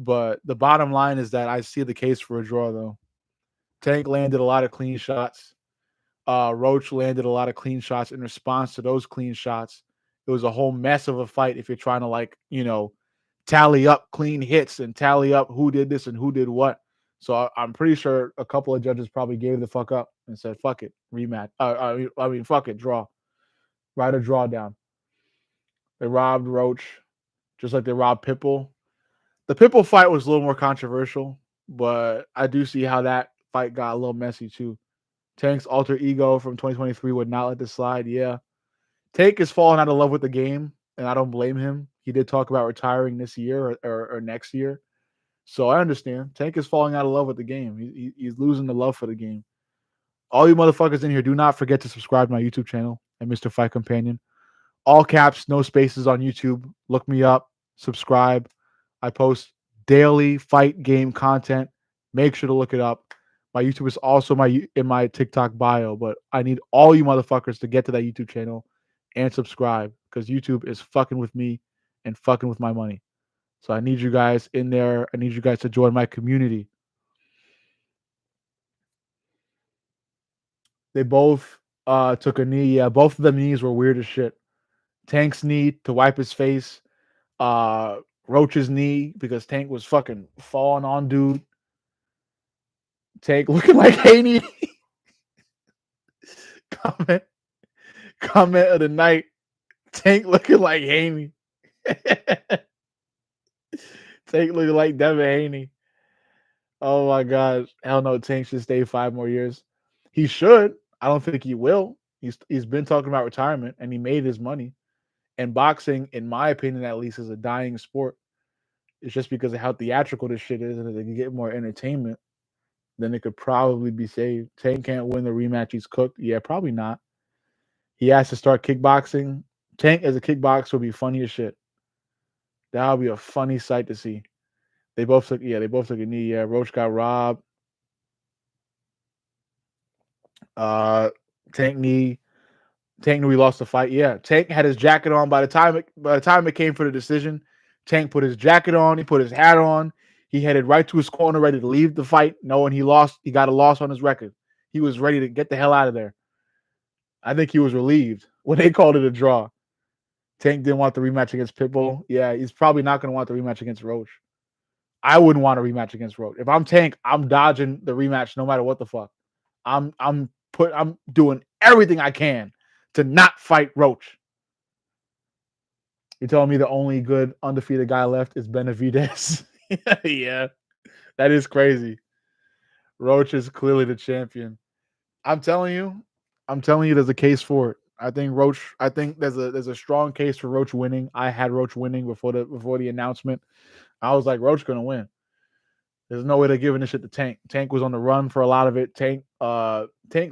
But the bottom line is that I see the case for a draw though. Tank landed a lot of clean shots. Roach landed a lot of clean shots in response to those clean shots. It was a whole mess of a fight if you're trying to tally up clean hits and tally up who did this and who did what. So I'm pretty sure a couple of judges probably gave the fuck up and said, "Fuck it, rematch." I mean, fuck it, draw. Write a draw down. They robbed Roach just like they robbed Pitbull. The Pitbull fight was a little more controversial, but I do see how that fight got a little messy too. Tank's alter ego from 2023 would not let this slide. Yeah. Tank is falling out of love with the game, and I don't blame him. He did talk about retiring this year or next year. So I understand. Tank is falling out of love with the game. He's losing the love for the game. All you motherfuckers in here, do not forget to subscribe to my YouTube channel at Mr. Fight Companion. All caps, no spaces on YouTube. Look me up, subscribe. I post daily fight game content. Make sure to look it up. My YouTube is also in my TikTok bio, but I need all you motherfuckers to get to that YouTube channel and subscribe because YouTube is fucking with me and fucking with my money. So I need you guys in there. I need you guys to join my community. They both took a knee. Yeah, both of them knees were weird as shit. Tank's knee to wipe his face. Uh, Roach's knee because Tank was fucking falling on dude. Tank looking like Haney. comment comment of the night. Tank looking like Haney. Tank looking like Devin Haney. Oh my god. Hell no, Tank should stay 5 more years. He should. I don't think he will. He's been talking about retirement and he made his money. And boxing, in my opinion, at least, is a dying sport. It's just because of how theatrical this shit is, and if they can get more entertainment, then it could probably be saved. Tank can't win the rematch. He's cooked. Yeah, probably not. He has to start kickboxing. Tank as a kickboxer would be funny as shit. That would be a funny sight to see. They both took a knee. Yeah, Roach got robbed. Uh, Tank knee. Tank knew he lost the fight. Yeah, Tank had his jacket on by the time it came for the decision. Tank put his jacket on. He put his hat on. He headed right to his corner, ready to leave the fight, knowing he lost. He got a loss on his record. He was ready to get the hell out of there. I think he was relieved when they called it a draw. Tank didn't want the rematch against Pitbull. Yeah, he's probably not going to want the rematch against Roach. I wouldn't want a rematch against Roach. If I'm Tank, I'm dodging the rematch no matter what the fuck. I'm doing everything I can to not fight Roach. You're telling me the only good undefeated guy left is Benavidez? Yeah, that is crazy. Roach is clearly the champion. I'm telling you, there's a case for it. I think Roach. I think there's a strong case for Roach winning. I had Roach winning before the announcement. I was like, Roach gonna win. There's no way they're giving this shit to Tank. Tank was on the run for a lot of it. Tank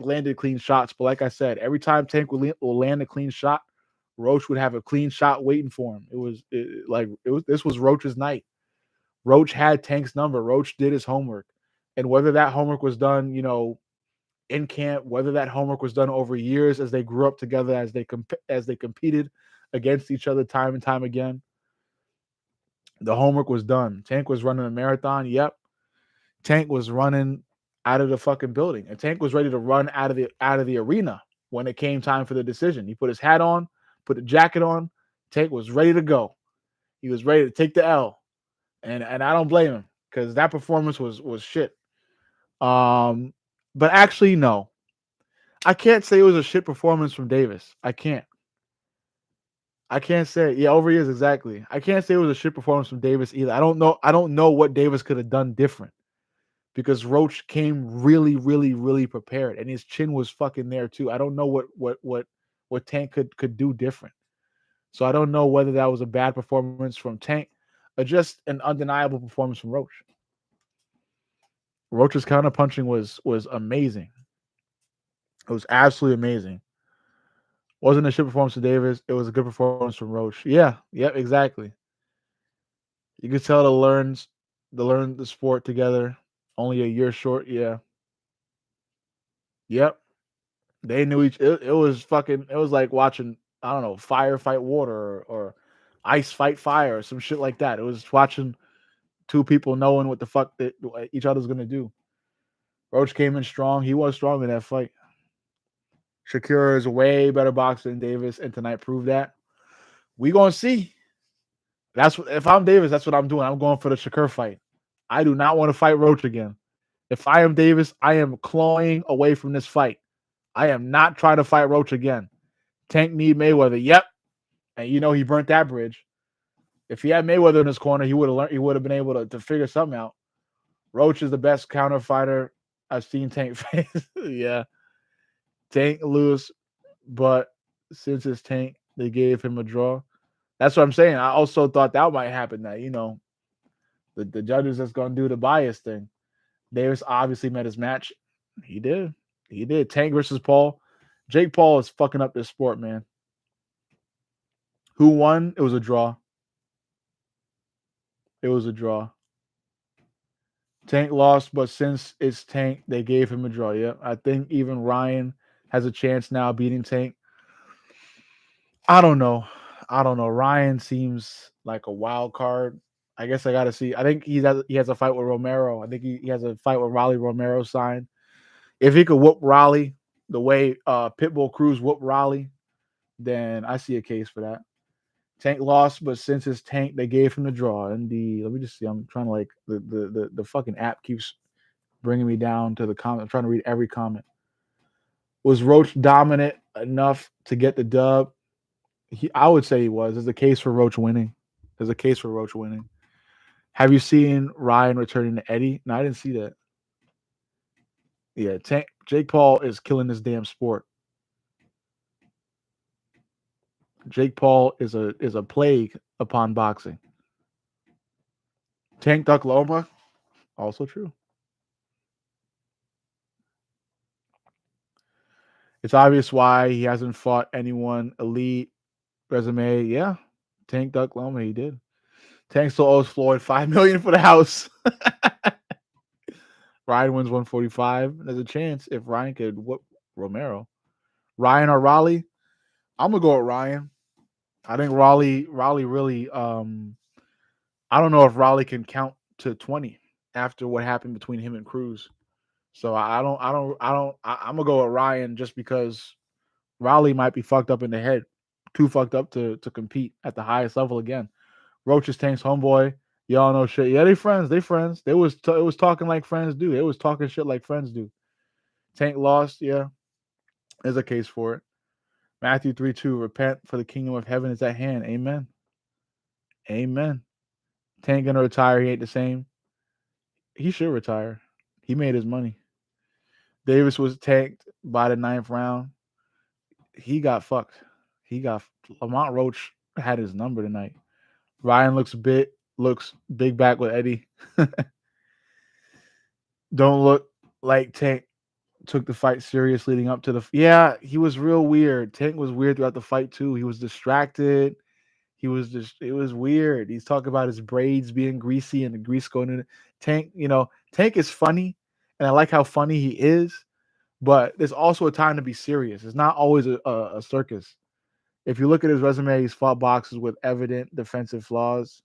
landed clean shots, but like I said, every time Tank will land a clean shot, Roach would have a clean shot waiting for him. This was Roach's night. Roach had Tank's number. Roach did his homework, and whether that homework was done, in camp, whether that homework was done over years as they grew up together, as they competed against each other time and time again, the homework was done. Tank was running a marathon. Yep. Tank was running out of the fucking building. And Tank was ready to run out of the arena when it came time for the decision. He put his hat on, put the jacket on. Tank was ready to go. He was ready to take the L. And I don't blame him because that performance was shit. But actually, no. I can't say it was a shit performance from Davis. I can't. I can't say yeah, over years exactly. I can't say it was a shit performance from Davis either. I don't know what Davis could have done different because Roach came really, really, really prepared, and his chin was fucking there too. I don't know what Tank could do different. So I don't know whether that was a bad performance from Tank or just an undeniable performance from Roach. Roach's counter punching was amazing. It was absolutely amazing. Wasn't a shit performance from Davis. It was a good performance from Roach. Yeah, yep, exactly. You could tell they learned the sport together. Only a year short. Yeah. Yep. They knew it was fucking it was like watching, I don't know, fire fight water or ice fight fire or some shit like that. It was watching two people knowing what the fuck that each other's gonna do. Roach came in strong. He was strong in that fight. Shakur is a way better boxer than Davis, and tonight proved that. We gonna see. That's what if I'm Davis, that's what I'm doing. I'm going for the Shakur fight. I do not want to fight Roach again. If I am Davis, I am clawing away from this fight. I am not trying to fight Roach again. Tank need Mayweather. Yep. And you know he burnt that bridge. If he had Mayweather in his corner, he would have learned. He would have been able to figure something out. Roach is the best counter fighter I've seen Tank face. Yeah, Tank lose, but since it's Tank, they gave him a draw. That's what I'm saying. I also thought that might happen. That the judges that's gonna do the bias thing. Davis obviously met his match. He did. He did. Tank versus Paul. Jake Paul is fucking up this sport, man. Who won? It was a draw. It was a draw. Tank lost, but since it's Tank, they gave him a draw. Yeah, I think even Ryan has a chance now beating Tank. I don't know. I don't know. Ryan seems like a wild card. I guess I got to see. I think he has a fight with Romero. I think he has a fight with Raleigh Romero signed. If he could whoop Raleigh the way Pitbull Cruz whooped Raleigh, then I see a case for that. Tank lost, but since it's Tank, they gave him the draw. And let me just see. I'm trying to like the fucking app keeps bringing me down to the comment. I'm trying to read every comment. Was Roach dominant enough to get the dub? I would say he was. There's a case for Roach winning. There's a case for Roach winning. Have you seen Ryan returning to Eddie? No, I didn't see that. Yeah, Jake Paul is killing this damn sport. Jake Paul is a plague upon boxing. Tank Duck Loma, also true. It's obvious why he hasn't fought anyone elite. Resume, yeah. Tank Duck Loma, he did. Tank still owes Floyd $5 million for the house. Ryan wins 145. There's a chance if Ryan could whoop Romero. Ryan or Raleigh? I'm gonna go with Ryan. I think Raleigh really I don't know if Raleigh can count to 20 after what happened between him and Cruz. So I'm gonna go with Ryan just because Raleigh might be fucked up in the head. Too fucked up to compete at the highest level again. Roach is Tank's homeboy. Y'all know shit. Yeah, they friends. They friends. It was talking like friends do. It was talking shit like friends do. Tank lost. Yeah, there's a case for it. Matthew 3:2. Repent, for the kingdom of heaven is at hand. Amen. Amen. Tank gonna retire. He ain't the same. He should retire. He made his money. Davis was tanked by the ninth round. He got fucked. He got Lamont Roach had his number tonight. Ryan looks big back with Eddie. Don't look like Tank took the fight serious leading up to yeah, he was real weird. Tank was weird throughout the fight too. He was distracted. He was just it was weird. He's talking about his braids being greasy and the grease going in. Tank, Tank is funny, and I like how funny he is, but there's also a time to be serious. It's not always a circus. If you look at his resume, he's fought boxers with evident defensive flaws.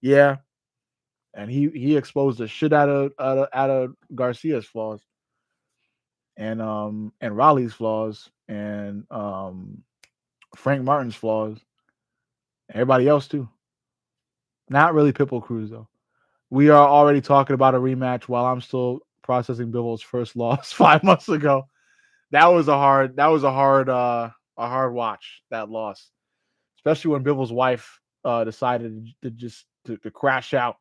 Yeah, and he exposed the shit out of Garcia's flaws and Raleigh's flaws and Frank Martin's flaws. Everybody else too. Not really Pitbull Cruz though. We are already talking about a rematch while I'm still processing Bivens' first loss 5 months ago. That was a hard watch, that loss. especially when Bibble's wife decided to crash out.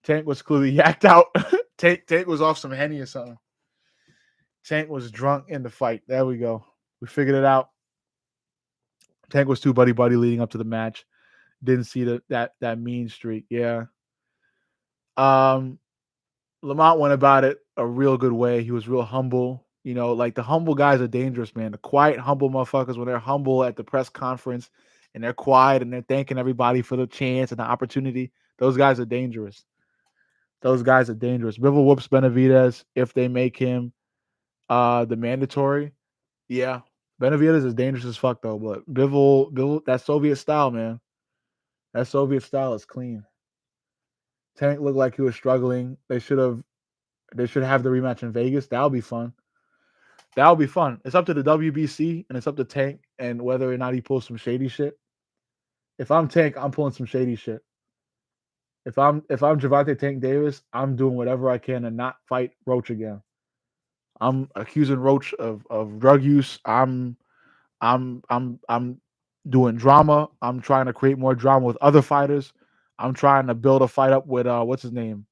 Tank was clearly yacked out. Tank was off some Henny or something. Tank was drunk in the fight. There we go. We figured it out. Tank was too buddy leading up to the match. Didn't see that mean streak. Yeah. Um, Lamont went about it a real good way. He was real humble. You know, like the humble guys are dangerous, man. The quiet, humble motherfuckers, when they're humble at the press conference and they're quiet and they're thanking everybody for the chance and the opportunity, those guys are dangerous. Those guys are dangerous. Bivol whoops Benavidez if they make him the mandatory. Yeah. Benavidez is dangerous as fuck though, but Bivol, that Soviet style, man. That Soviet style is clean. Tank looked like he was struggling. They should have the rematch in Vegas. That'll be fun. That'll be fun. It's up to the WBC and it's up to Tank and whether or not he pulls some shady shit. If I'm Tank, I'm pulling some shady shit. If I'm Gervonta Tank Davis, I'm doing whatever I can to not fight Roach again. I'm accusing Roach of drug use. I'm doing drama. I'm trying to create more drama with other fighters. I'm trying to build a fight up with what's his name?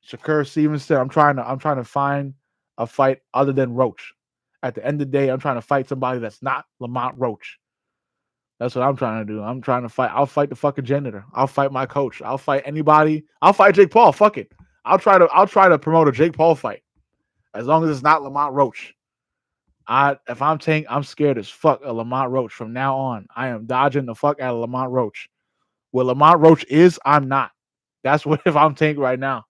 Shakur Stevenson. I'm trying to find a fight other than Roach. At the end of the day, I'm trying to fight somebody that's not Lamont Roach. That's what I'm trying to do. I'm trying to fight. I'll fight the fucking janitor. I'll fight my coach. I'll fight anybody. I'll fight Jake Paul. Fuck it. I'll try to promote a Jake Paul fight. As long as it's not Lamont Roach. If I'm Tank, I'm scared as fuck of Lamont Roach. From now on, I am dodging the fuck out of Lamont Roach. What Lamont Roach is, I'm not. That's what if I'm Tank right now.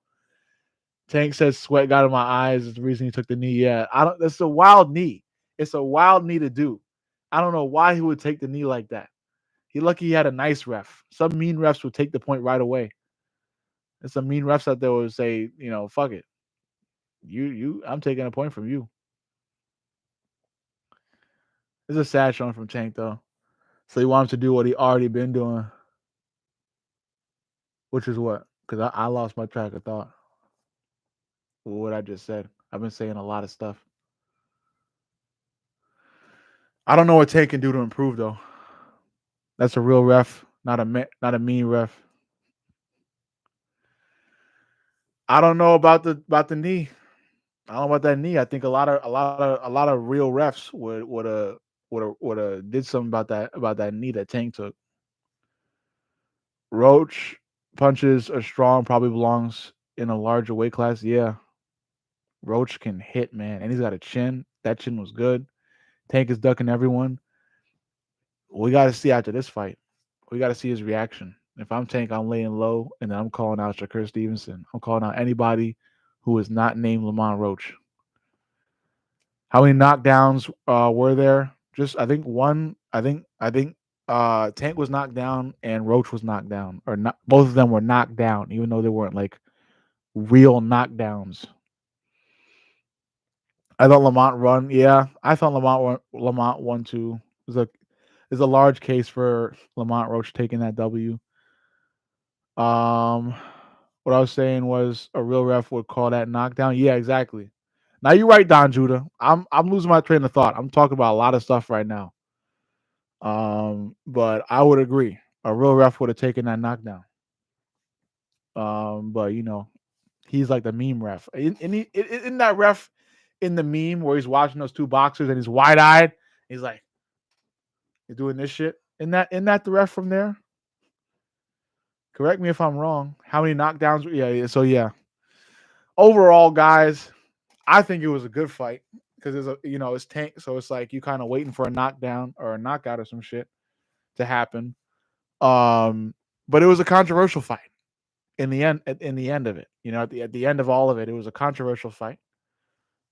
Tank says sweat got in my eyes is the reason he took the knee. Yeah, I don't. That's a wild knee. It's a wild knee to do. I don't know why he would take the knee like that. He lucky he had a nice ref. Some mean refs would take the point right away. There's some mean refs out there would say, fuck it. I'm taking a point from you. It's a sad showing from Tank though. So he wants to do what he already been doing, which is what? Because I lost my track of thought. What I just said. I've been saying a lot of stuff. I don't know what Tank can do to improve though. That's a real ref, not a mean ref. I don't know about the knee. I don't know about that knee. I think a lot of real refs would did something about that knee that Tank took. Roach punches are strong, probably belongs in a larger weight class. Yeah. Roach can hit, man. And he's got a chin. That chin was good. Tank is ducking everyone. We got to see after this fight. We got to see his reaction. If I'm Tank, I'm laying low, and then I'm calling out Shakur Stevenson. I'm calling out anybody who is not named Lamont Roach. How many knockdowns were there? Just I think one. I think Tank was knocked down and Roach was knocked down, or not. Both of them were knocked down, even though they weren't like real knockdowns. I thought Lamont won. Yeah, I thought Lamont won too. There's a large case for Lamont Roach taking that W. What I was saying was a real ref would call that knockdown. Yeah, exactly. Now you're right, Don Judah. I'm losing my train of thought. I'm talking about a lot of stuff right now. But I would agree. A real ref would have taken that knockdown. But he's like the meme ref. In that ref in the meme where he's watching those two boxers and he's wide eyed. He's like, he's doing this shit. Isn't that the ref from there? Correct me if I'm wrong. How many knockdowns? Yeah. So yeah. Overall, guys, I think it was a good fight because it's Tank, so it's like you kind of waiting for a knockdown or a knockout or some shit to happen. But it was a controversial fight in the end. In the end of it, at the end of all of it, it was a controversial fight.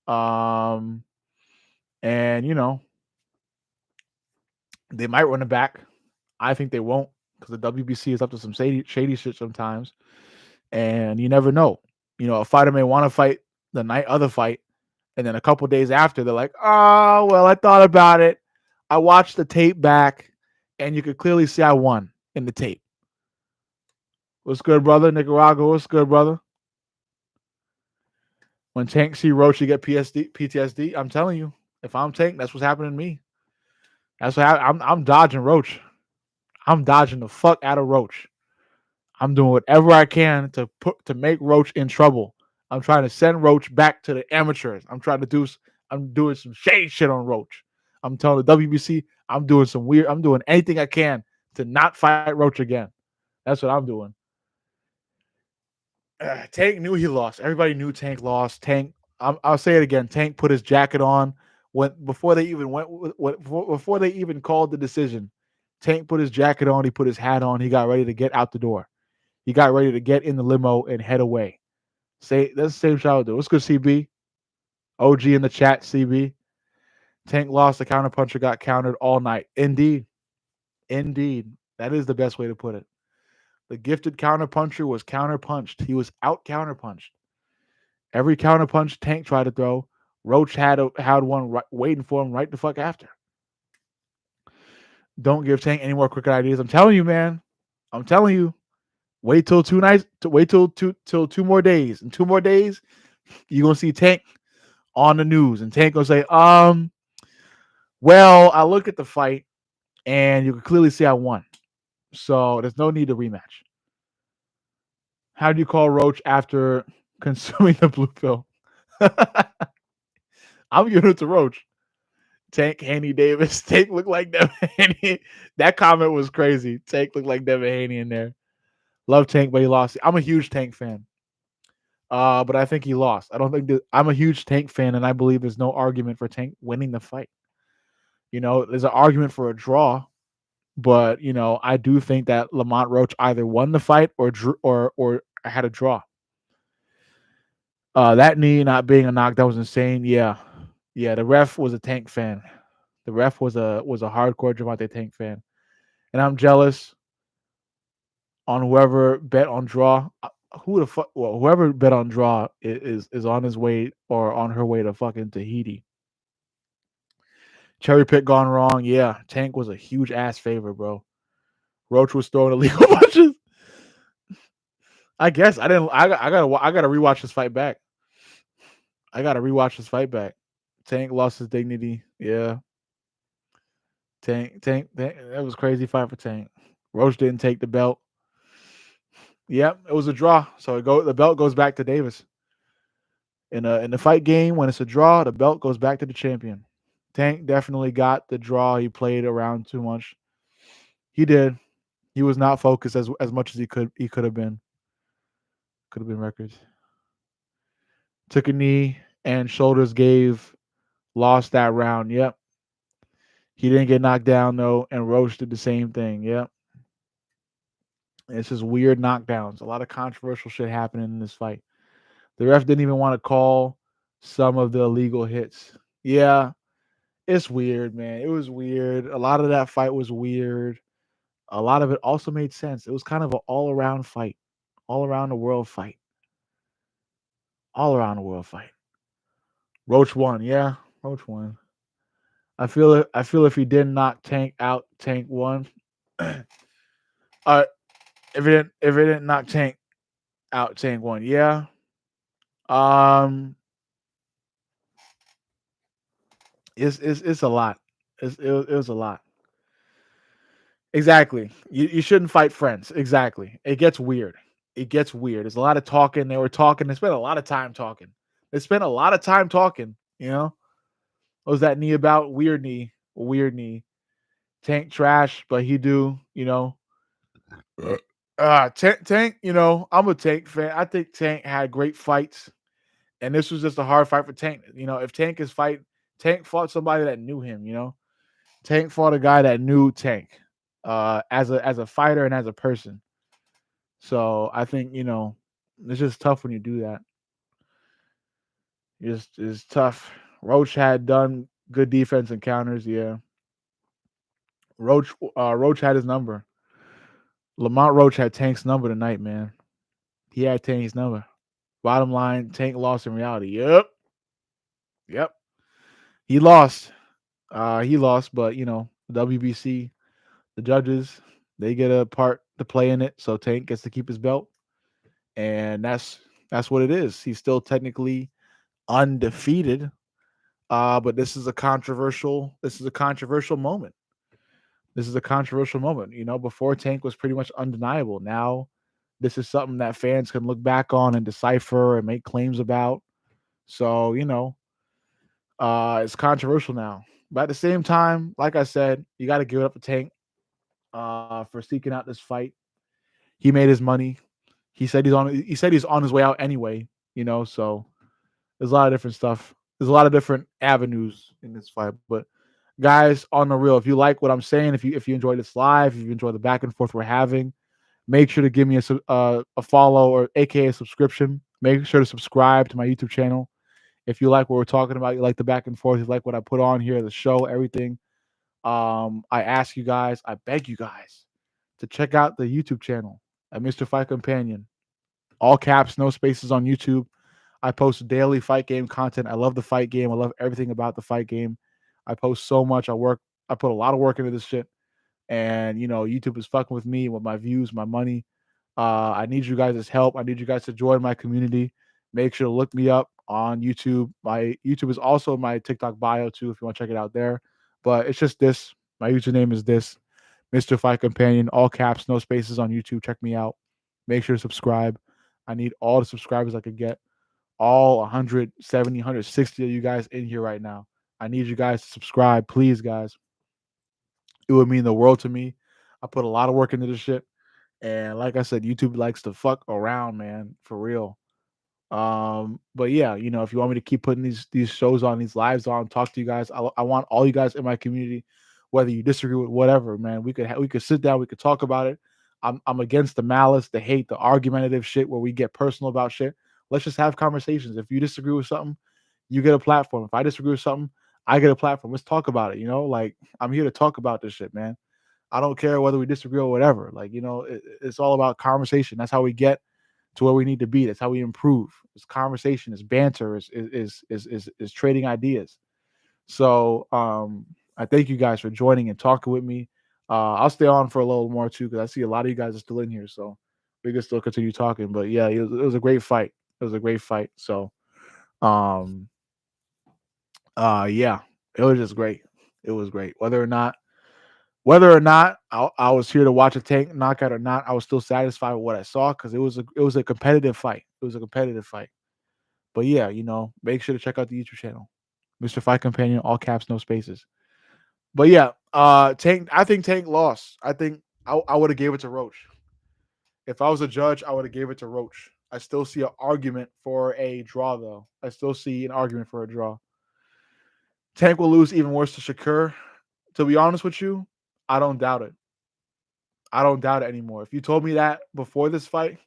And they might run it back. I think they won't because the WBC is up to some shady shit sometimes, and you never know. A fighter may want to fight the night of the fight, and then a couple days after, they're like, "Oh, well, I thought about it. I watched the tape back, and you could clearly see I won in the tape." What's good, brother? Nicaragua, what's good, brother? When Tank see Roach, you get PTSD. I'm telling you, if I'm Tank, that's what's happening to me. That's what I'm dodging Roach. I'm dodging the fuck out of Roach. I'm doing whatever I can to make Roach in trouble. I'm trying to send Roach back to the amateurs. I'm doing some shade shit on Roach. I'm telling the WBC I'm doing anything I can to not fight Roach again. That's what I'm doing. Tank knew he lost. Everybody knew Tank lost. I'll say it again. Tank put his jacket on when before they even before they even called the decision. Tank put his jacket on. He put his hat on. He got ready to get out the door. He got ready to get in the limo and head away. Say that's the same shit I would do. What's good, CB? OG in the chat, CB. Tank lost. The counterpuncher got countered all night. Indeed, indeed, that is the best way to put it. The gifted counterpuncher was counterpunched. He was out counterpunched. Every counterpunch Tank tried to throw, Roach had one waiting for him right the fuck after. Don't give Tank any more crooked ideas. I'm telling you, man. I'm telling you. Wait till 2 nights. Wait till 2 more days. In 2 more days, you're gonna see Tank on the news, and Tank gonna say, well, I look at the fight, and you can clearly see I won. So there's no need to rematch. How do you call Roach after consuming the blue pill? I'm giving it to Roach. Tank Haney Davis. Tank looked like Devin Haney. That comment was crazy. Tank looked like Devin Haney in there. Love Tank, but he lost. I'm a huge Tank fan. But I think he lost. I don't think I'm a huge Tank fan, and I believe there's no argument for Tank winning the fight. There's an argument for a draw, but I do think that Lamont Roach either won the fight or drew or had a draw. That knee not being a knockdown was insane. Yeah. The ref was a Tank fan. The ref was a hardcore Gervonta Tank fan, and I'm jealous on whoever bet on draw. Who the fuck? Well, whoever bet on draw is on his way or on her way to fucking Tahiti. Cherry pick gone wrong. Yeah, Tank was a huge ass favor, bro. Roach was throwing illegal punches. I guess I didn't. I gotta rewatch this fight back. Tank lost his dignity. Yeah. Tank. That was crazy fight for Tank. Roach didn't take the belt. Yep, it was a draw. So the belt goes back to Davis. In the fight game, when it's a draw, the belt goes back to the champion. Tank definitely got the draw. He played around too much. He did. He was not focused as much as he could have been. Could have been records. Took a knee and shoulders gave. Lost that round. Yep. He didn't get knocked down though, and Roach did the same thing. Yep. It's just weird knockdowns. A lot of controversial shit happening in this fight. The ref didn't even want to call some of the illegal hits. Yeah, it's weird, man. It was weird. A lot of that fight was weird. A lot of it also made sense. It was kind of an all-around fight, all around the world fight, all around the world fight. Roach won. Yeah, Roach won. I feel it. I feel if he didn't knock Tank out, Tank won. If it didn't knock Tank out, Tank won. Yeah. Um, it's a lot. It was a lot. Exactly. You shouldn't fight friends. Exactly. It gets weird. It gets weird. There's a lot of talking. They were talking. They spent a lot of time talking. They spent a lot of time talking. What was that knee about? Weird knee. Weird knee. Tank trash, but he do. Tank. I'm a Tank fan. I think Tank had great fights, and this was just a hard fight for Tank. If Tank fought somebody that knew him. Tank fought a guy that knew Tank, as a fighter and as a person. So I think it's just tough when you do that. It's tough. Roach had done good defense and counters. Yeah, Roach had his number. Lamont Roach had Tank's number tonight, man. He had Tank's number. Bottom line, Tank lost in reality. Yep. He lost. He lost, but WBC, the judges, they get a part to play in it, so Tank gets to keep his belt, and that's what it is. He's still technically undefeated, but this is a controversial moment. This is a controversial moment. Before Tank was pretty much undeniable. Now, this is something that fans can look back on and decipher and make claims about. So, it's controversial now. But at the same time, like I said, you got to give it up to Tank for seeking out this fight. He made his money. He said he's on his way out anyway. So there's a lot of different stuff. There's a lot of different avenues in this fight. But guys, on the real, if you like what I'm saying, if you enjoy this live, if you enjoy the back and forth we're having, make sure to give me a follow or AKA subscription. Make sure to subscribe to my YouTube channel. If you like what we're talking about, you like the back and forth, you like what I put on here, the show, everything. I ask you guys, I beg you guys to check out the YouTube channel at Mr. Fight Companion. All caps, no spaces on YouTube. I post daily fight game content. I love the fight game. I love everything about the fight game. I post so much. I put a lot of work into this shit. And YouTube is fucking with me with my views, my money. I need you guys' help. I need you guys to join my community. Make sure to look me up on YouTube. My YouTube is also my TikTok bio too, if you want to check it out there. But it's just this. My username is this, Mr. Fight Companion, all caps, no spaces on YouTube. Check me out. Make sure to subscribe. I need all the subscribers I could get. All 170, 160 of you guys in here right now. I need you guys to subscribe, please, guys. It would mean the world to me. I put a lot of work into this shit. And like I said, YouTube likes to fuck around, man, for real. But yeah, if you want me to keep putting these shows on, these lives on, talk to you guys. I want all you guys in my community, whether you disagree with whatever, man. We could sit down, we could talk about it. I'm against the malice, the hate, the argumentative shit where we get personal about shit. Let's just have conversations. If you disagree with something, you get a platform. If I disagree with something, I get a platform. Let's talk about it. Like I'm here to talk about this shit, man. I don't care whether we disagree or whatever. Like, it's all about conversation. That's how we get to where we need to be. That's how we improve. It's conversation, it's banter, is trading ideas. So I thank you guys for joining and talking with me. I'll stay on for a little more too because I see a lot of you guys are still in here. So we can still continue talking. But yeah, it was a great fight. It was a great fight. So um yeah, it was just great. It was great. Whether or not I was here to watch a Tank knockout or not, I was still satisfied with what I saw because it was a competitive fight. It was a competitive fight. But yeah, make sure to check out the YouTube channel, Mr. Fight Companion, all caps, no spaces. But yeah, Tank. I think Tank lost. I think I would have gave it to Roach. If I was a judge, I would have gave it to Roach. I still see an argument for a draw, though. I still see an argument for a draw. Tank will lose even worse to Shakur. To be honest with you, I don't doubt it. I don't doubt it anymore. If you told me that before this fight,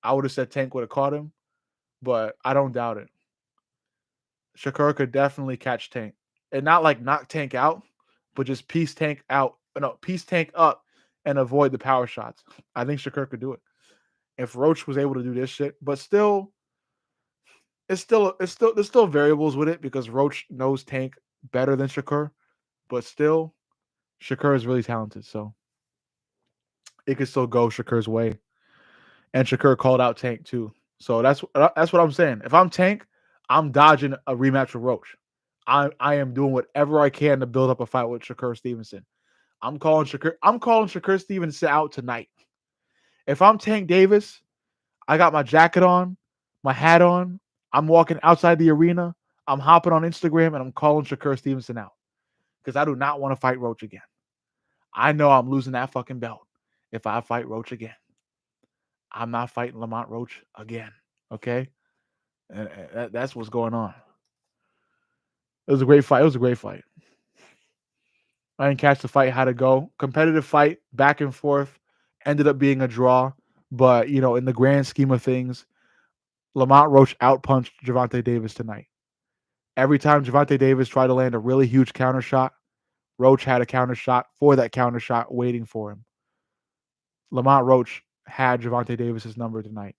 I would have said Tank would have caught him, but I don't doubt it. Shakur could definitely catch Tank. And not like knock Tank out, but just piece Tank out. No, piece Tank up and avoid the power shots. I think Shakur could do it. If Roach was able to do this shit, but still, there's still variables with it because Roach knows Tank better than Shakur, but still, Shakur is really talented, so it could still go Shakur's way. And Shakur called out Tank too. So that's what I'm saying. If I'm Tank, I'm dodging a rematch with Roach. I am doing whatever I can to build up a fight with Shakur Stevenson. I'm calling Shakur Stevenson out tonight. If I'm Tank Davis, I got my jacket on, my hat on. I'm walking outside the arena. I'm hopping on Instagram and I'm calling Shakur Stevenson out because I do not want to fight Roach again. I know I'm losing that fucking belt if I fight Roach again. I'm not fighting Lamont Roach again. Okay, and that's what's going on. It was a great fight. It was a great fight. I didn't catch the fight. How to go? Competitive fight, back and forth. Ended up being a draw, but in the grand scheme of things, Lamont Roach outpunched Gervonta Davis tonight. Every time Gervonta Davis tried to land a really huge counter shot, Roach had a counter shot for that counter shot waiting for him. Lamont Roach had Gervonta Davis's number tonight.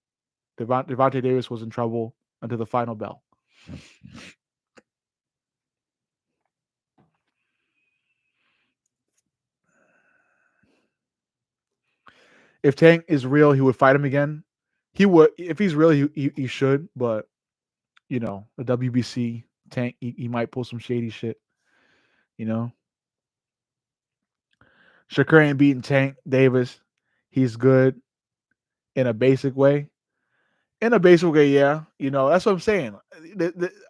Gervonta Davis was in trouble until the final bell. If Tank is real, he would fight him again. He would. If he's real, he should. But the WBC Tank, he might pull some shady shit. You know. Shakur ain't beating Tank Davis. He's good in a basic way. In a basic way, yeah. That's what I'm saying.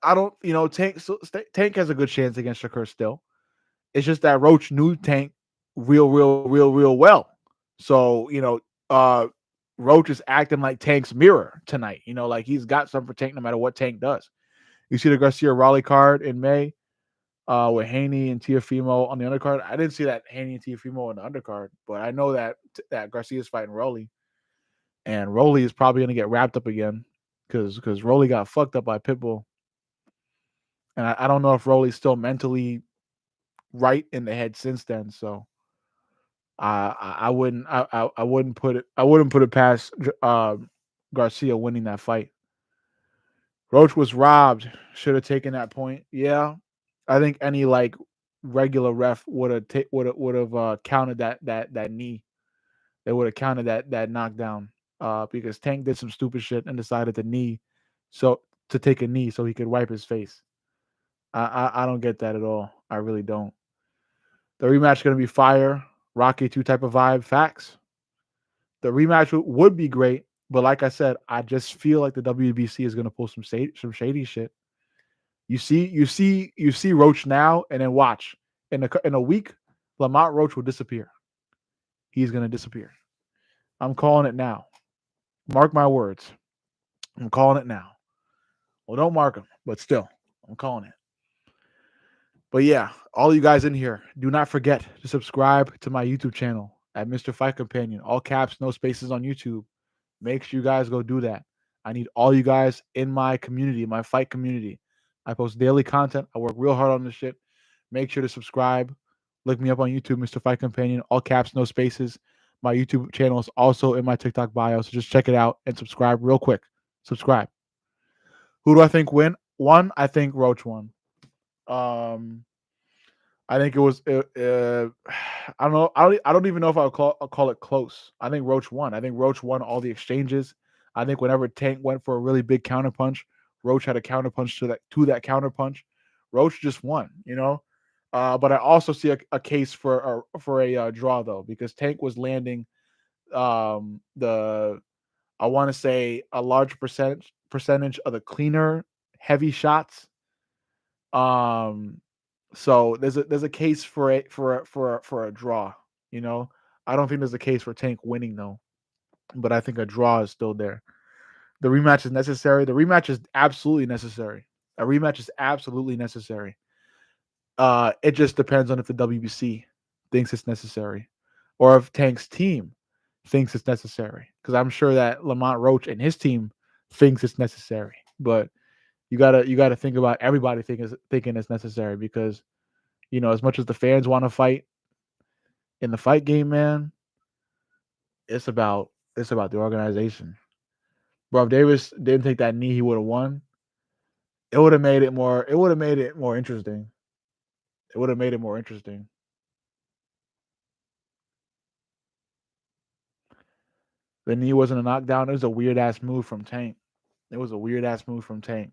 I don't, Tank has a good chance against Shakur still. It's just that Roach knew Tank real well. So, uh, Roach is acting like Tank's mirror tonight. Like he's got something for Tank no matter what Tank does. You see the Garcia Raleigh card in May with Haney and Tiafimo on the undercard. I didn't see that Haney and Tiafimo on the undercard, but I know that Garcia's fighting Raleigh, and Raleigh is probably going to get wrapped up again because Raleigh got fucked up by Pitbull, and I don't know if Raleig's still mentally right in the head since then. So I wouldn't put it past Garcia winning that fight. Roach was robbed. Should have taken that point. Yeah, I think any like regular ref would have counted that knee. They would have counted that knockdown. Because Tank did some stupid shit and decided to take a knee so he could wipe his face. I don't get that at all. I really don't. The rematch is gonna be fire. Rocky 2 type of vibe. Facts. The rematch would be great, but like I said, I just feel like the WBC is gonna pull some shady shit. You see Roach now, and then watch in a week, Lamont Roach will disappear. He's gonna disappear. I'm calling it now. Mark my words. I'm calling it now. Well, don't mark them, but still, I'm calling it. But yeah, all you guys in here, do not forget to subscribe to my YouTube channel at Mr. Fight Companion. All caps, no spaces on YouTube. Make sure you guys go do that. I need all you guys in my community, my fight community. I post daily content. I work real hard on this shit. Make sure to subscribe. Look me up on YouTube, Mr. Fight Companion. All caps, no spaces. My YouTube channel is also in my TikTok bio, so just check it out and subscribe real quick. Subscribe. Who do I think won? I think Roach won. Um, I think it was. I don't know. I don't even know if I'll call it close. I think Roach won. I think Roach won all the exchanges. I think whenever Tank went for a really big counterpunch, Roach had a counterpunch to that counterpunch. Roach just won. But I also see a case for a draw though, because Tank was landing the I want to say a large percentage of the cleaner heavy shots. Um, so there's a case for a draw. You know, I don't think there's a case for Tank winning though, but I think a draw is still there. The rematch is necessary. The rematch is absolutely necessary. A rematch is absolutely necessary. It just depends on if the WBC thinks it's necessary, or if Tank's team thinks it's necessary. Because I'm sure that Lamont Roach and his team thinks it's necessary. But you gotta think about everybody thinking it's necessary, because as much as the fans want to fight in the fight game, man, it's about the organization. Bro, if Davis didn't take that knee, he would have won. It would have made it more. It would have made it more interesting. It would have made it more interesting. The knee wasn't a knockdown. It was a weird ass move from Tank. It was a weird ass move from Tank.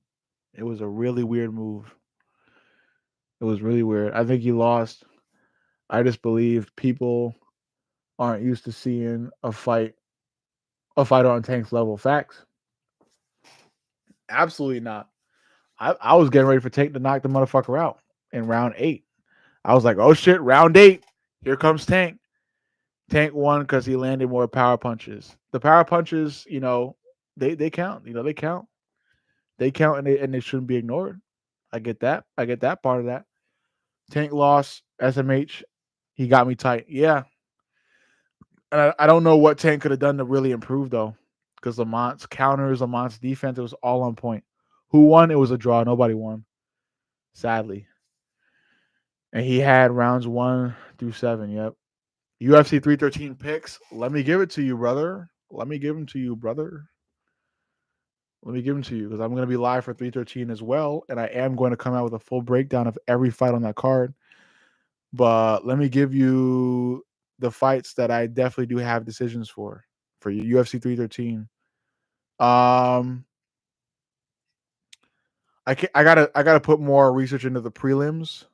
It was a really weird move. It was really weird. I think he lost. I just believe people aren't used to seeing a fighter on Tank's level. Facts. Absolutely not. I was getting ready for Tank to knock the motherfucker out in round 8. I was like, oh shit, round 8. Here comes Tank. Tank won because he landed more power punches. The power punches, they count. They count. They count, and they shouldn't be ignored. I get that. I get that part of that. Tank lost. SMH, he got me tight. Yeah. And I don't know what Tank could have done to really improve though, because Lamont's counters, Lamont's defense, it was all on point. Who won? It was a draw. Nobody won, sadly. And he had rounds 1 through 7. Yep. UFC 313 picks. Let me give it to you, brother. Let me give them to you, brother. Let me give them to you, because I'm going to be live for 313 as well, and I am going to come out with a full breakdown of every fight on that card. But let me give you the fights that I definitely do have decisions for UFC 313. Um, I gotta put more research into the prelims,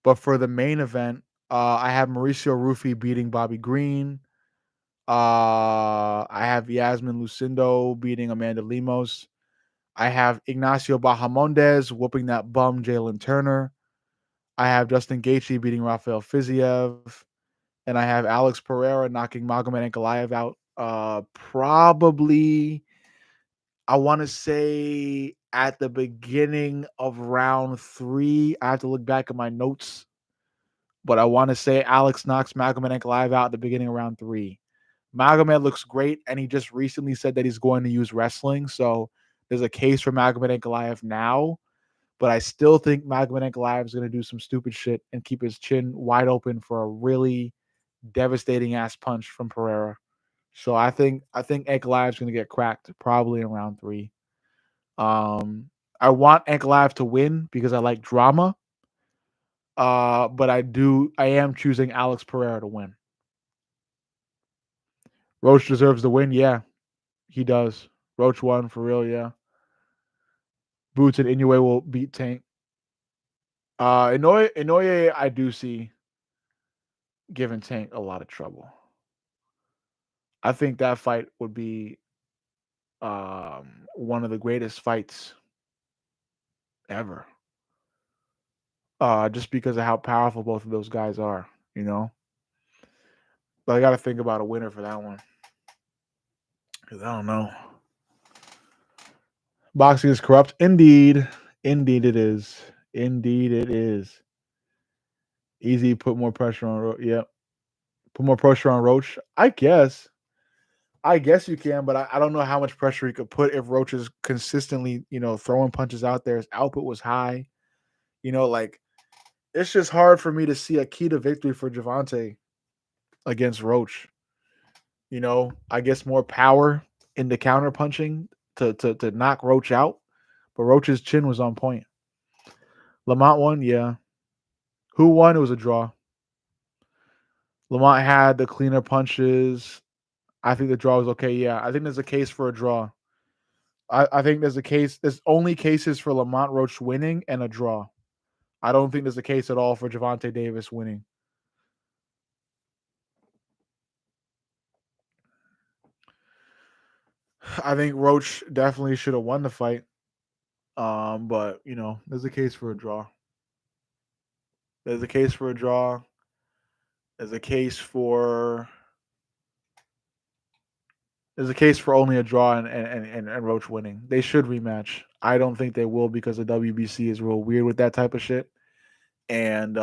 but for the main event, I have Mauricio Rufy beating Bobby Green. I have Yasmin Lucindo beating Amanda Lemos. I have Ignacio Bahamondes whooping that bum Jalen Turner. I have Justin Gaethje beating Rafael Fiziev, and I have Alex Pereira knocking Magomed Ankalaev out. Probably, I want to say at the beginning of round 3. I have to look back at my notes, but I want to say Alex knocks Magomed Ankalaev out at the beginning of round 3. Magomed looks great, and he just recently said that he's going to use wrestling, so there's a case for Magomed Ankalaev now. But I still think Magomed Ankalaev is going to do some stupid shit and keep his chin wide open for a really devastating ass punch from Pereira. So I think Ankalaev is going to get cracked probably in round 3. I want Ankalaev to win because I like drama. But I am choosing Alex Pereira to win. Roach deserves the win. Yeah, he does. Roach won for real. Yeah. Boots and Inoue will beat Tank. Inoue, I do see giving Tank a lot of trouble. I think that fight would be one of the greatest fights ever. Just because of how powerful both of those guys are, you know. But I got to think about a winner for that one because I don't know. Boxing is corrupt, indeed. Indeed, it is. Indeed, it is. Easy, put more pressure on. Yep, put more pressure on Roach. I guess. I guess you can, but I don't know how much pressure he could put if Roach is consistently, throwing punches out there. His output was high. Like it's just hard for me to see a key to victory for Gervonta against Roach. I guess more power in the counter punching to knock Roach out, but Roach's chin was on point. Lamont won, yeah. Who won? It was a draw. Lamont had the cleaner punches. I think the draw was okay. Yeah, I think there's a case for a draw. I think there's a case. There's only cases for Lamont Roach winning and a draw. I don't think there's a case at all for Gervonta Davis winning. I think Roach definitely should have won the fight. But there's a case for a draw. There's a case for a draw. There's a case for only a draw and Roach winning. They should rematch. I don't think they will because the WBC is real weird with that type of shit. And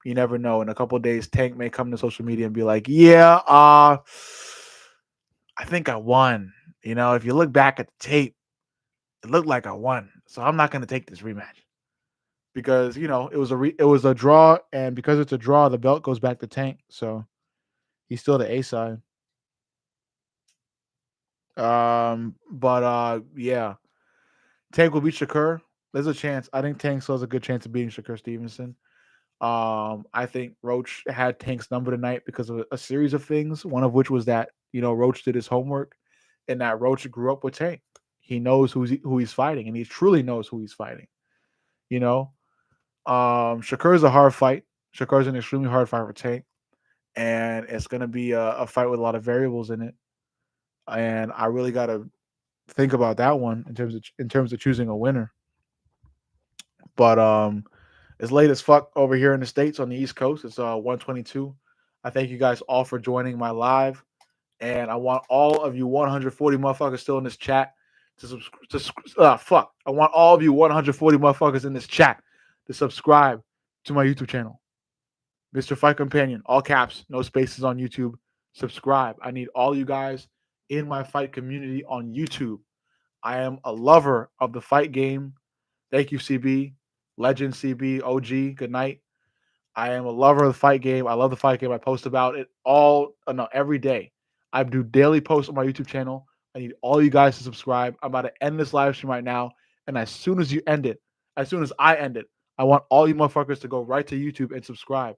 you never know. In a couple of days, Tank may come to social media and be like, "Yeah, I think I won." If you look back at the tape, it looked like I won. So I'm not going to take this rematch because it was a draw, and because it's a draw, the belt goes back to Tank. So he's still the A side. But yeah, Tank will beat Shakur. There's a chance. I think Tank still has a good chance of beating Shakur Stevenson. I think Roach had Tank's number tonight because of a series of things. One of which was that Roach did his homework, and that Roach grew up with Tank. He knows who he's fighting, and he truly knows who he's fighting. Shakur is a hard fight. Shakur is an extremely hard fight for Tank, and it's going to be a fight with a lot of variables in it. And I really got to think about that one in terms of choosing a winner. But it's late as fuck over here in the States on the East Coast. It's 1:22. I thank you guys all for joining my live. And I want all of you 140 motherfuckers still in this chat to subscribe. I want all of you 140 motherfuckers in this chat to subscribe to my YouTube channel. Mrfightcompanion, all caps, no spaces on YouTube. Subscribe. I need all you guys in my fight community on YouTube. I am a lover of the fight game. Thank you, CB. Legend CB, OG, good night. I am a lover of the fight game. I love the fight game. I post about it every day. I do daily posts on my YouTube channel. I need all you guys to subscribe. I'm about to end this live stream right now. And as soon as I end it, I want all you motherfuckers to go right to YouTube and subscribe.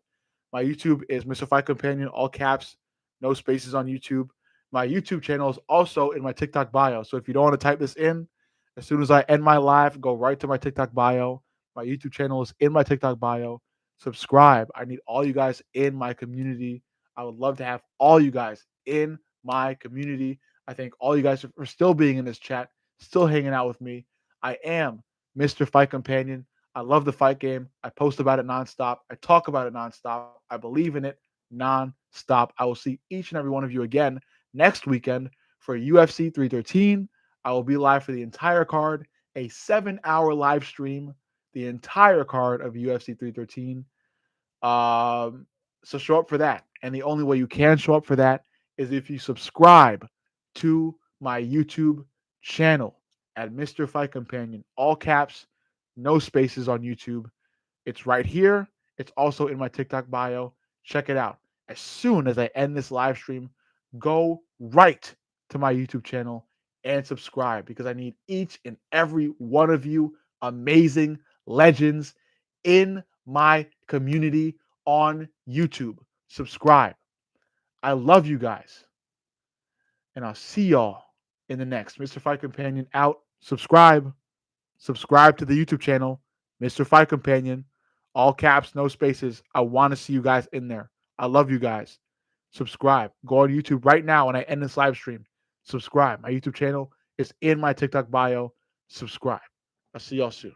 My YouTube is Mrfightcompanion, all caps, no spaces on YouTube. My YouTube channel is also in my TikTok bio. So if you don't want to type this in, as soon as I end my live, go right to my TikTok bio. My YouTube channel is in my TikTok bio. subscribe. I need all you guys in my community. I would love to have all you guys in my community. I thank all you guys for still being in this chat, still hanging out with me. I am Mr. Fight Companion. I love the fight game. I post about it nonstop. I talk about it nonstop. I believe in it nonstop. I will see each and every one of you again next weekend for UFC 313. I will be live for the entire card, a 7-hour live stream, the entire card of UFC 313. So show up for that. And the only way you can show up for that is if you subscribe to my YouTube channel at Mr. Fight Companion. All caps, no spaces on YouTube. It's right here. It's also in my TikTok bio. Check it out. As soon as I end this live stream, go right to my YouTube channel and subscribe because I need each and every one of you amazing legends in my community on YouTube. Subscribe. I love you guys. And I'll see y'all in the next Mr. Fight Companion out. Subscribe. Subscribe to the YouTube channel, Mr. Fight Companion. All caps, no spaces. I want to see you guys in there. I love you guys. Subscribe. Go on YouTube right now when I end this live stream. Subscribe. My YouTube channel is in my TikTok bio. Subscribe. I'll see y'all soon.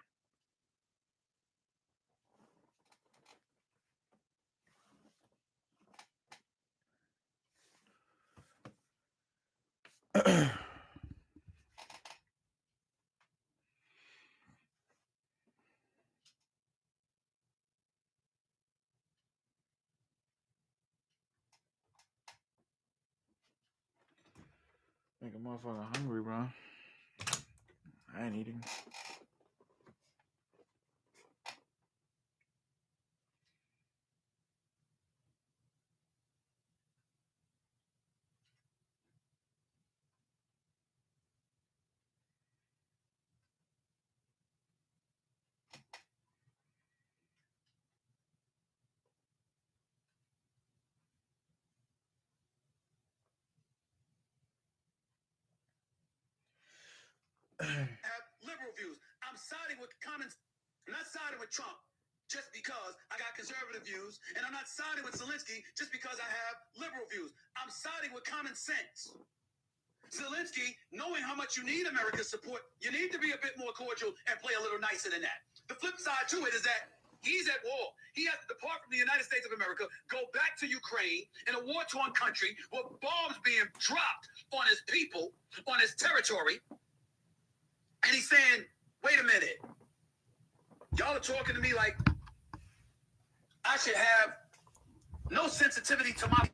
Make a motherfucker hungry, bro. I ain't eating. Have liberal views. I'm siding with common. I'm not siding with Trump just because I got conservative views, and I'm not siding with Zelensky just because I have liberal views. I'm siding with common sense. Zelensky, knowing how much you need America's support, you need to be a bit more cordial and play a little nicer than that. The flip side to it is that he's at war. He has to depart from the United States of America, go back to Ukraine in a war-torn country with bombs being dropped on his people, on his territory. And he's saying, wait a minute. Y'all are talking to me like I should have no sensitivity to my